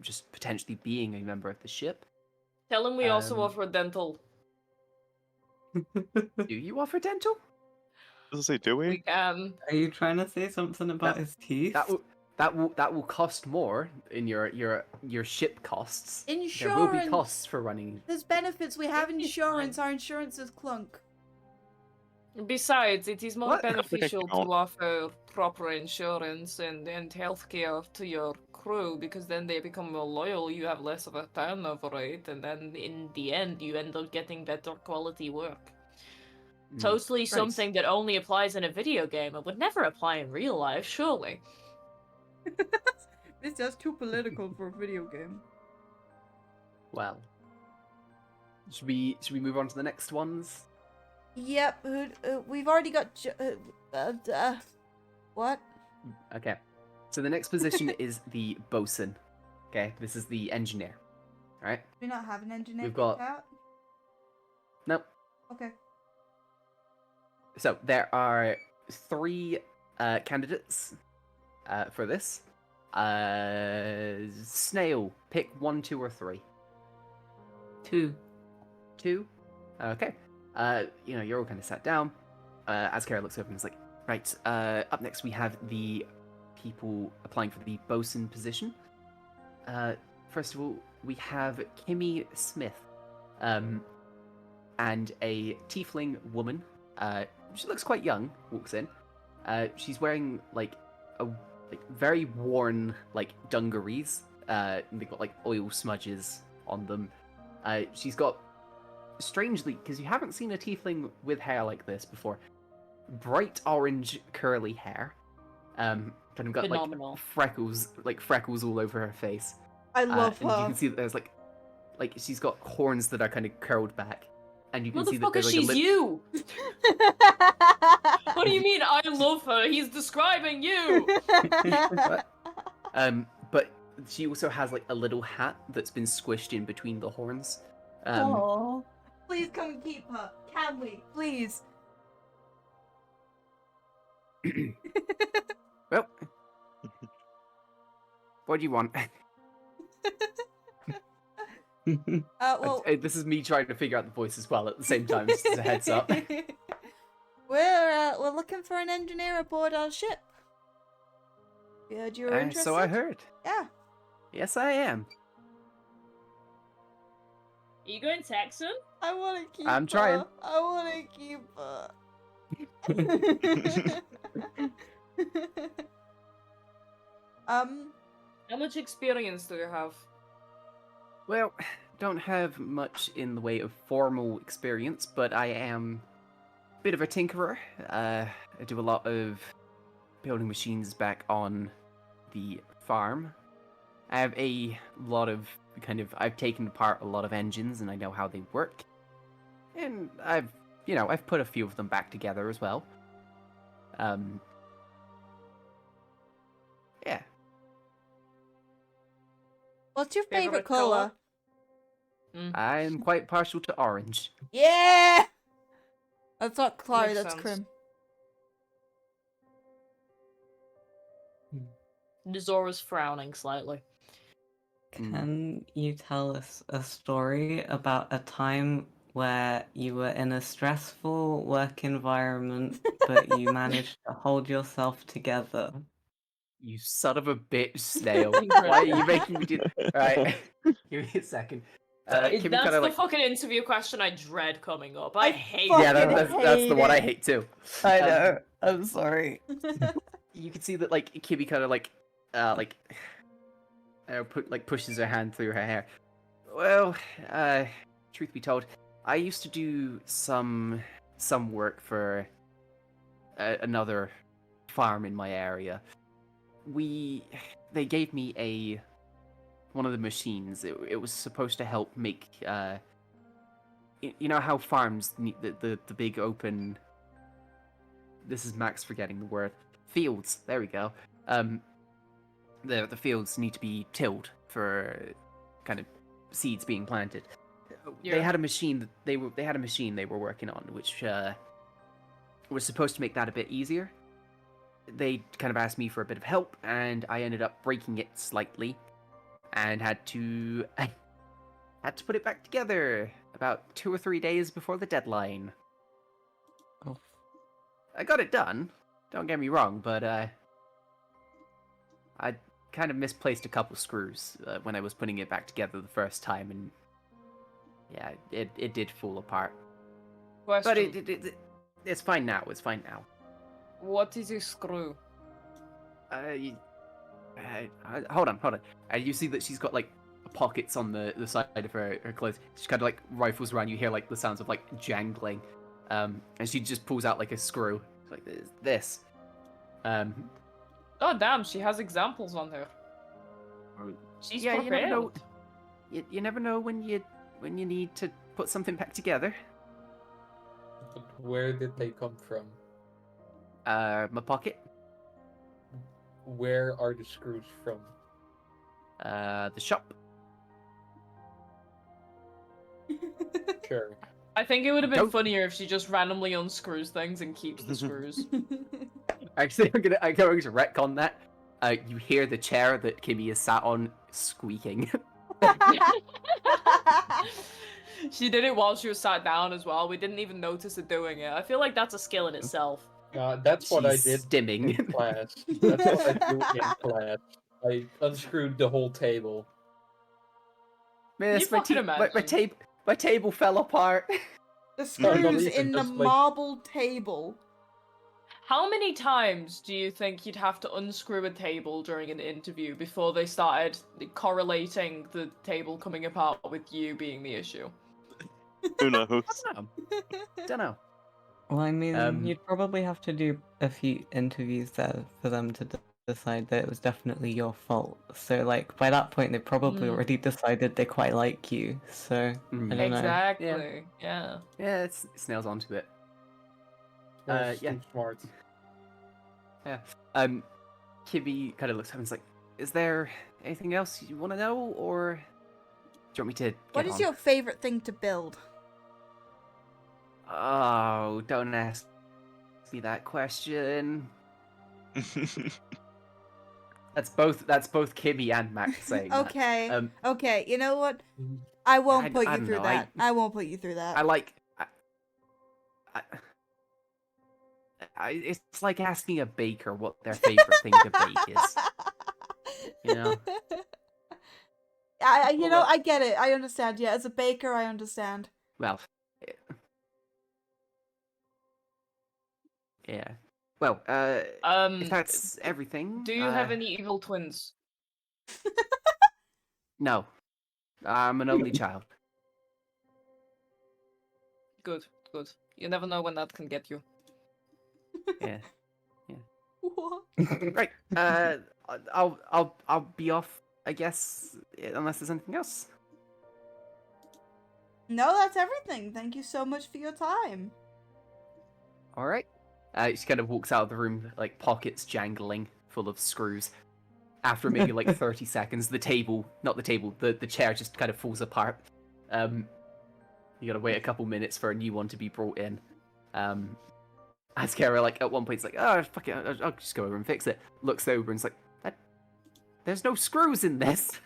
just potentially being a member of the ship. Tell him we also Um, offer dental. Do you offer dental? Does it say, do We we? can. Are you trying to say something about his teeth? That will cost more in your ship costs. There will be Insurance. costs for running. There's benefits. We have It'll be insurance. fine. Our insurance is clunk. Besides, it is more What? beneficial to count. offer proper insurance and healthcare to your crew, because then they become more loyal, you have less of a turnover rate, and then in the end you end up getting better quality work. Mm, Totally right. something that only applies in a video game. It would never apply in real life, surely. This is too political for a video game. Well, should we move on to the next ones? Yep. We've already got. What? Okay. So the next position is the bosun. Okay, this is the engineer. All right. Do we not have an engineer? We've got- picked out? Nope. Okay. So there are 3 candidates for this. Snail, pick 1, 2, or 3. 2. 2. Okay. You're all kind of sat down. Azkera looks over and is like, right. Up next we have the people applying for the bosun position. First of all, we have Kimmy Smith, and a tiefling woman. She looks quite young. Walks in. She's wearing very worn dungarees. They've got oil smudges on them. She's got, strangely, because you haven't seen a tiefling with hair like this before, bright orange curly hair. Kind of got Phenomenal. freckles all over her face. I love and her. you can see that there's she's got horns that are kind of curled back, and you can see that Motherfucker, there's she's you! What do you mean, I love her? He's describing you! But she also has a little hat that's been squished in between the horns. Aww. Please come and keep her. Can we? Please. Well, what do you want? Well, This is me trying to figure out the voice as well at the same time, just as a heads up. we're looking for an engineer aboard our ship. We heard you were interested. So I heard. Yeah. Yes, I am. Are you going Texan? I want to keep I'm trying. her. I want to keep her. How much experience do you have? Well, don't have much in the way of formal experience, but I am a bit of a tinkerer. I do a lot of building machines back on the farm. I have a lot of I've taken apart a lot of engines and I know how they work. And I've put a few of them back together as well. Yeah. What's your favorite Favorite color? colour? I am quite partial to orange. Yeah. That's not Clary. Makes That's sense. Crim. Zora's frowning slightly. Can you tell us a story about a time where you were in a stressful work environment, but you managed to hold yourself together? You son of a bitch, Snail. Why are you making me do... Alright, give me a second. Can we That's kinda, the fucking interview question I dread coming up. I hate fucking Yeah, it. that's the one I hate hate too. I Um, know. I'm sorry. You can see that Kimmy kind of pushes her hand through her hair. Well, truth be told, I used to do some work for another farm in my area. They gave me one of the machines. It was supposed to help make you know how farms need the big open. This is Max forgetting the word. Fields. There we go. The fields need to be tilled for kind of seeds being planted. Yeah. They had a machine that they were working on, which was supposed to make that a bit easier. They kind of asked me for a bit of help, and I ended up breaking it slightly, and had to put it back together about 2 or 3 days before the deadline. Oh. I got it done. Don't get me wrong, but I kind of misplaced a couple screws when I was putting it back together the first time, and yeah, it did fall apart. Question. But it's fine now. It's fine now. What is a screw? Hold on. And you see that she's got pockets on the side of her clothes. She kind of rifles around. You hear the sounds of jangling, and she just pulls out a screw. It's like this. Oh damn, she has examples on her. She's Yeah, prepared. you never know. You never know when you need to put something back together. But where did they come from? My pocket. Where are the screws from? The shop. Sure. I think it would have been Don't- funnier if she just randomly unscrews things and keeps the screws. Actually, I'm going to retcon that. You hear the chair that Kimmy is sat on squeaking. She did it while she was sat down as well. We didn't even notice her doing it. I feel like that's a skill in itself. That's what I She's did stimming. in class. That's what I do in class. I unscrewed the whole table. Miss, my, fucking imagine. my table fell apart. The not screws even in the just, like- marble table. How many times do you think you'd have to unscrew a table during an interview before they started correlating the table coming apart with you being the issue? Who knows? Don't know. Well, I mean, Um, you'd probably have to do a few interviews there for them to decide that it was definitely your fault. So, like, by that point, they probably Mm. already decided they quite like you. So, Mm. I don't know. Exactly. Yeah. Yeah, it snails onto it. Girls Yeah. too smart. Yeah. Kibby kind of looks up and is like, "Is there anything else you want to know, or do you want me to get What is on?" your favorite thing to build? Oh, don't ask me that question. That's both Kibby and Max saying that. Okay. Okay, you know what? Mhm. I won't I put you don't through know, that. I won't put you through that. I like. It's like asking a baker what their favorite thing to bake is. You know? You know, I get it. I understand. Yeah, as a baker, I understand. Well, yeah. Well, if that's everything, Do you have any evil twins? No, I'm an only child. Good, good. You never know when that can get you. Yeah. What? Right. I'll be off, I guess, unless there's anything else. No, that's everything. Thank you so much for your time. All right. She kind of walks out of the room, like pockets jangling, full of screws. After maybe like 30 seconds, the chair just kind of falls apart. You gotta wait a couple minutes for a new one to be brought in. Azkera, like, at one point, is like, "Oh, fuck it, I'll just go over and fix it." Looks over and is like, "There's no screws in this."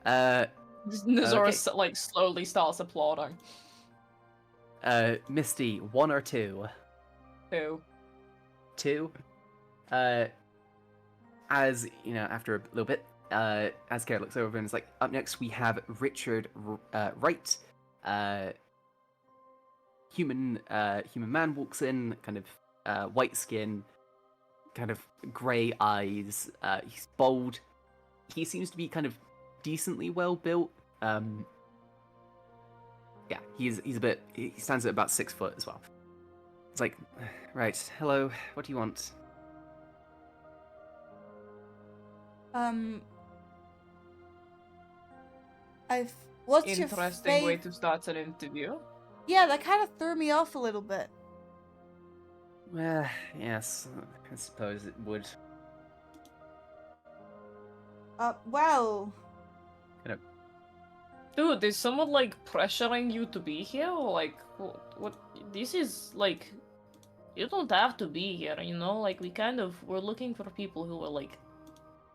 Nazora like slowly starts applauding. Misty, 1 or 2? Who? 2. As you know, after a little bit, Azkera looks over and is like, "Up next we have Richard Wright." Human man walks in, kind of white skin, kind of grey eyes. He's bald. He seems to be kind of decently well built. Yeah, he's a bit. He stands at about 6 foot as well. It's like, "Right, hello. What do you want?" What's your Interesting way to start an interview. Yeah, that kind of threw me off a little bit. Yes, I suppose it would. Well, Dude, is someone like pressuring you to be here? Or like, what? This is like, you don't have to be here, you know? Like, we're looking for people who are like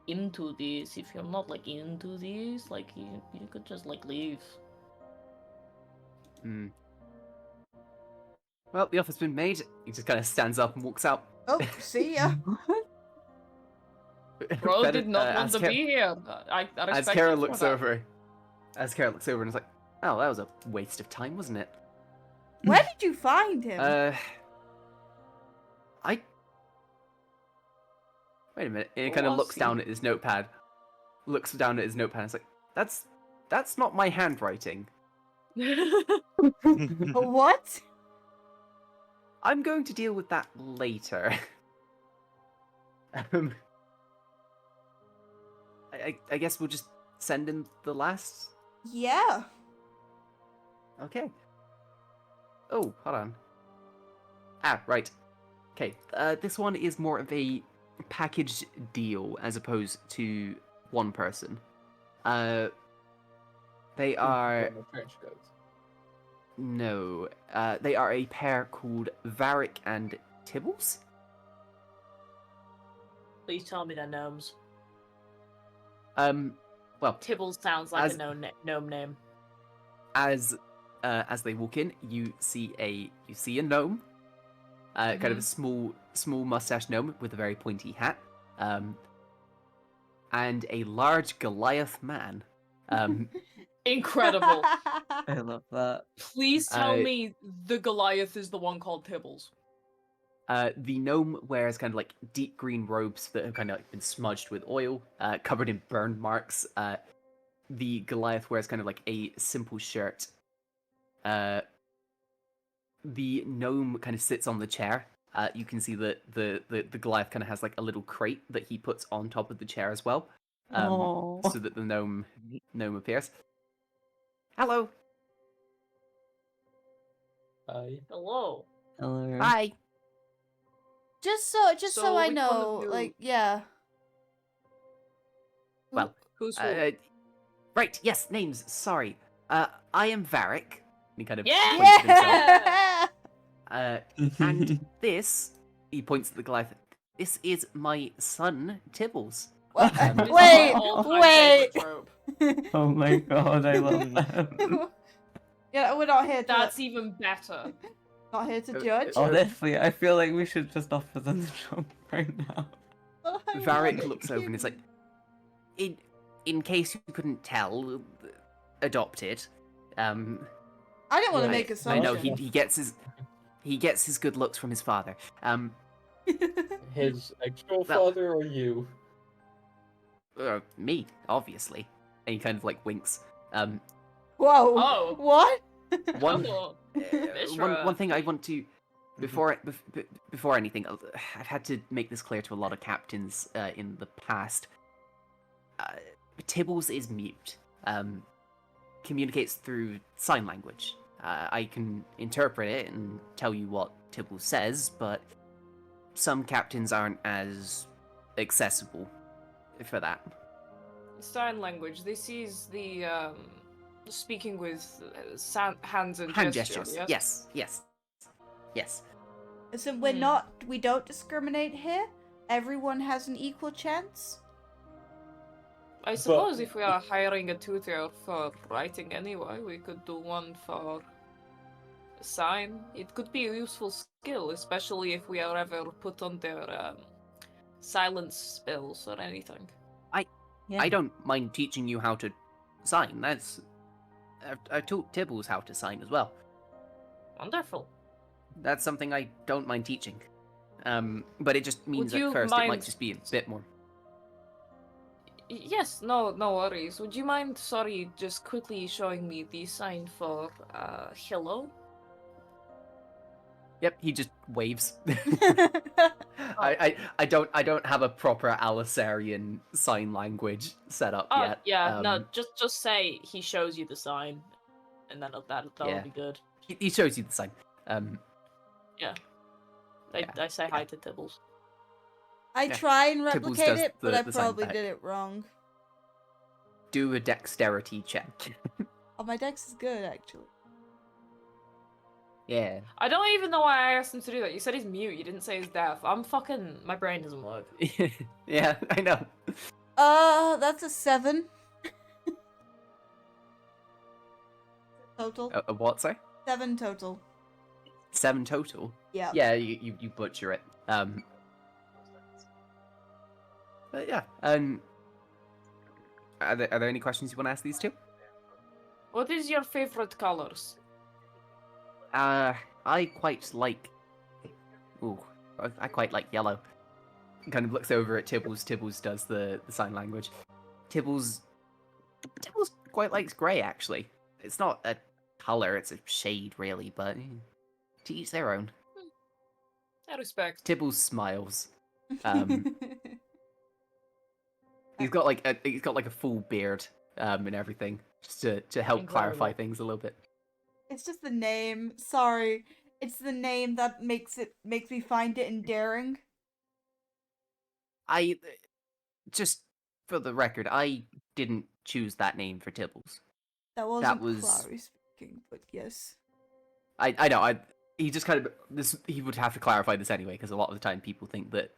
into this. If you're not like into this, like, you could just like leave. Hmm. Well, the offer's been made. He just kind of stands up and walks out. oh, see ya. Bro did not want to be here. I respect Azkera him for looks that. over. Azkera looks over and is like, "Oh, that was a waste of time, wasn't it?" Where did you find him? Wait a minute. And he kind of looks down at his notepad. Looks down at his notepad and is like, "That's not my handwriting. What? I'm going to deal with that later." I guess we'll just send in the last. Yeah. Okay. Oh, hold on. Right. Okay. This one is more of a package deal as opposed to one person. They Two are people in a trench coat. no. They are a pair called Varric and Tibbles. Please tell me they're gnomes. Well, Tibbles sounds like as- a gnome name. as they walk in, you see a gnome, kind of a small mustache gnome with a very pointy hat, and a large Goliath man. Incredible. I love that. Please tell Uh, me the Goliath is the one called Tibbles. The gnome wears kind of like deep green robes that have kind of like been smudged with oil, covered in burn marks. The Goliath wears kind of like a simple shirt. The gnome kind of sits on the chair. You can see that the Goliath kind of has like a little crate that he puts on top of the chair as well, Oh. so that the gnome appears. Hello. Hi. Hello. Hello. Hi. Just So so I which one of know, you- like, yeah. Well, Who's who? right. Yes. Names. Sorry. I am Varric. He kind of Yeah! points at himself. Yeah. And this, he points at the Goliath. This is my son, Tibbles. What? Um, This is Wait, my all-time wait. favorite trope. Oh my god, I love that. Yeah, we're not here to That's even better. not here to judge. Honestly, I feel like we should just offer them the job right now. I Varric want looks it, over and is give like, in case you couldn't tell, adopted. I didn't want to Yeah, make I assumptions. know he gets his good looks from his father. His actual Well- father or you? Me, obviously. And he kind of like winks. Whoa. Oh. What? One Oh, one thing I want to before anything, I've had to make this clear to a lot of captains in the past. Tibbles is mute. Communicates through sign language. I can interpret it and tell you what Tibbles says, but some captains aren't as accessible for that. Sign language. This is the speaking with hands and Hand gestures. gestures. Yes. So Hmm. we don't discriminate here. Everyone has an equal chance. I suppose if we are hiring a tutor for writing anyway, we could do one for a sign. It could be a useful skill, especially if we are ever put under silence spells or anything. Yeah. I don't mind teaching you how to sign. I taught Tibbles how to sign as well. Wonderful. That's something I don't mind teaching. But it just means Would at you first it might mind- just be a bit more. Yes, no worries. Would you mind, sorry, just quickly showing me the sign for hello? Yep, he just waves. I don't have a proper Allysairian sign language set up Oh, yet. yeah, no, just say he shows you the sign, and that'll Yeah. be good. He shows you the sign. Yeah. Yeah, I say hi to Tibbles. I Yeah. try and Tibbles replicate does it, but I the sign probably back. did it wrong. Do a dexterity check. Oh, my dex is good actually. Yeah. I don't even know why I asked him to do that. You said he's mute, you didn't say he's deaf. My brain doesn't work. Yeah, I know. That's a 7. Total. A what, sorry? 7 total. 7 total? Yeah. Yeah, you butcher it. But yeah, are there any questions you want to ask these two? What is your favorite colors? I quite like. Ooh, I quite like yellow. Kind of looks over at Tibbles. Tibbles does the sign language. Tibbles quite likes grey actually. It's not a color; it's a shade really, but to each their own. I respect. Tibbles smiles. He's got like a full beard and everything, just to help clarify Incredible. things a little bit. It's just the name. Sorry. It's the name that makes me find it endearing. I just for the record, I didn't choose that name for Tibbles. That wasn't was- Clary speaking, but yes. I know. He just kind of he would have to clarify this anyway, because a lot of the time people think that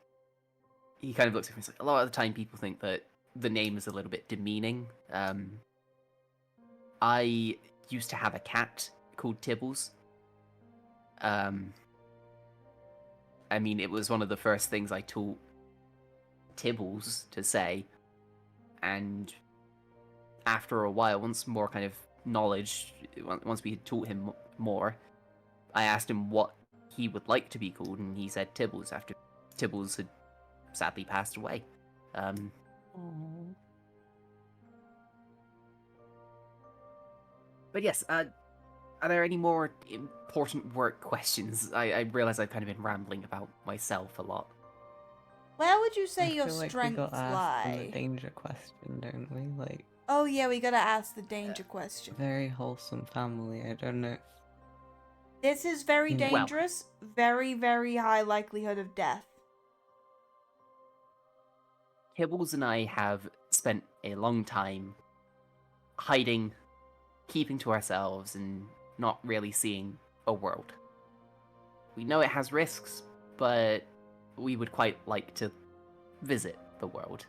he kind of looks at me. Like, a lot of the time people think that the name is a little bit demeaning. I used to have a cat called Tibbles. I mean, it was one of the first things I taught Tibbles to say, and after a while, once more kind of knowledge, once we had taught him more, I asked him what he would like to be called, and he said Tibbles after Tibbles had sadly passed away. But yes, are there any more important work questions? I realize I've kind of been rambling about myself a lot. Where would you say I your feel like we strengths got asked in the lie? danger question, don't we? Like, Oh yeah, we gotta ask the danger question. very wholesome family. I don't know. This is very Well- dangerous. Very, very high likelihood of death. Tibbles and I have spent a long time hiding, keeping to ourselves, and not really seeing a world. We know it has risks, but we would quite like to visit the world.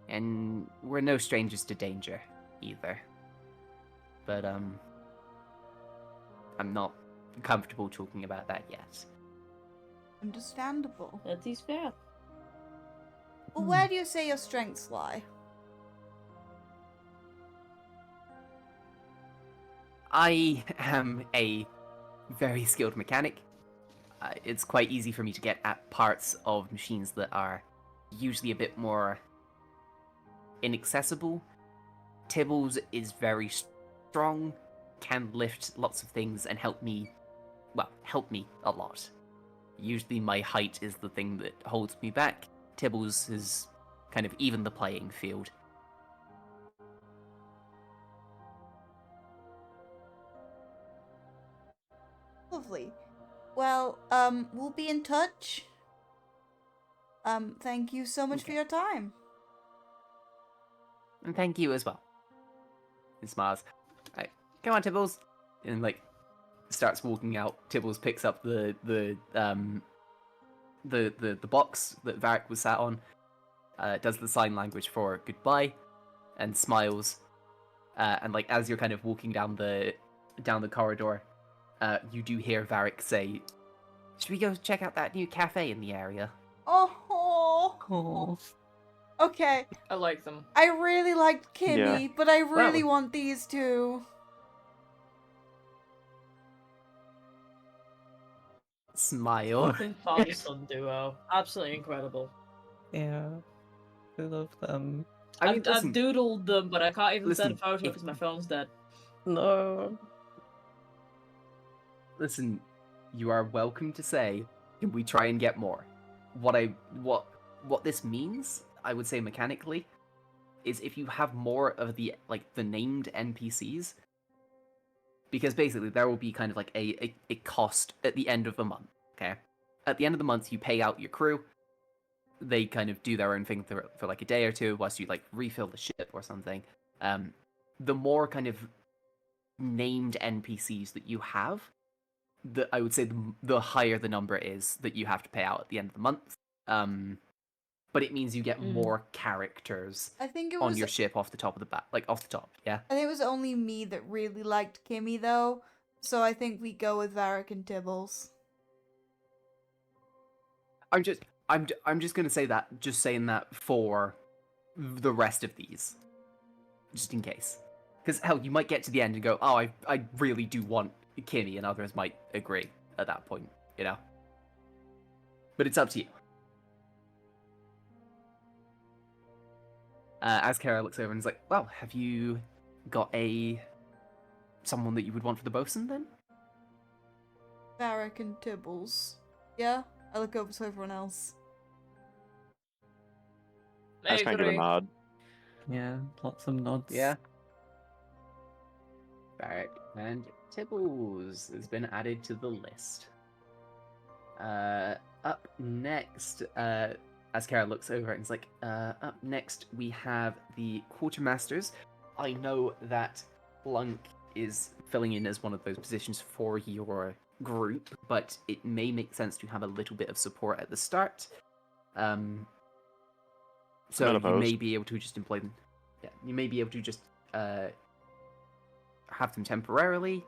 And we're no strangers to danger, either. But, I'm not comfortable talking about that yet. Understandable. That is fair. Well, where do you say your strengths lie? I am a very skilled mechanic. It's quite easy for me to get at parts of machines that are usually a bit more inaccessible. Tibbles is very strong, can lift lots of things, and help me a lot. Usually my height is the thing that holds me back. Tibbles has kind of evened the playing field. Lovely. Well, we'll be in touch. Thank you so much for Okay. your time. And thank you as well. He smiles. Right, come on, Tibbles. And like starts walking out. Tibbles picks up the box that Varric was sat on, does the sign language for goodbye, and smiles. And like as you're kind of walking down the corridor, you do hear Varric say, "Should we go check out that new cafe in the area?" Oh. Oh, Okay. I like them. I really liked Kimmy, Yeah. but I really Well- want these two. Smile. Fucking father-son duo. Absolutely incredible. yeah. I love them. I mean, I've listen, doodled them, but I can't even send a listen, photo if- because my phone's dead. No. listen. You are welcome to say, "Can we try and get more?" What this means, I would say mechanically, is if you have more of the named NPCs, because basically there will be kind of like a cost at the end of the month. Okay, at the end of the month you pay out your crew. They kind of do their own thing for like a day or two whilst you like refill the ship or something. The more kind of named NPCs that you have, I would say the higher the number is that you have to pay out at the end of the month. But it means you get more characters I think it on was your ship off the top of the bat, like off the top. Yeah. I think it was only me that really liked Kimmy though, so I think we go with Varric and Tibbles. I'm just gonna say that, just saying that for the rest of these, just in case. Because hell, you might get to the end and go, "Oh, I really do want Kimmy," and others might agree at that point, you know. But it's up to you. Azkera looks over and is like, "Well, have you got someone that you would want for the bosun then?" Varric and Tibbles. Yeah? I look over to everyone else. I just kind of give a Agree. nod. Yeah, lots of nods. Yeah. Barrack and Tibbles has been added to the list. Up next, Azkera looks over and is like, up next we have the quartermasters. I know that Blunk is filling in as one of those positions for your group, but it may make sense to have a little bit of support at the start. So Not you may opposed. be able to just employ them. Yeah, you may be able to just have them temporarily,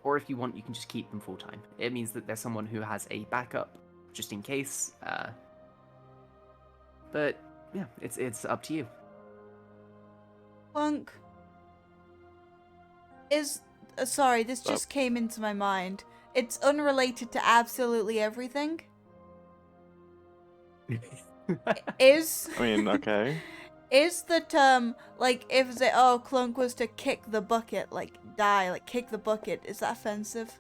or if you want, you can just keep them full time. It means that there's someone who has a backup just in case. But yeah, it's up to you. Plunk. Is sorry, this Oh. just came into my mind. It's unrelated to absolutely everything. Is I mean, okay. is that like if the Clunk was to kick the bucket, like die, like kick the bucket, is that offensive?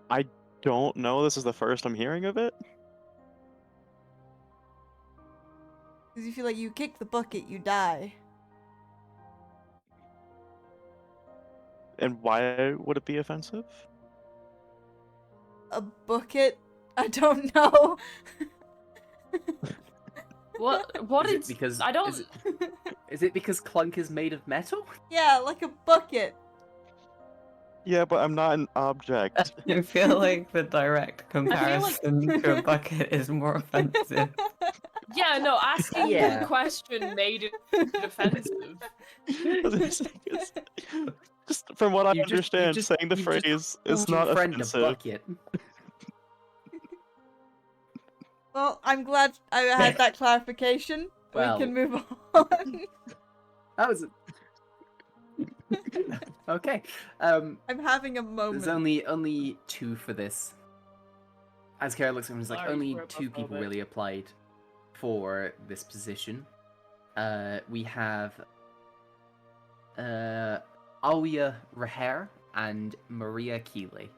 I don't know. This is the first I'm hearing of it. Because you feel like you kick the bucket, you die. And why would it be offensive? A bucket? I don't know. What Is is? it because I don't. is it because Clunk is made of metal? Yeah, like a bucket. Yeah, but I'm not an object. I feel like the direct like- comparison to a bucket is more offensive. Yeah, no. Asking Yeah. the question made it offensive. Just from what I You just- you understand, just- saying the you just phrase is Called your not friend offensive. a bucket. Well, I'm glad I had that clarification. Well- We can move on. That was okay. I'm having a There's moment. only two for this. Azkera looks at him and is like, Sorry, only we're two above people it. really applied for this position. We have Alia Reher and Maria Keeley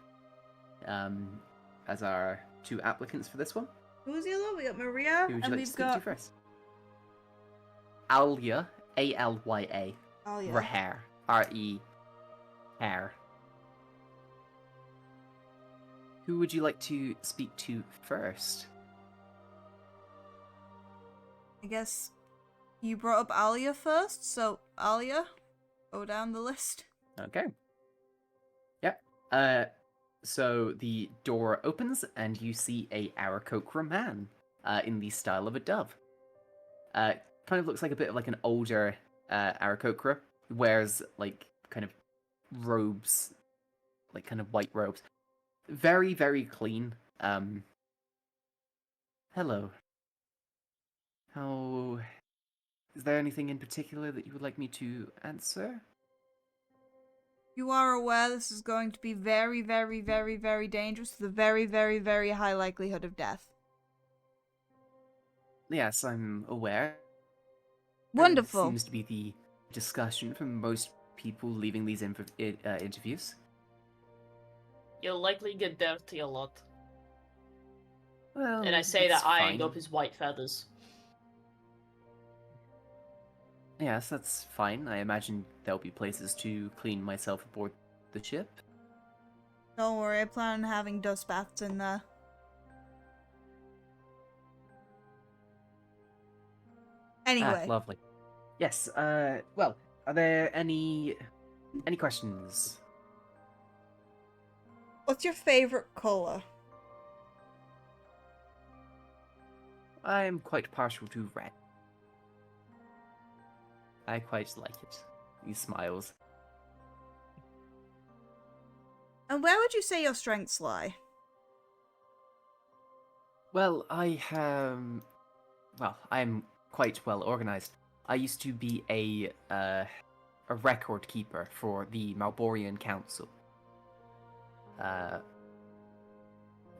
as our two applicants for this one. Who's the other one? We got Maria, Who would you and like to we've speak to got first? Alia, Alya, Alia. Reher, R-E, hair. Who would you like to speak to first? I guess you brought up Alia first, so Alia, go down the list. Okay. Yep. So the door opens and you see a Aarakocra man in the style of a dove. Kind of looks like a bit of like an older Aarakocra. Wears like kind of robes, like kind of white robes. Very, very clean. Hello. How... Is there anything in particular that you would like me to answer? You are aware this is going to be very, very, very, very dangerous with a very, very, very high likelihood of death. Yes, I'm aware. Wonderful. Seems to be the discussion for most people leaving these interviews. You'll likely get dirty a lot. Well, And I say that's that eyeing fine. up his white feathers. Yes, that's fine. I imagine there'll be places to clean myself aboard the ship. Don't worry, I plan on having dust baths in there. Anyway, Lovely. Yes, well, are there any questions? what's your favorite color? I'm quite partial to red. I quite like it. He smiles. And where would you say your strengths lie? Well, I'm quite well organized. I used to be a record keeper for the Malborian Council.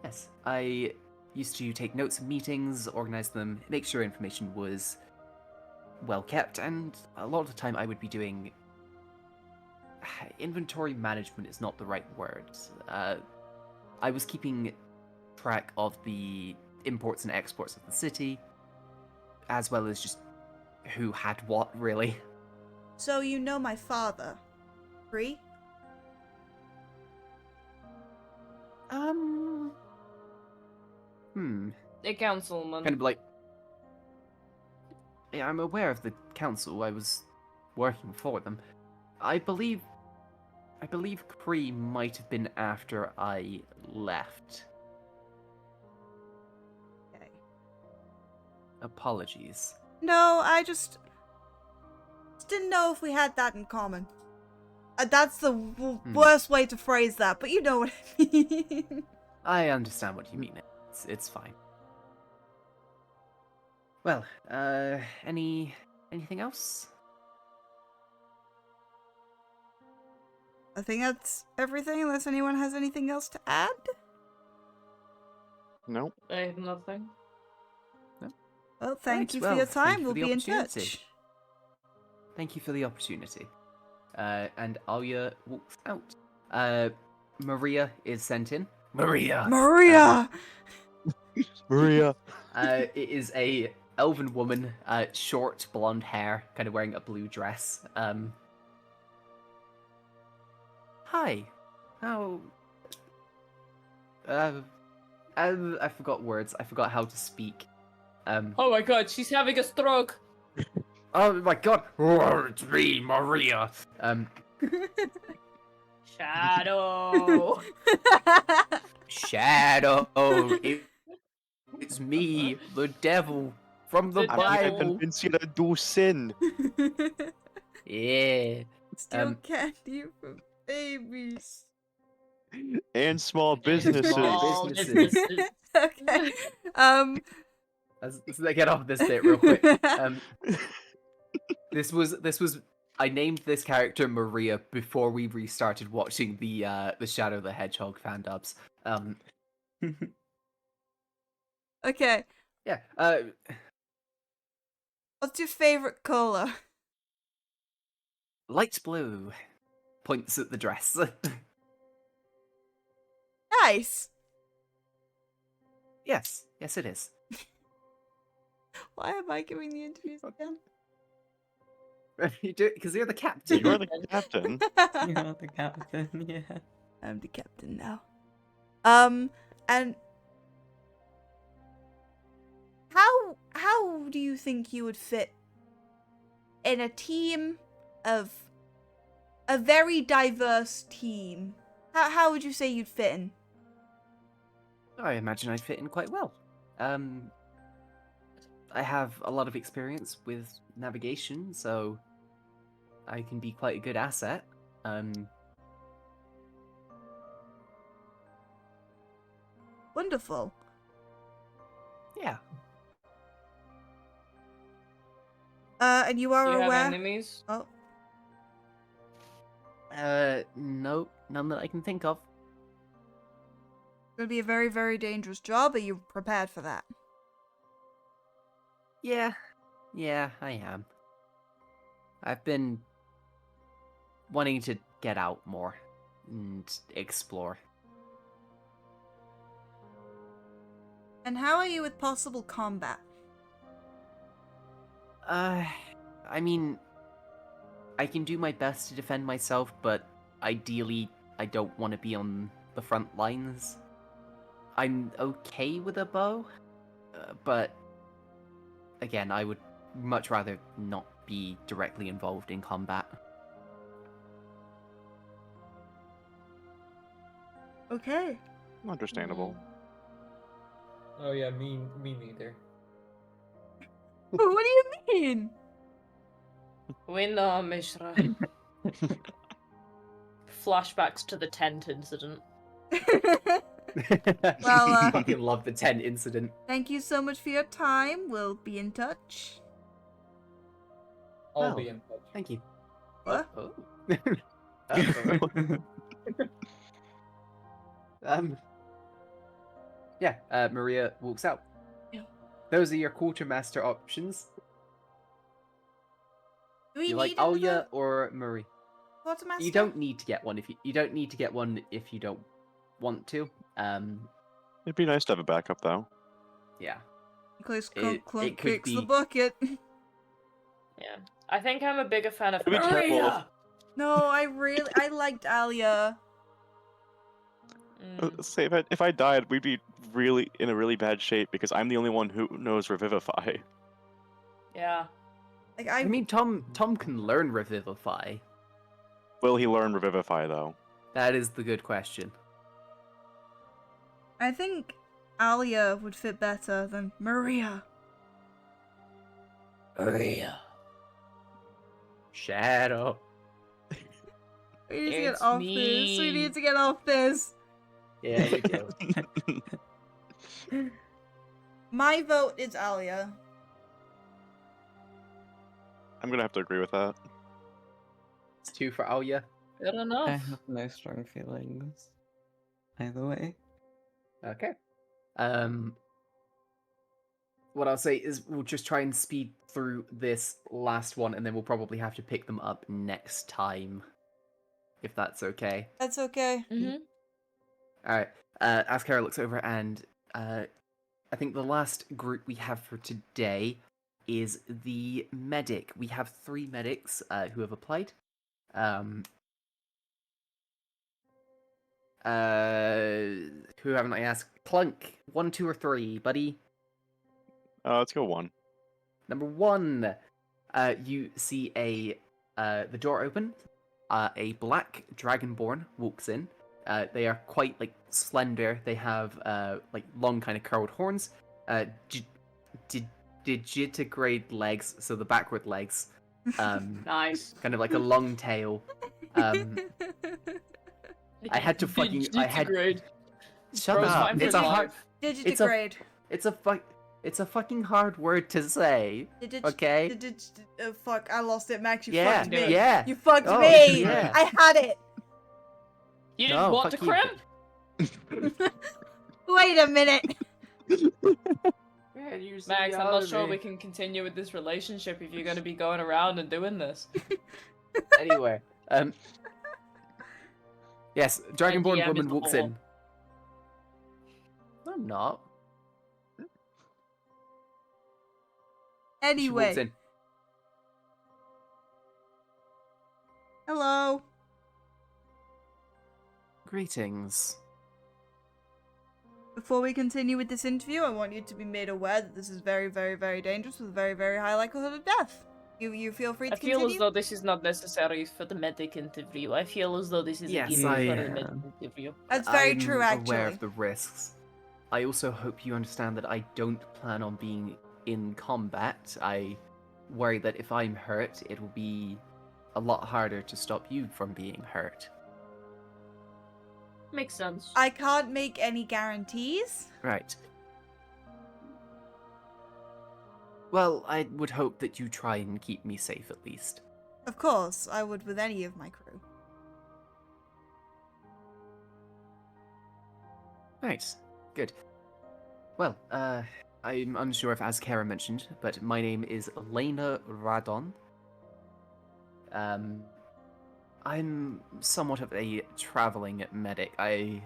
Yes, I used to take notes of meetings, organize them, make sure information was well kept, and a lot of the time I would be doing inventory management is not the right word. I was keeping track of the imports and exports of the city, as well as just who had what, really. So you know my father, Bree? A councilman. Kind of like, yeah, I'm aware of the council. I was working for them. I believe Kree might have been after I left. Okay. Apologies. No, I just didn't know if we had that in common. That's the worst way to phrase that, but you know what I mean. I understand what you mean. It's fine. Well, anything else? I think that's everything, unless anyone has anything else to add. Nope. I have nothing. Well, thank Right, you well, for your thank time. you for We'll the be in opportunity. touch. Thank you for the opportunity. And Alia walks out. Maria is sent in. Maria! Maria! Maria. It is a elven woman, short blonde hair, kind of wearing a blue dress. Hi. How... I forgot words. I forgot how to speak. Oh my god, she's having a stroke. Oh my god! Oh, it's me, Maria. Shadow. Shadow. It's me, the devil from the The I'm here to devil. Bible. convince you to do sin. Yeah. Steal candy from babies. And small And businesses. small Businesses. businesses. Okay. Let's get off this bit real quick. This was I named this character Maria before we restarted watching the Shadow the Hedgehog fan dubs. Okay. Yeah. What's your favorite color? Light blue. Points at the dress. Nice. Yes, it is. Why am I giving the interviews again? You do it because you're the captain. You're the captain. You're the captain, yeah. I'm the captain now. And how do you think you would fit in a team of a very diverse team? How would you say you'd fit in? I imagine I'd fit in quite well. I have a lot of experience with navigation, so I can be quite a good asset. Wonderful. Yeah. And you are Do you have aware. enemies? Oh, No, none that I can think of. it's gonna be a very, very dangerous job. Are you prepared for that? Yeah, I am. I've been wanting to get out more and explore. And how are you with possible combat? I mean, I can do my best to defend myself, but ideally, I don't want to be on the front lines. I'm okay with a bow, but again, I would much rather not be directly involved in combat. Okay. Understandable. Oh yeah, me neither. What do you mean? We know, Mishra. Flashbacks to the tent incident. Well, fucking love the tent incident. Thank you so much for your time. We'll be in touch. I'll Well, be in touch. Thank you. What? Oh. Uh-oh. Yeah, Maria walks out. Yeah. Those are your quartermaster options. Do we You need like Alia or Marie? quartermaster? You don't need to get one if you don't need to get one if you don't want to. It'd be nice to have a backup, though. Yeah. Because It Clunk could kicks the be- bucket. Yeah. I think I'm a bigger fan of It'd be terrible Maria. No, I liked Alia. Mm. Say if I died, we'd be really in a really bad shape because I'm the only one who knows Revivify. Yeah. Like I mean, Tom can learn Revivify. Will he learn Revivify though? That is the good question. I think Alia would fit better than Maria. Maria. Shadow. We need to get It's off this. We me. need to get off this. Yeah, we do. My vote is Alia. I'm gonna have to agree with that. It's 2 for Alia. Fair I enough. have no strong feelings. Either way. Okay. What I'll say is we'll just try and speed through this last one, and then we'll probably have to pick them up next time, if that's okay. That's okay. Mm-hmm. All right. Azkera looks over, and I think the last group we have for today is the medic. We have 3 medics who have applied. Who haven't I asked? Clunk, 1, 2, or 3, buddy. Let's go 1. Number 1, you see the door open. A black dragonborn walks in. They are quite slender. They have long kind of curled horns. Digitigrade legs, so the backward legs. Nice. Kind of like a long tail. I had to fucking. I had. Digitigrade. Shut Bro's up! fine for It's a hard. life. Digitigrade. It's a fucking hard word to say. Okay. Fuck, I lost it, Max. You Yeah, fucked me. yeah. You fucked Oh, me. yeah. I had it. You didn't No, want to fuck you. crimp? Wait a minute. Man, you're so Max, I'm out not of sure me. we can continue with this relationship if you're going to be going around and doing this. Anyway, yes, Dragonborn DM is woman the walks whole. in. No, I'm not. She walks Anyway. in. Hello. Greetings. Before we continue with this interview, I want you to be made aware that this is very, very, very dangerous with a very, very high likelihood of death. You feel free to I feel continue. as though this is not necessary for the medic interview. I feel as though this is Yes, a given for the I- medic interview. That's very I'm true, aware actually. of the risks. I also hope you understand that I don't plan on being in combat. I worry that if I'm hurt, it will be a lot harder to stop you from being hurt. Makes sense. I can't make any guarantees. Right. Well, I would hope that you try and keep me safe at least. Of course, I would with any of my crew. Nice. Good. Well, I'm unsure if Azkera mentioned, but my name is Elena Radon. I'm somewhat of a traveling medic. I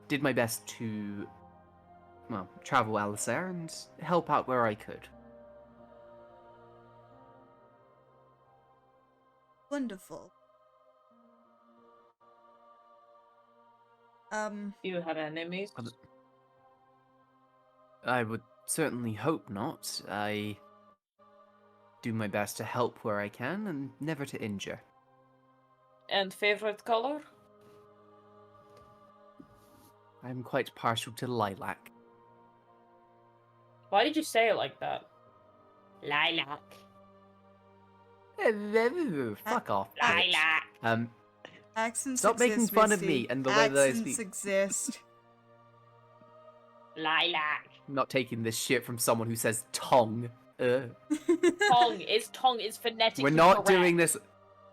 did my best to, well, travel Allysair and help out where I could. Wonderful. Do you have enemies? I would certainly hope not. I do my best to help where I can and never to injure. And favorite color? I'm quite partial to lilac. Why did you say it like that? Lilac. Fuck off. bitch. Lilac. Accents Stop exist, making fun of Misty. me and the way that I Accents speak. exist. Lilac. I'm not taking this shit from someone who says tongue. Tongue is phonetically We're not correct. doing this.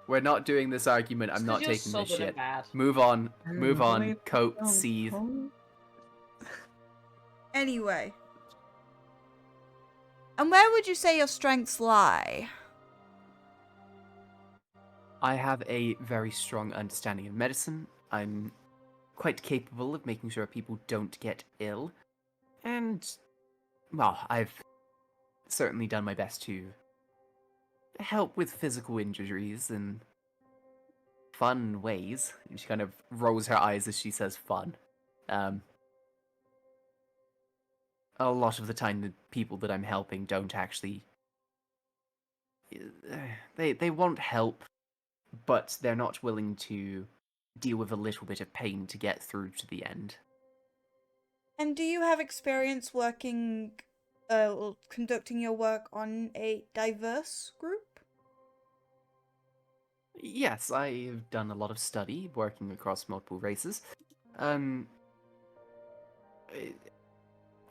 We're not doing this argument. I'm Just not 'cause you're taking this southern and shit. bad. Move on. Move on. Really Coat, don't seethe. know. Anyway. And where would you say your strengths lie? I have a very strong understanding of medicine. I'm quite capable of making sure people don't get ill. And, well, I've certainly done my best to help with physical injuries in fun ways. She kind of rolls her eyes as she says fun. a lot of the time the people that I'm helping don't actually. They want help, but they're not willing to deal with a little bit of pain to get through to the end. And do you have experience working, or conducting your work on a diverse group? Yes, I've done a lot of study working across multiple races. Um,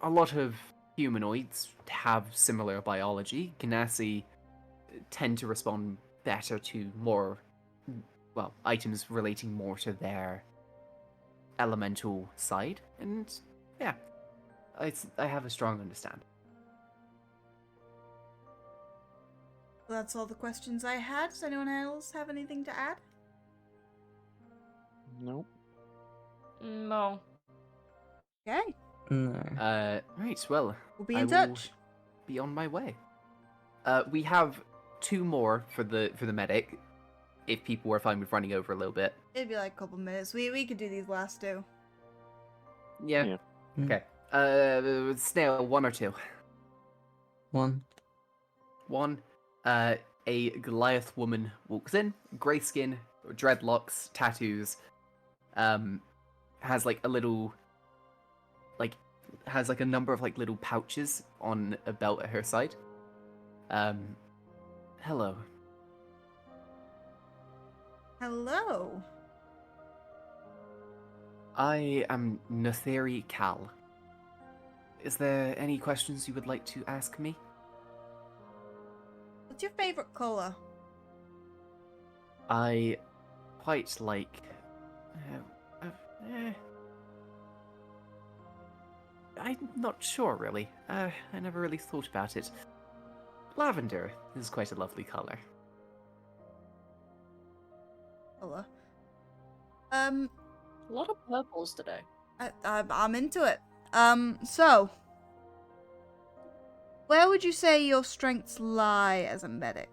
a lot of humanoids have similar biology. Ganassi tend to respond better to more, well, items relating more to their elemental side, and yeah, I have a strong understanding. Well, that's all the questions I had. Does anyone else have anything to add? Nope. No. Okay, No. Right, well, we'll be I in will touch. be on my way. We have 2 more for the medic, if people were fine with running over a little bit. It'd be like a couple minutes. We could do these last two. Yeah. Yeah. Okay. Snail, 1 or 2? 1. 1. A Goliath woman walks in, grey skin, dreadlocks, tattoos, has like a little, like, has like a number of like little pouches on a belt at her side. Hello. Hello. I am Natheri Cal. Is there any questions you would like to ask me? What's your favorite color? I quite like. Eh, I'm not sure, really. I never really thought about it. Lavender is quite a lovely color. Color. A lot of purples today. I'm into it. So, where would you say your strengths lie as a medic?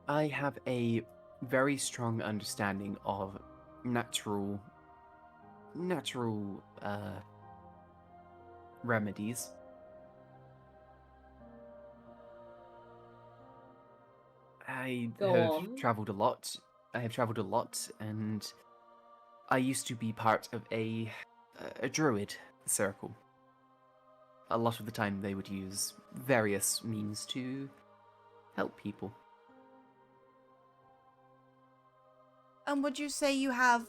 I have a very strong understanding of natural remedies. I Go have on. traveled a lot. I have traveled a lot, and I used to be part of a druid circle. A lot of the time, they would use various means to help people. And would you say you have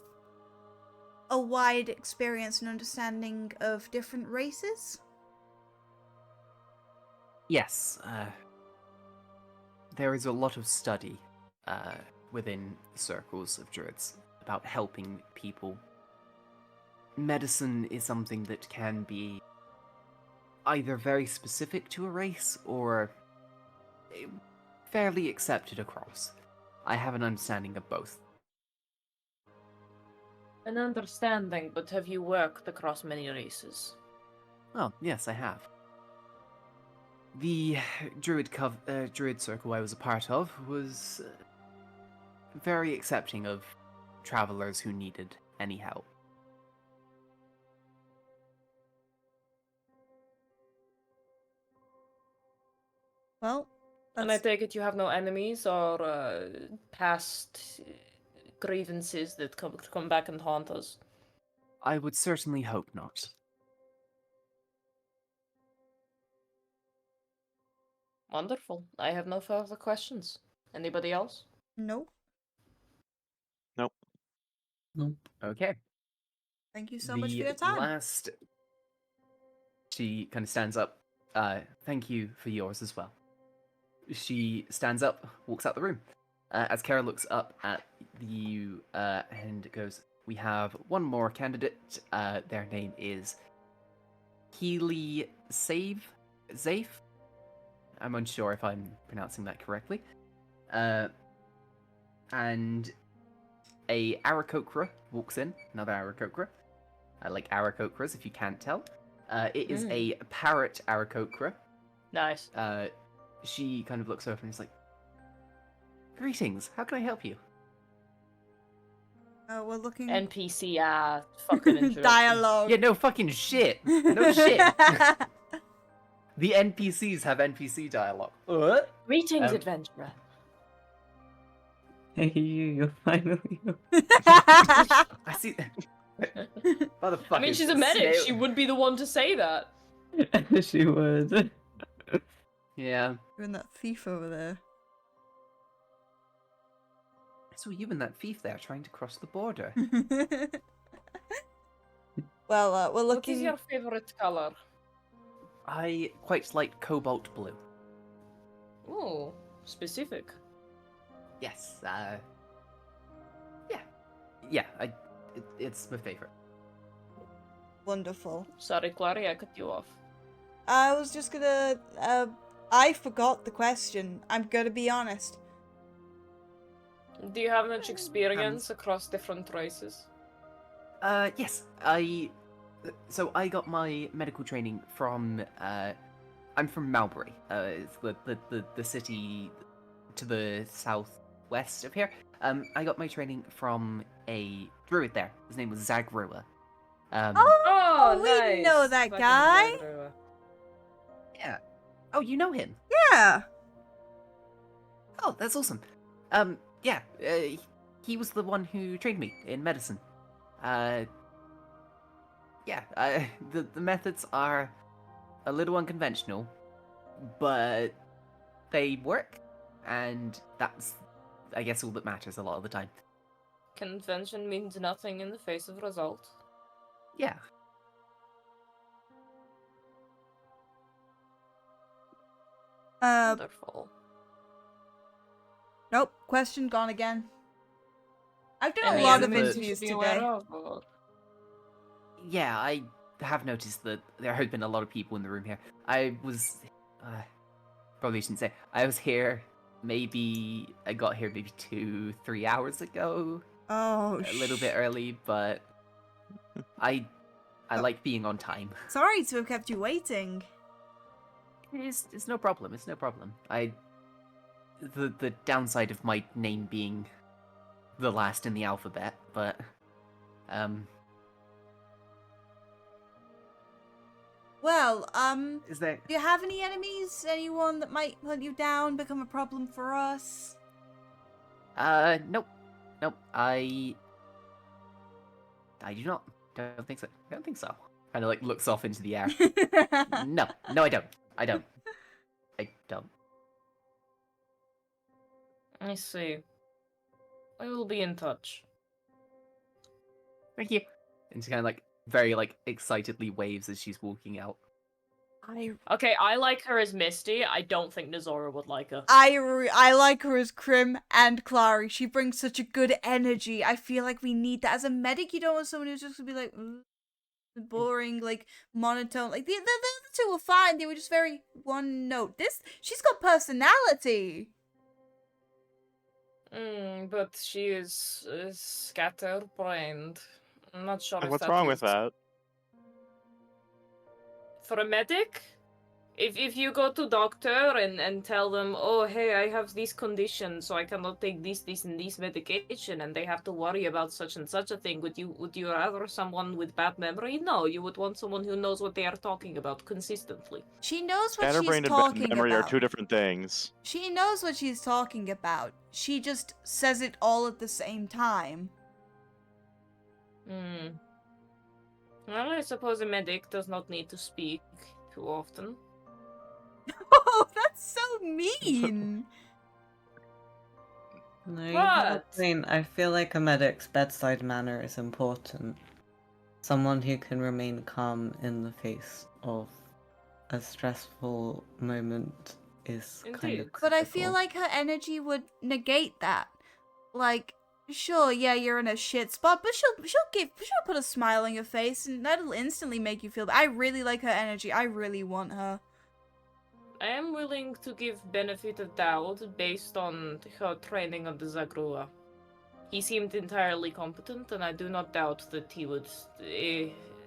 a wide experience and understanding of different races? Yes, there is a lot of study within circles of druids about helping people. Medicine is something that can be either very specific to a race or fairly accepted across. I have an understanding of both. An understanding, but have you worked across many races? Oh, yes, I have. The druid circle I was a part of was very accepting of travelers who needed any help. Well, And I that's take it you have no enemies or past grievances that come back and haunt us. I would certainly hope not. Wonderful. I have no further questions. Anybody else? nope. Nope. Nope. Okay. Thank you so much for your The time. last. She kind of stands up. Thank you for yours as well. She stands up, walks out the room. Azkera looks up at you and goes, "We have one more candidate. Their name is Keely Zafe. I'm unsure if I'm pronouncing that correctly. And a Aarakocra walks in. Another Aarakocra. I like Aarakocras, if you can't tell. It is a parrot Aarakocra. Nice. She kind of looks over and is like, "Greetings, how can I help you?" We're looking. NPC, fucking introduction. Dialogue. Yeah, no fucking shit. No shit. The NPCs have NPC dialogue. Greetings, Um, adventurer. Hey, you're finally. I see. Motherfucker. I mean, she's a medic. She would be the one to say that. She would. Yeah. Doing that thief over there. I saw you and that thief there trying to cross the border. Well, we're What looking. is your favorite color? I quite like cobalt blue. Ooh, specific. Yes. Yeah. It's my favorite. Wonderful. Sorry, Clary, I cut you off. I was just gonna. I forgot the question. I'm gonna be honest. Do you have much experience across different races? Yes. So I got my medical training from. I'm from Malbury. It's the city to the southwest of here. I got my training from a druid there. His name was Zagrua. Oh, we nice. know that Fucking guy. Zagrua. Yeah. Oh, you know him? Yeah. Oh, that's awesome. Yeah. He was the one who trained me in medicine. Yeah. The methods are a little unconventional, but they work, and that's, I guess, all that matters a lot of the time. Convention means nothing in the face of result. Yeah. Wonderful. Nope. Question gone again. I've done Any a lot is of it enemies the- we interviews should be aware today. of, or- Yeah, I have noticed that there have been a lot of people in the room here. I was, probably shouldn't say. I was here. I got here maybe 2-3 hours ago. Oh, A little bit early, but I like being on time. Sorry to have kept you waiting. It's no problem. It's no problem. The downside of my name being the last in the alphabet, but Well, is there? do you have any enemies? Anyone that might hunt you down, become a problem for us? Nope. I do not. Don't think so. Don't think so. Kind of like looks off into the air. No, I don't. I don't. I see. I will be in touch. Thank you. And she kind of like very like excitedly waves as she's walking out. Okay, I like her as Misty. I don't think Nazora would like her. I like her as Krim and Clary. She brings such a good energy. I feel like we need that as a medic. You don't want someone who's just gonna be like boring, like monotone. Like the other two were fine. They were just very one note. She's got personality. But she is scatterbrained. I'm not sure. And if what's that wrong with is- that? For a medic, if you go to doctor and tell them, oh hey, I have these conditions, so I cannot take this and this medication, and they have to worry about such and such a thing, would you rather someone with bad memory? No, you would want someone who knows what they are talking about consistently. She knows what she's Scatterbrained and talking bad memory are about. two different things. She knows what she's talking about. She just says it all at the same time. Well, I suppose a medic does not need to speak too often. Oh, that's so mean. No, you have a What? point. I feel like a medic's bedside manner is important. Someone who can remain calm in the face of a stressful moment is kind Indeed. of But I feel critical. like her energy would negate that. Like, sure, yeah, you're in a shit spot, but she'll put a smile on your face, and that'll instantly make you feel. I really like her energy. I really want her. I am willing to give benefit of doubt based on her training of the Zagrua. He seemed entirely competent, and I do not doubt that he would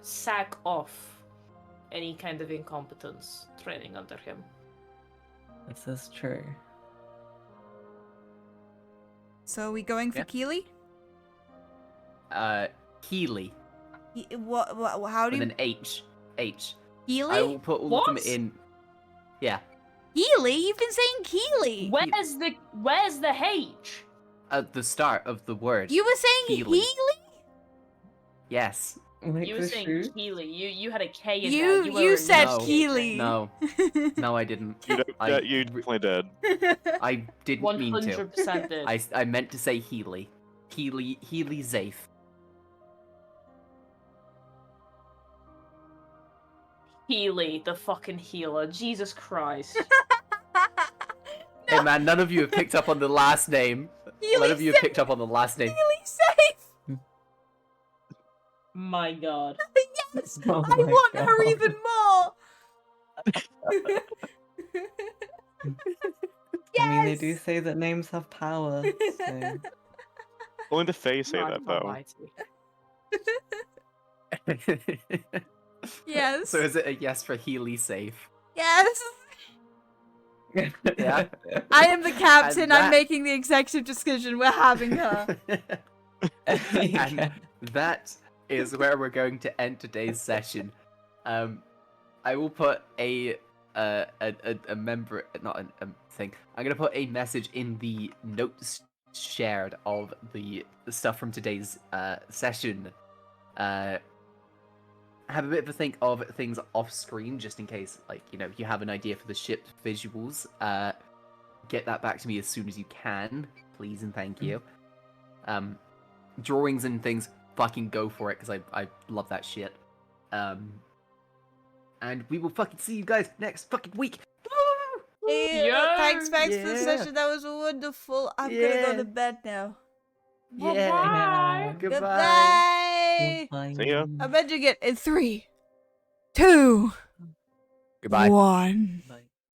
sack off any kind of incompetence training under him. This is true. So, are we going for Yeah. Keely? Healy What? How do with you? an H. H. I Healy? will put all of them What? in. Yeah. Healy? You've been saying Keely. Where's the H? At the start of the word. You were saying Healy. Healy? Yes. Like You were the saying shoe? Keely. You had a K in there. You were said No. Keely. No. No, I didn't. You, I you definitely did. I didn't mean to. 100% did. I meant to say Healy. Healy Zafe. Healy, the fucking healer. Jesus Christ. Hey man, none of you have picked up on the last name. Healy None of you have picked up on the last name. Healy safe. My god. Yes. Oh I my want her God. even more. I mean, they do Yes! say that names have power, so... Only the Fae say God that though. almighty. Yes. So is it a yes for Healy Safe? Yes. Yeah. I am the captain. And I'm that- making the executive decision. We're having her. And that is where we're going to end today's session. I will put a member, not a thing. I'm gonna put a message in the notes shared of the stuff from today's session. Have a bit of a think of things off screen, just in case, like, you know, you have an idea for the ship visuals. Get that back to me as soon as you can, please and thank you. Drawings and things, fucking go for it, because I love that shit. And we will fucking see you guys next fucking week. Woo! Yeah, thanks for the Yeah. session. That was wonderful. I'm gonna go Yeah. to bed now. Yeah. Bye-bye. Goodbye. Goodbye. See ya. I'm ending it in 3, 2, Goodbye. 1. Bye.